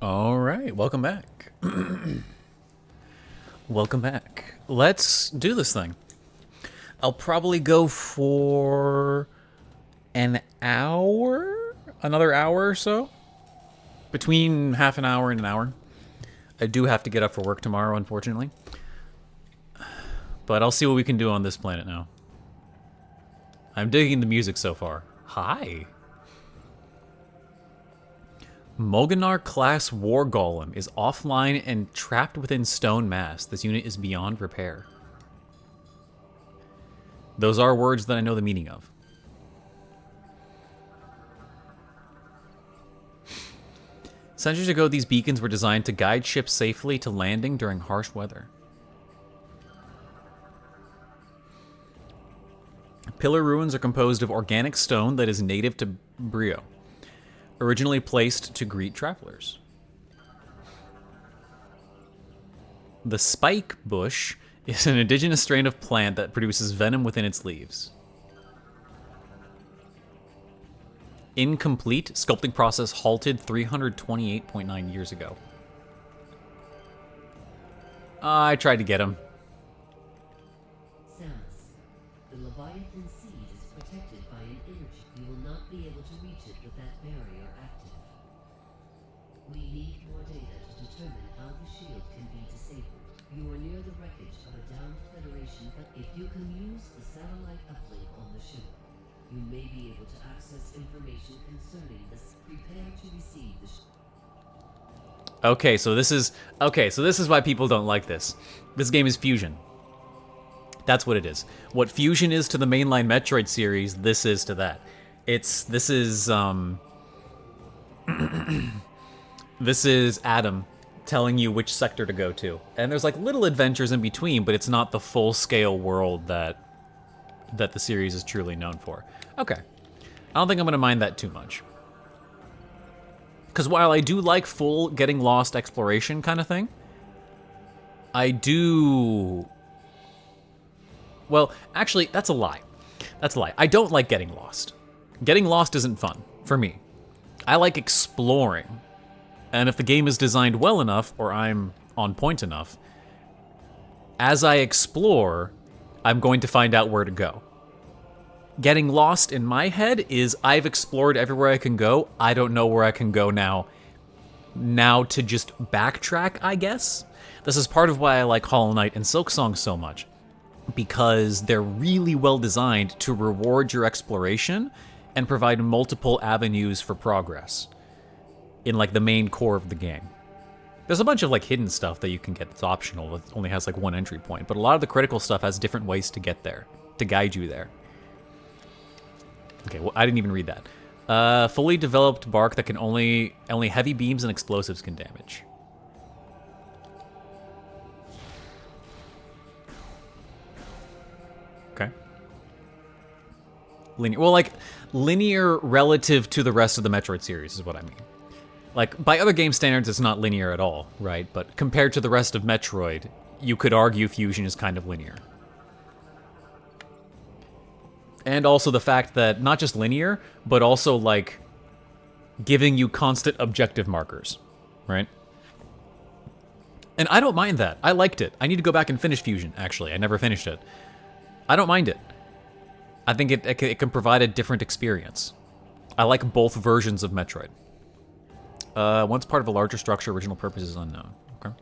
All right, welcome back. Welcome back. Let's do this thing. I'll probably go for an hour, another hour or so, between half an hour and an hour. I do have to get up for work tomorrow, unfortunately. But I'll see what we can do on this planet now. I'm digging the music so far. Hi. Moganar class war golem is offline and trapped within stone mass. This unit is beyond repair. Those are words that I know the meaning of. Centuries ago, these beacons were designed to guide ships safely to landing during harsh weather. Pillar ruins are composed of organic stone that is native to Brio, originally placed to greet travelers. The spike bush is an indigenous strain of plant that produces venom within its leaves. Incomplete. Sculpting process halted 328.9 years ago. I tried to get him. Samus, the Leviathan seed is protected by an energy. You will not be able to reach it with that barrier active. We need more data to determine how the shield can be disabled. You are near the wreckage of a downed Federation, but if you can use the satellite uplink on the ship, you may be able to access information concerning this. Prepare to receive the Okay, so this is why people don't like this. This game is Fusion. That's what it is. What Fusion is to the mainline Metroid series, this is to that. This is Adam telling you which sector to go to. And there's like little adventures in between, but it's not the full-scale world that the series is truly known for. Okay. I don't think I'm going to mind that too much. Because while I do like full getting lost exploration kind of thing, I do... Well, actually, that's a lie. That's a lie. I don't like getting lost. Getting lost isn't fun, for me. I like exploring. And if the game is designed well enough, or I'm on point enough, as I explore, I'm going to find out where to go. Getting lost in my head is I've explored everywhere I can go. I don't know where I can go now. Now to just backtrack, I guess. This is part of why I like Hollow Knight and Silksong so much. Because they're really well designed to reward your exploration and provide multiple avenues for progress in like the main core of the game. There's a bunch of like hidden stuff that you can get that's optional that only has like one entry point, but a lot of the critical stuff has different ways to get there, to guide you there. Okay, well, I didn't even read that. Fully developed bark that can only heavy beams and explosives can damage. Okay. Linear. Well, like, linear relative to the rest of the Metroid series is what I mean. Like, by other game standards, it's not linear at all, right? But compared to the rest of Metroid, you could argue Fusion is kind of linear. And also the fact that not just linear, but also, like, giving you constant objective markers, right? And I don't mind that. I liked it. I need to go back and finish Fusion, actually. I never finished it. I don't mind it. I think it can provide a different experience. I like both versions of Metroid. Once part of a larger structure, original purpose is unknown. Okay.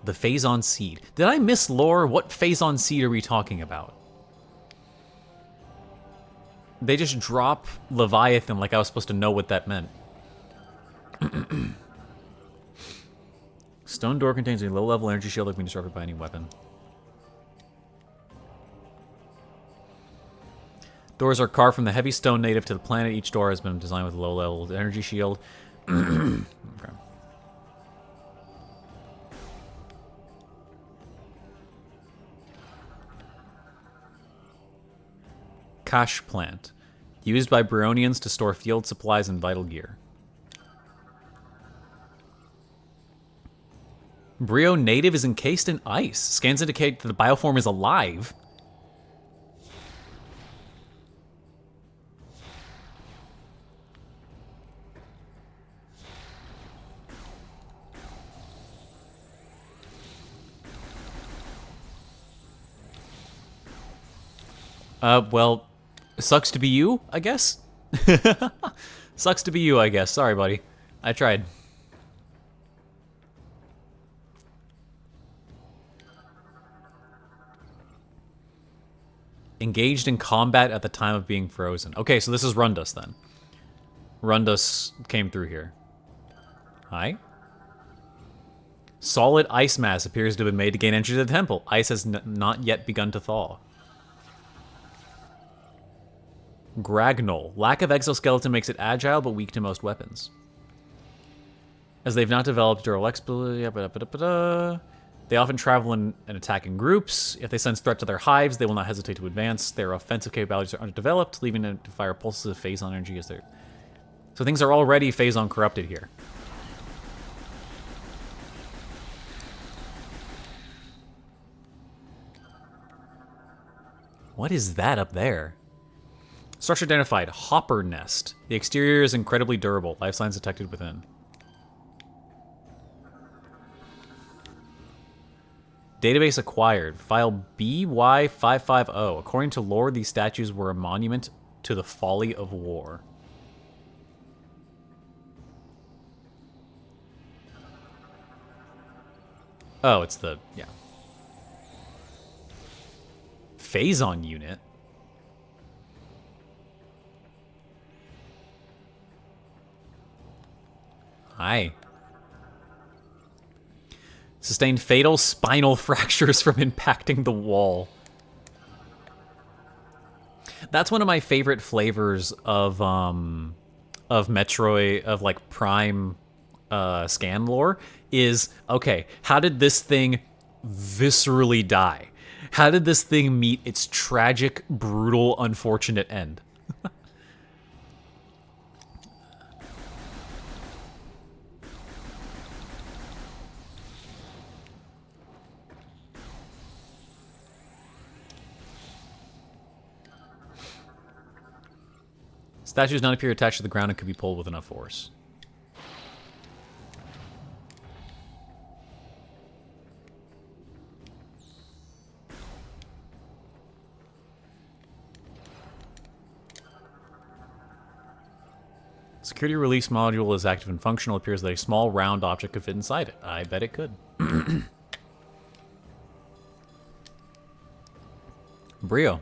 The Phazon Seed. Did I miss lore? What Phazon Seed are we talking about? They just drop Leviathan like I was supposed to know what that meant. Stone door contains a low-level energy shield that can be disrupted by any weapon. Doors are carved from the heavy stone native to the planet. Each door has been designed with a low-level energy shield. Okay. Cache plant. Used by Brionians to store field supplies and vital gear. Brio native is encased in ice. Scans indicate that the bioform is alive. Well, sucks to be you, I guess? Sucks to be you, I guess. Sorry, buddy. I tried. Engaged in combat at the time of being frozen. Okay, so this is Rundus, then. Rundus came through here. Hi. Solid ice mass appears to have been made to gain entry to the temple. Ice has not yet begun to thaw. Gragnol. Lack of exoskeleton makes it agile, but weak to most weapons. As they've not developed durable exploit, they often travel and attack in groups. If they sense threat to their hives, they will not hesitate to advance. Their offensive capabilities are underdeveloped, leaving them to fire pulses of phazon energy as their... So things are already phazon corrupted here. What is that up there? Structure identified. Hopper nest. The exterior is incredibly durable. Life signs detected within. Database acquired. File BY550. According to lore, these statues were a monument to the folly of war. Oh, it's the... yeah. Phazon unit? Hi. Sustained fatal spinal fractures from impacting the wall. That's one of my favorite flavors of Metroid, of like Prime scan lore, is, okay, how did this thing viscerally die? How did this thing meet its tragic, brutal, unfortunate end? Statues not appear attached to the ground and could be pulled with enough force. Security release module is active and functional. It appears that a small round object could fit inside it. I bet it could. Brio.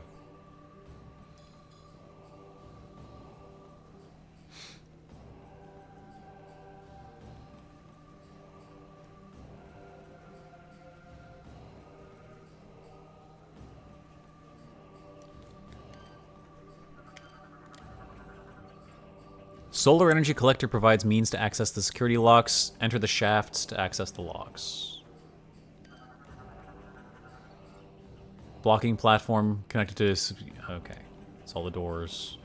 Solar Energy Collector provides means to access the security locks. Enter the shafts to access the locks. Blocking platform connected to... okay. It's all the doors.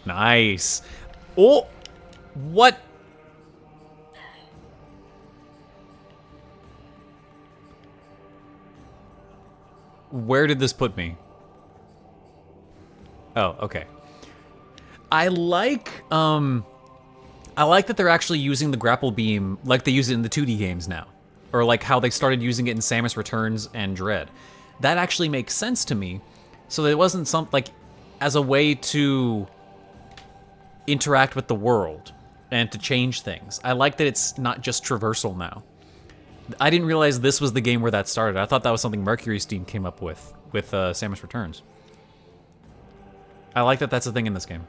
Nice. Oh! What? Where did this put me? Oh, okay. I like that they're actually using the grapple beam like they use it in the 2D games now. Or like how they started using it in Samus Returns and Dread. That actually makes sense to me. So that it wasn't something like as a way to interact with the world and to change things. I like that it's not just traversal now. I didn't realize this was the game where that started. I thought that was something Mercury's team came up with Samus Returns. I like that that's a thing in this game.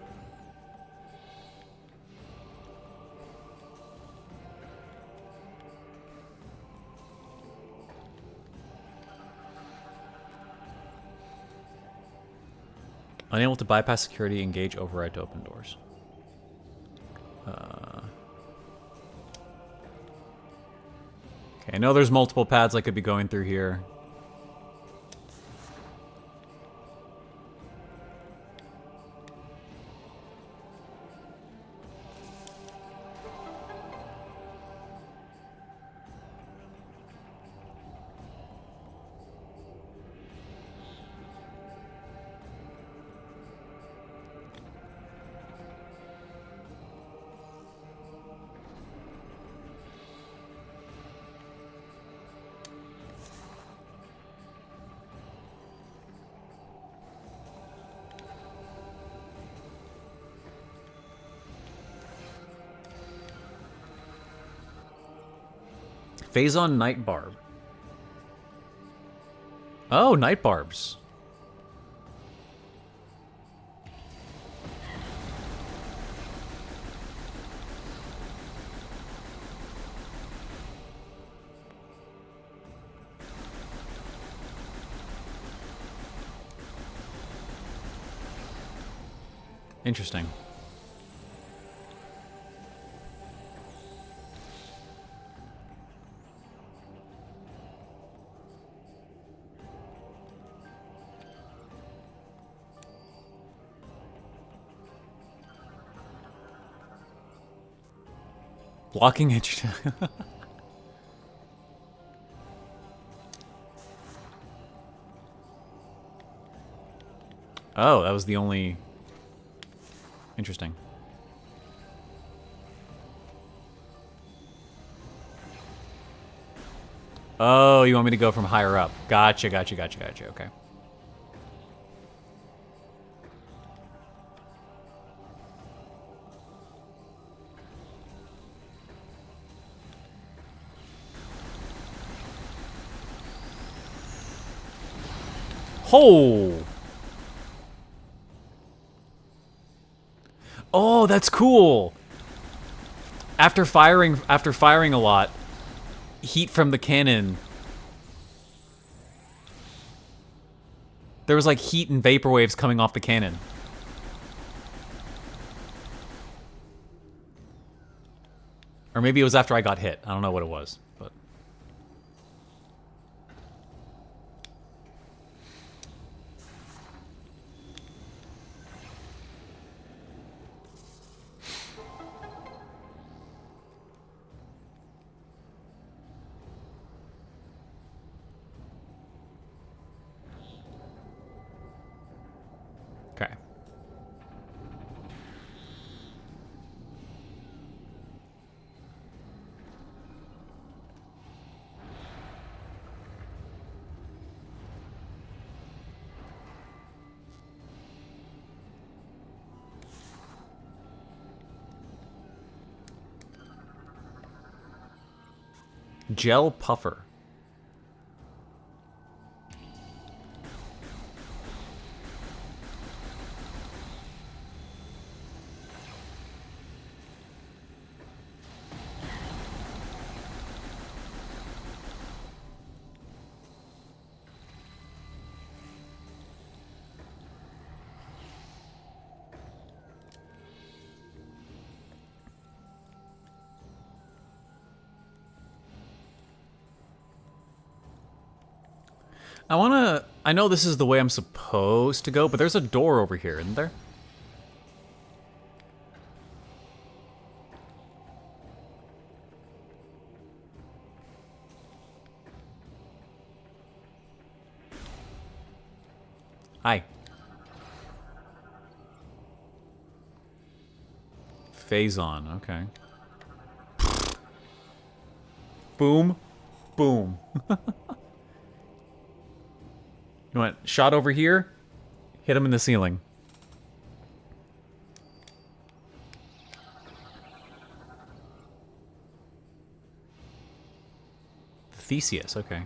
Unable to bypass security, engage override to open doors. Okay, I know there's multiple paths I could be going through here. Phazon Night Barb. Oh, Night Barbs. Interesting. Blocking it. Oh, that was the only... Interesting. Oh, you want me to go from higher up. Gotcha, gotcha, gotcha, gotcha. Okay. Ho! Oh, that's cool. After firing a lot, heat from the cannon. There was like heat and vapor waves coming off the cannon. Or maybe it was after I got hit. I don't know what it was, but okay. Gel puffer. I know this is the way I'm supposed to go, but there's a door over here, isn't there? Hi. Phazon, okay. Boom. Boom. You want shot over here? Hit him in the ceiling. Theseus, okay.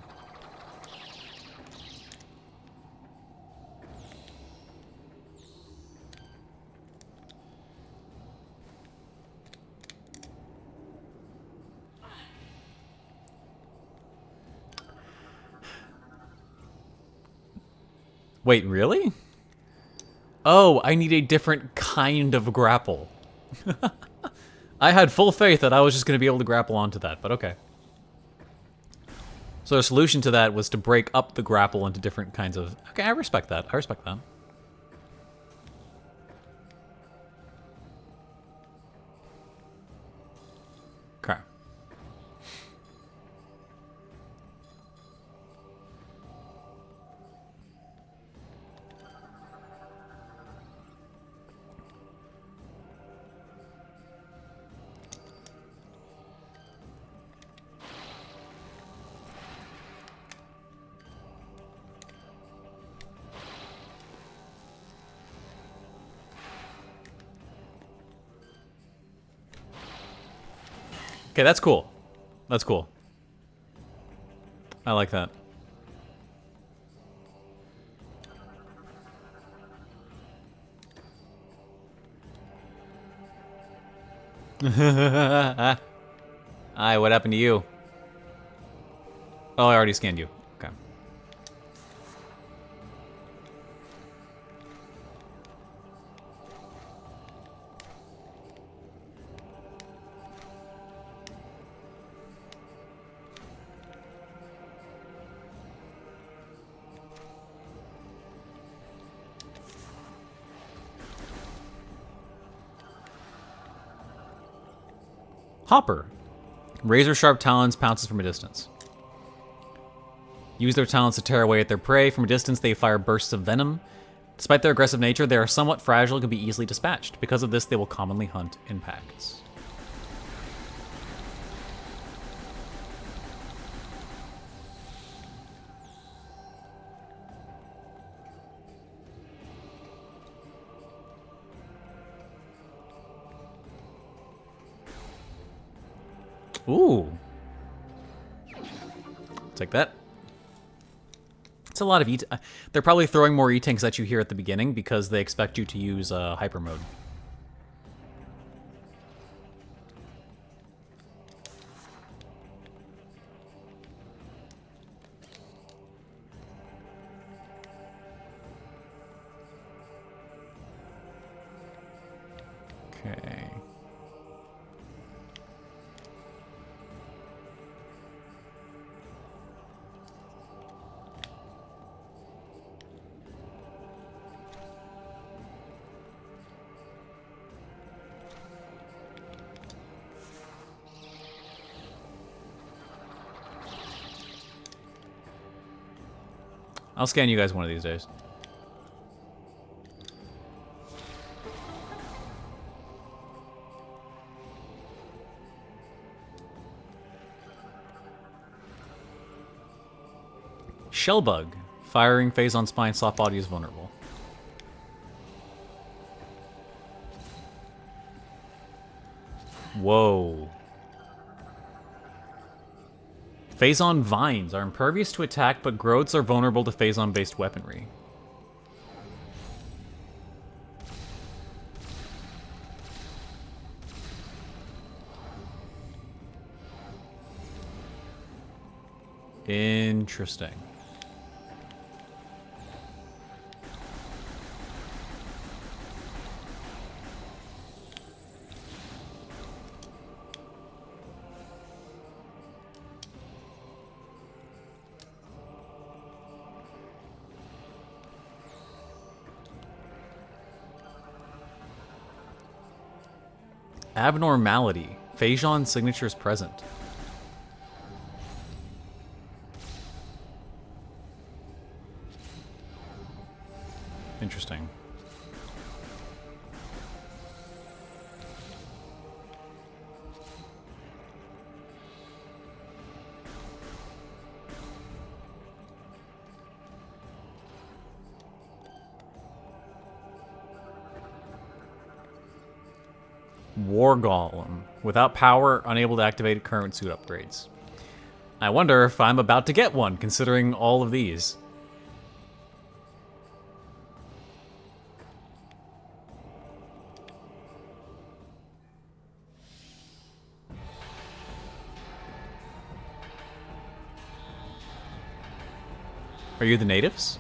Wait, really? Oh, I need a different kind of grapple. I had full faith that I was just going to be able to grapple onto that, but okay. So the solution to that was to break up the grapple into different kinds of... Okay, I respect that. I respect that. Okay. Okay, that's cool. That's cool. I like that. Hi, what happened to you? Oh, I already scanned you. Okay. Hopper. Razor-sharp talons pounces from a distance. Use their talons to tear away at their prey. From a distance, they fire bursts of venom. Despite their aggressive nature, they are somewhat fragile and can be easily dispatched. Because of this, they will commonly hunt in packs. Ooh. Take that. It's a lot of E. They're probably throwing more E-tanks at you here at the beginning because they expect you to use hyper mode. Okay. I'll scan you guys one of these days. Shellbug. Firing phase on spine, soft body is vulnerable. Whoa. Phazon vines are impervious to attack, but growths are vulnerable to Phazon-based weaponry. Interesting. Abnormality. Phazon signatures present. Interesting. War Golem. Without power, unable to activate current suit upgrades. I wonder if I'm about to get one, considering all of these. Are you the natives?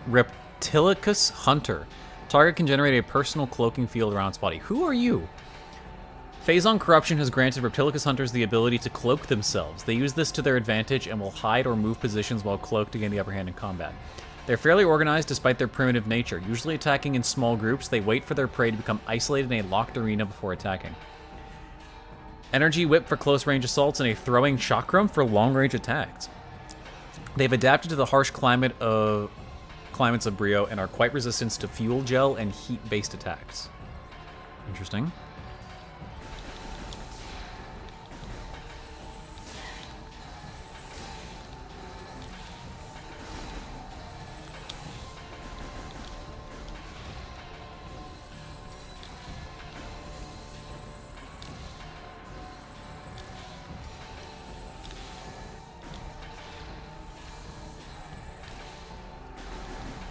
Reptilicus Hunter. Target can generate a personal cloaking field around its body. Who are you? Phazon Corruption has granted Reptilicus Hunters the ability to cloak themselves. They use this to their advantage and will hide or move positions while cloaked to gain the upper hand in combat. They're fairly organized despite their primitive nature. Usually attacking in small groups, they wait for their prey to become isolated in a locked arena before attacking. Energy Whip for close-range assaults and a Throwing Chakram for long-range attacks. They've adapted to the harsh climates of Brio and are quite resistant to fuel gel and heat-based attacks. Interesting.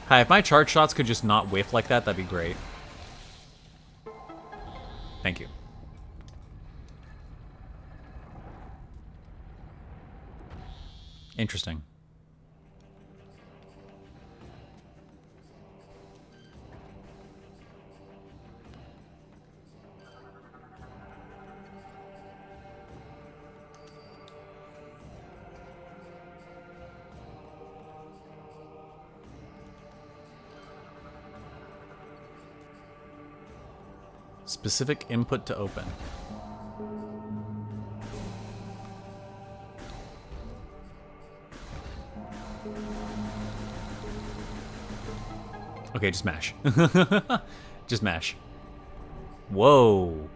Hi, if my charge shots could just not whiff like that, that'd be great. Thank you. Interesting. Specific input to open. Okay, just mash. Just mash. Whoa.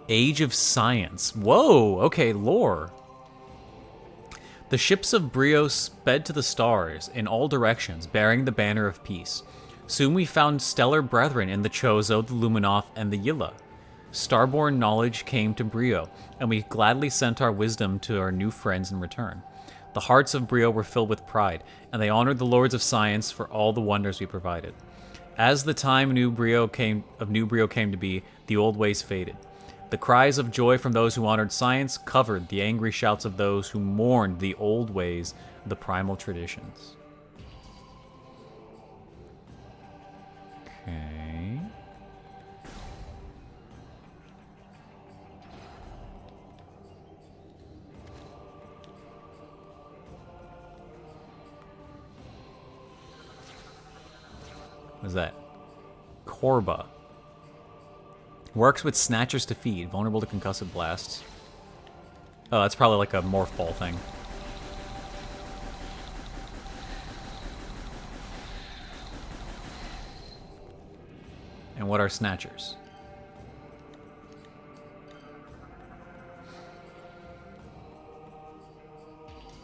Age of Science. Whoa, okay, lore. The ships of Brio sped to the stars in all directions, bearing the banner of peace. Soon we found stellar brethren in the Chozo, the Luminoth, and the Yilla. Starborn knowledge came to Brio, and we gladly sent our wisdom to our new friends in return. The hearts of Brio were filled with pride, and they honored the Lords of Science for all the wonders we provided. As the time New Brio came to be, the old ways faded. The cries of joy from those who honored science covered the angry shouts of those who mourned the old ways, the primal traditions. Okay. What is that? Korba. Works with snatchers to feed, vulnerable to concussive blasts. Oh, that's probably like a morph ball thing. And what are snatchers?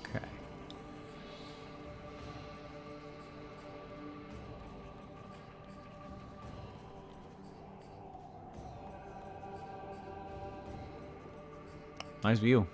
Okay. Nice view.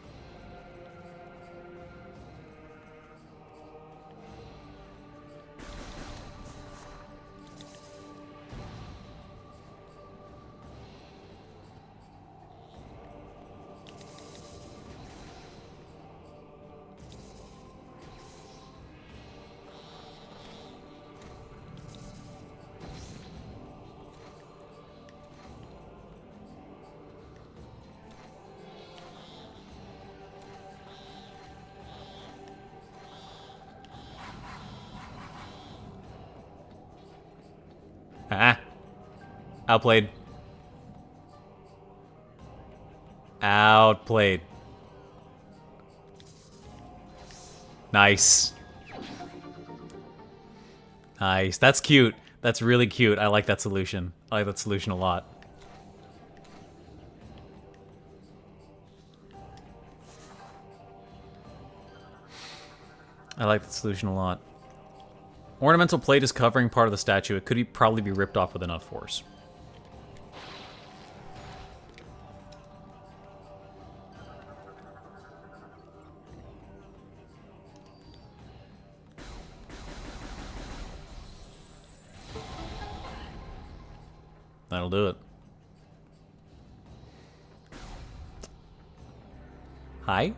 Ah. Outplayed. Outplayed. Nice. Nice. That's cute. That's really cute. I like that solution. I like that solution a lot. I like that solution a lot. Ornamental plate is covering part of the statue. It could probably be ripped off with enough force. That'll do it. Hi?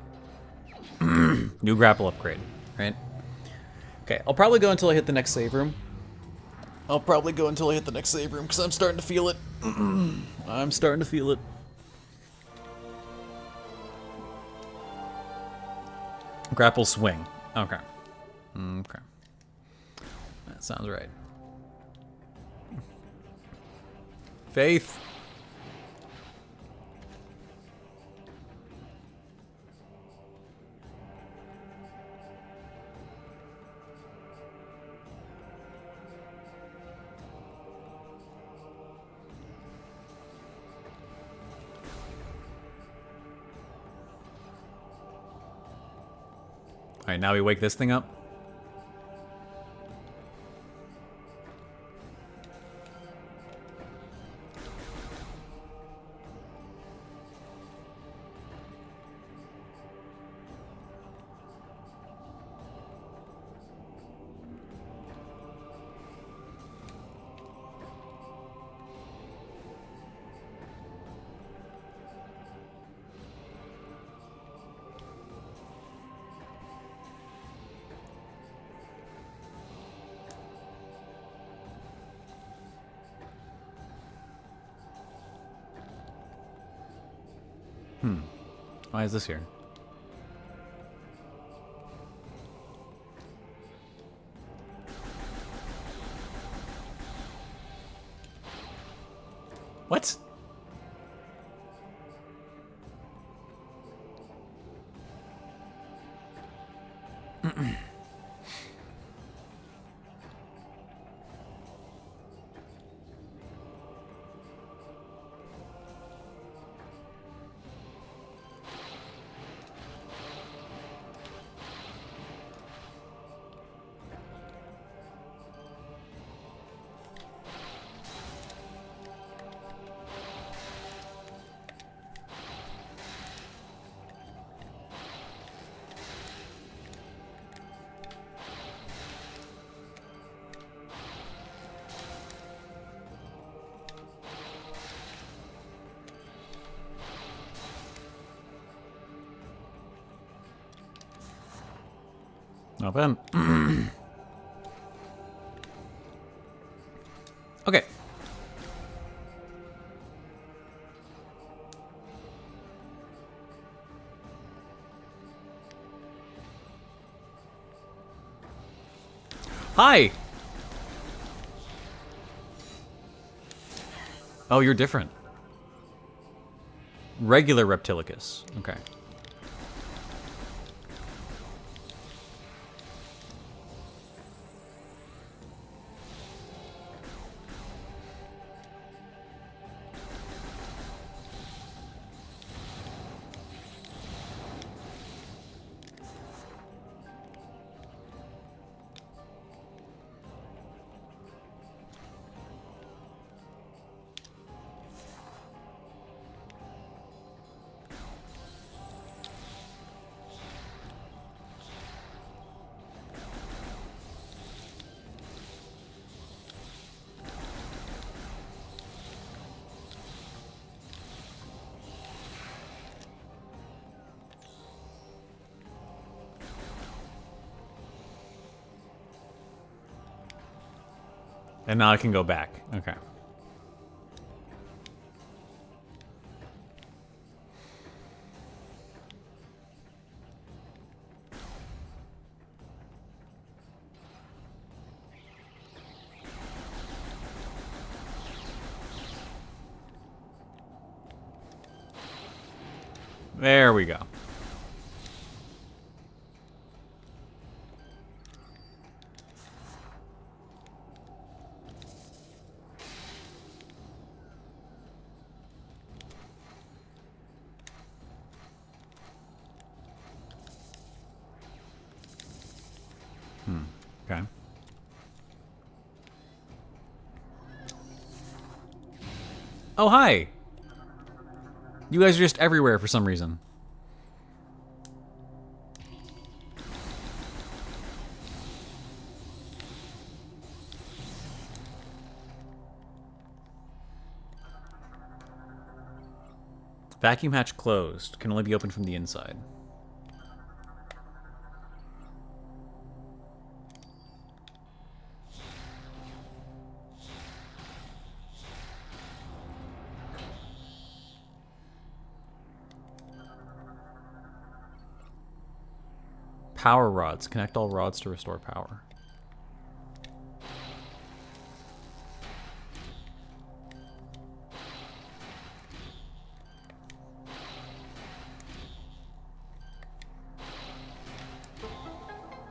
New grapple upgrade, right? Okay, I'll probably go until I hit the next save room. Because I'm starting to feel it. I'm starting to feel it. Grapple swing. Okay. Okay. That sounds right. Faith. Alright, now we wake this thing up. Why is this here? What? Open. Okay. Hi! Oh, you're different. Regular Reptilicus. Okay. And now I can go back. Okay. There we go. Okay. Oh, hi! You guys are just everywhere for some reason. Vacuum hatch closed. Can only be opened from the inside. Power rods. Connect all rods to restore power.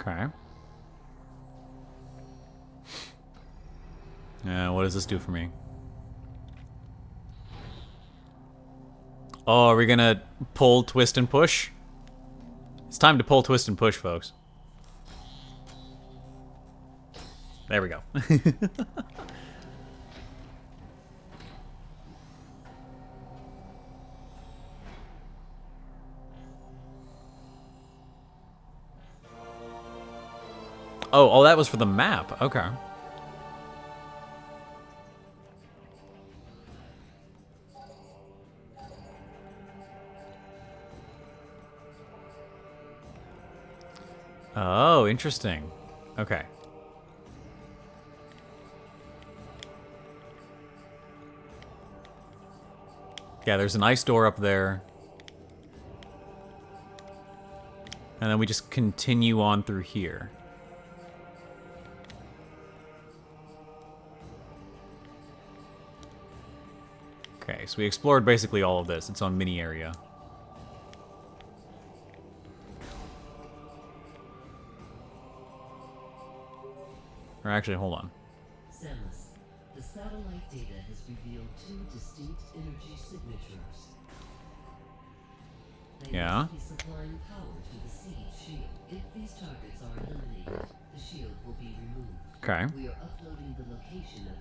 Okay. What does this do for me? Oh, are we gonna pull, twist, and push? It's time to pull, twist, and push, folks. There we go. Oh, that was for the map. Okay. Oh, interesting. Okay. Yeah, there's an ice door up there. And then we just continue on through here. Okay, so we explored basically all of this. Its own mini area. Or actually, hold on. Samus, the satellite data has revealed two distinct energy signatures. They Yeah. must be supplying power to the siege shield. If these targets are eliminated, the shield will be removed. Okay. We are uploading the location of...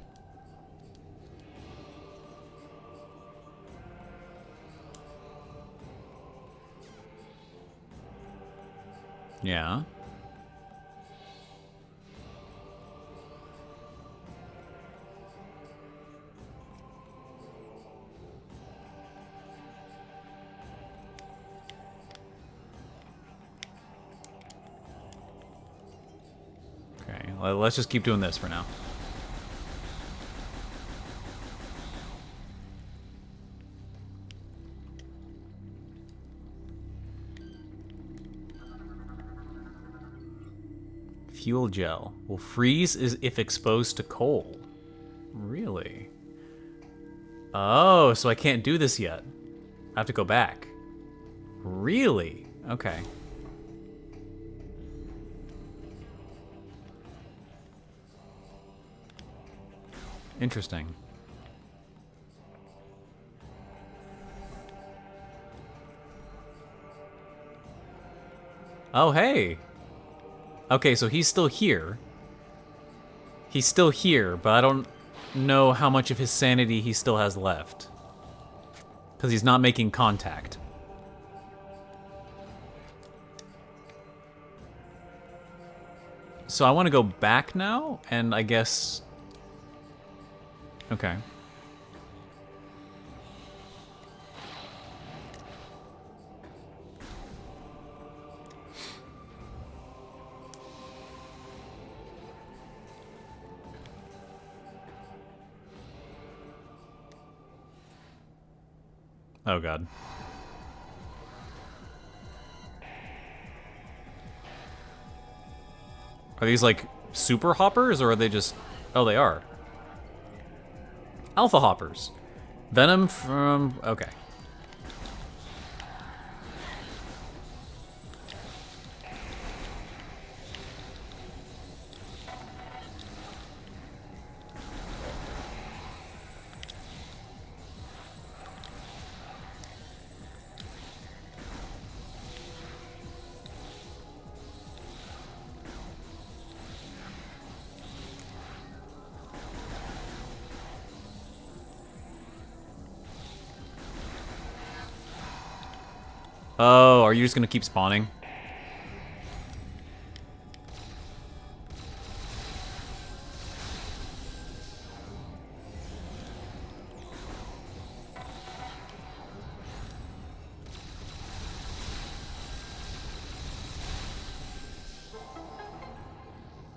Yeah. Okay, let's just keep doing this for now. Fuel gel will freeze if exposed to coal. Really? Oh, so I can't do this yet. I have to go back. Really? Okay. Interesting. Oh, hey. Okay, so he's still here. He's still here, but I don't know how much of his sanity he still has left. Because he's not making contact. So I want to go back now, and I guess... Okay. Oh, God. Are these, like, super hoppers, or are they just... Oh, they are. Alpha hoppers. Venom from... Okay. Oh, are you just gonna keep spawning?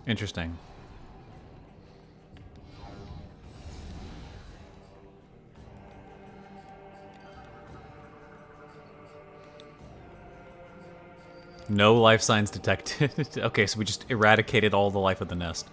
Interesting. No life signs detected. Okay, so we just eradicated all the life of the nest.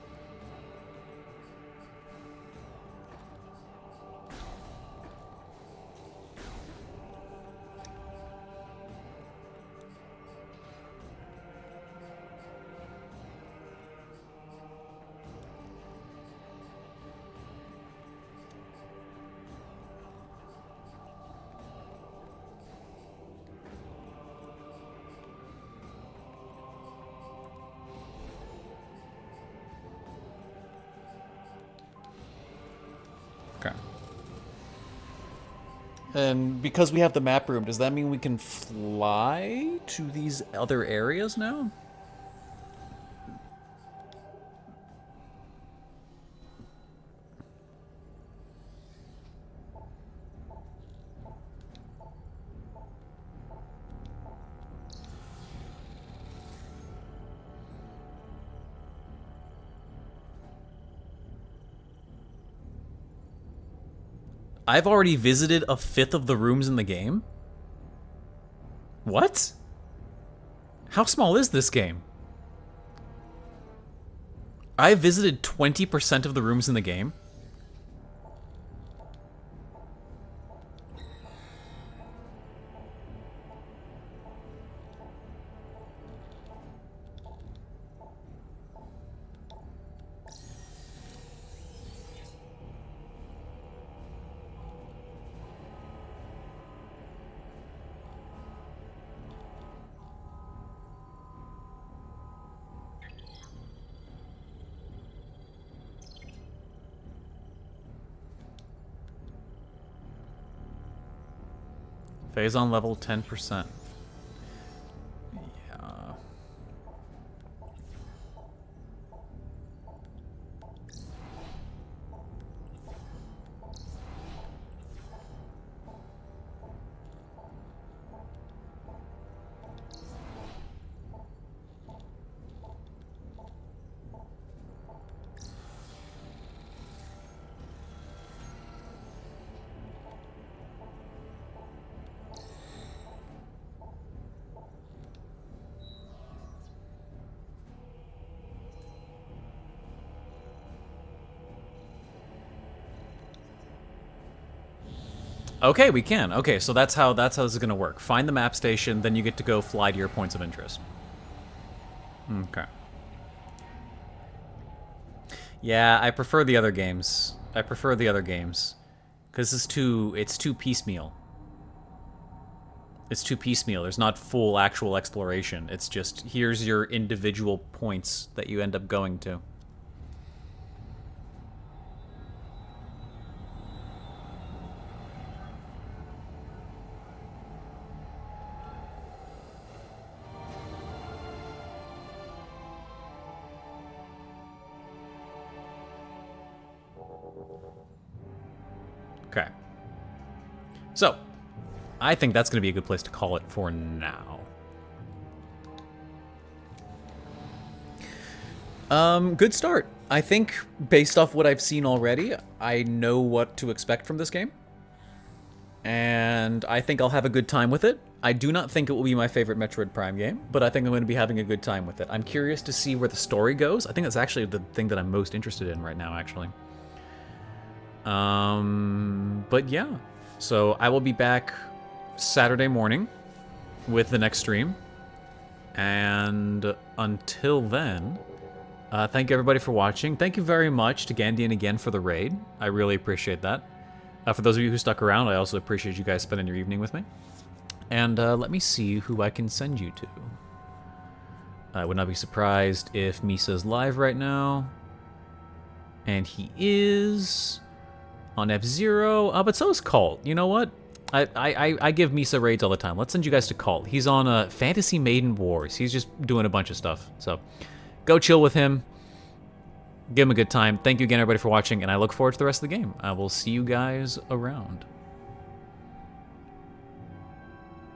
Okay. And because we have the map room, does that mean we can fly to these other areas now? I've already visited a fifth of the rooms in the game? What? How small is this game? I visited 20% of the rooms in the game. Phase on level 10%. Yeah. Okay, we can. Okay, so that's how this is gonna work. Find the map station, then you get to go fly to your points of interest. Okay. Yeah, I prefer the other games. I prefer the other games. Because it's too piecemeal. It's too piecemeal. There's not full actual exploration. It's just, here's your individual points that you end up going to. Okay. So, I think that's going to be a good place to call it for now. Good start. I think, based off what I've seen already, I know what to expect from this game. And I think I'll have a good time with it. I do not think it will be my favorite Metroid Prime game, but I think I'm going to be having a good time with it. I'm curious to see where the story goes. I think that's actually the thing that I'm most interested in right now, actually. But yeah. So I will be back Saturday morning with the next stream. And until then, thank you everybody for watching. Thank you very much to Gandian again for the raid. I really appreciate that. For those of you who stuck around, I also appreciate you guys spending your evening with me. And let me see who I can send you to. I would not be surprised if Misa's live right now. And he is on F-Zero. But so is Colt. You know what? I give Misa raids all the time. Let's send you guys to Colt. He's on Fantasy Maiden Wars. He's just doing a bunch of stuff. So go chill with him. Give him a good time. Thank you again, everybody, for watching, and I look forward to the rest of the game. I will see you guys around.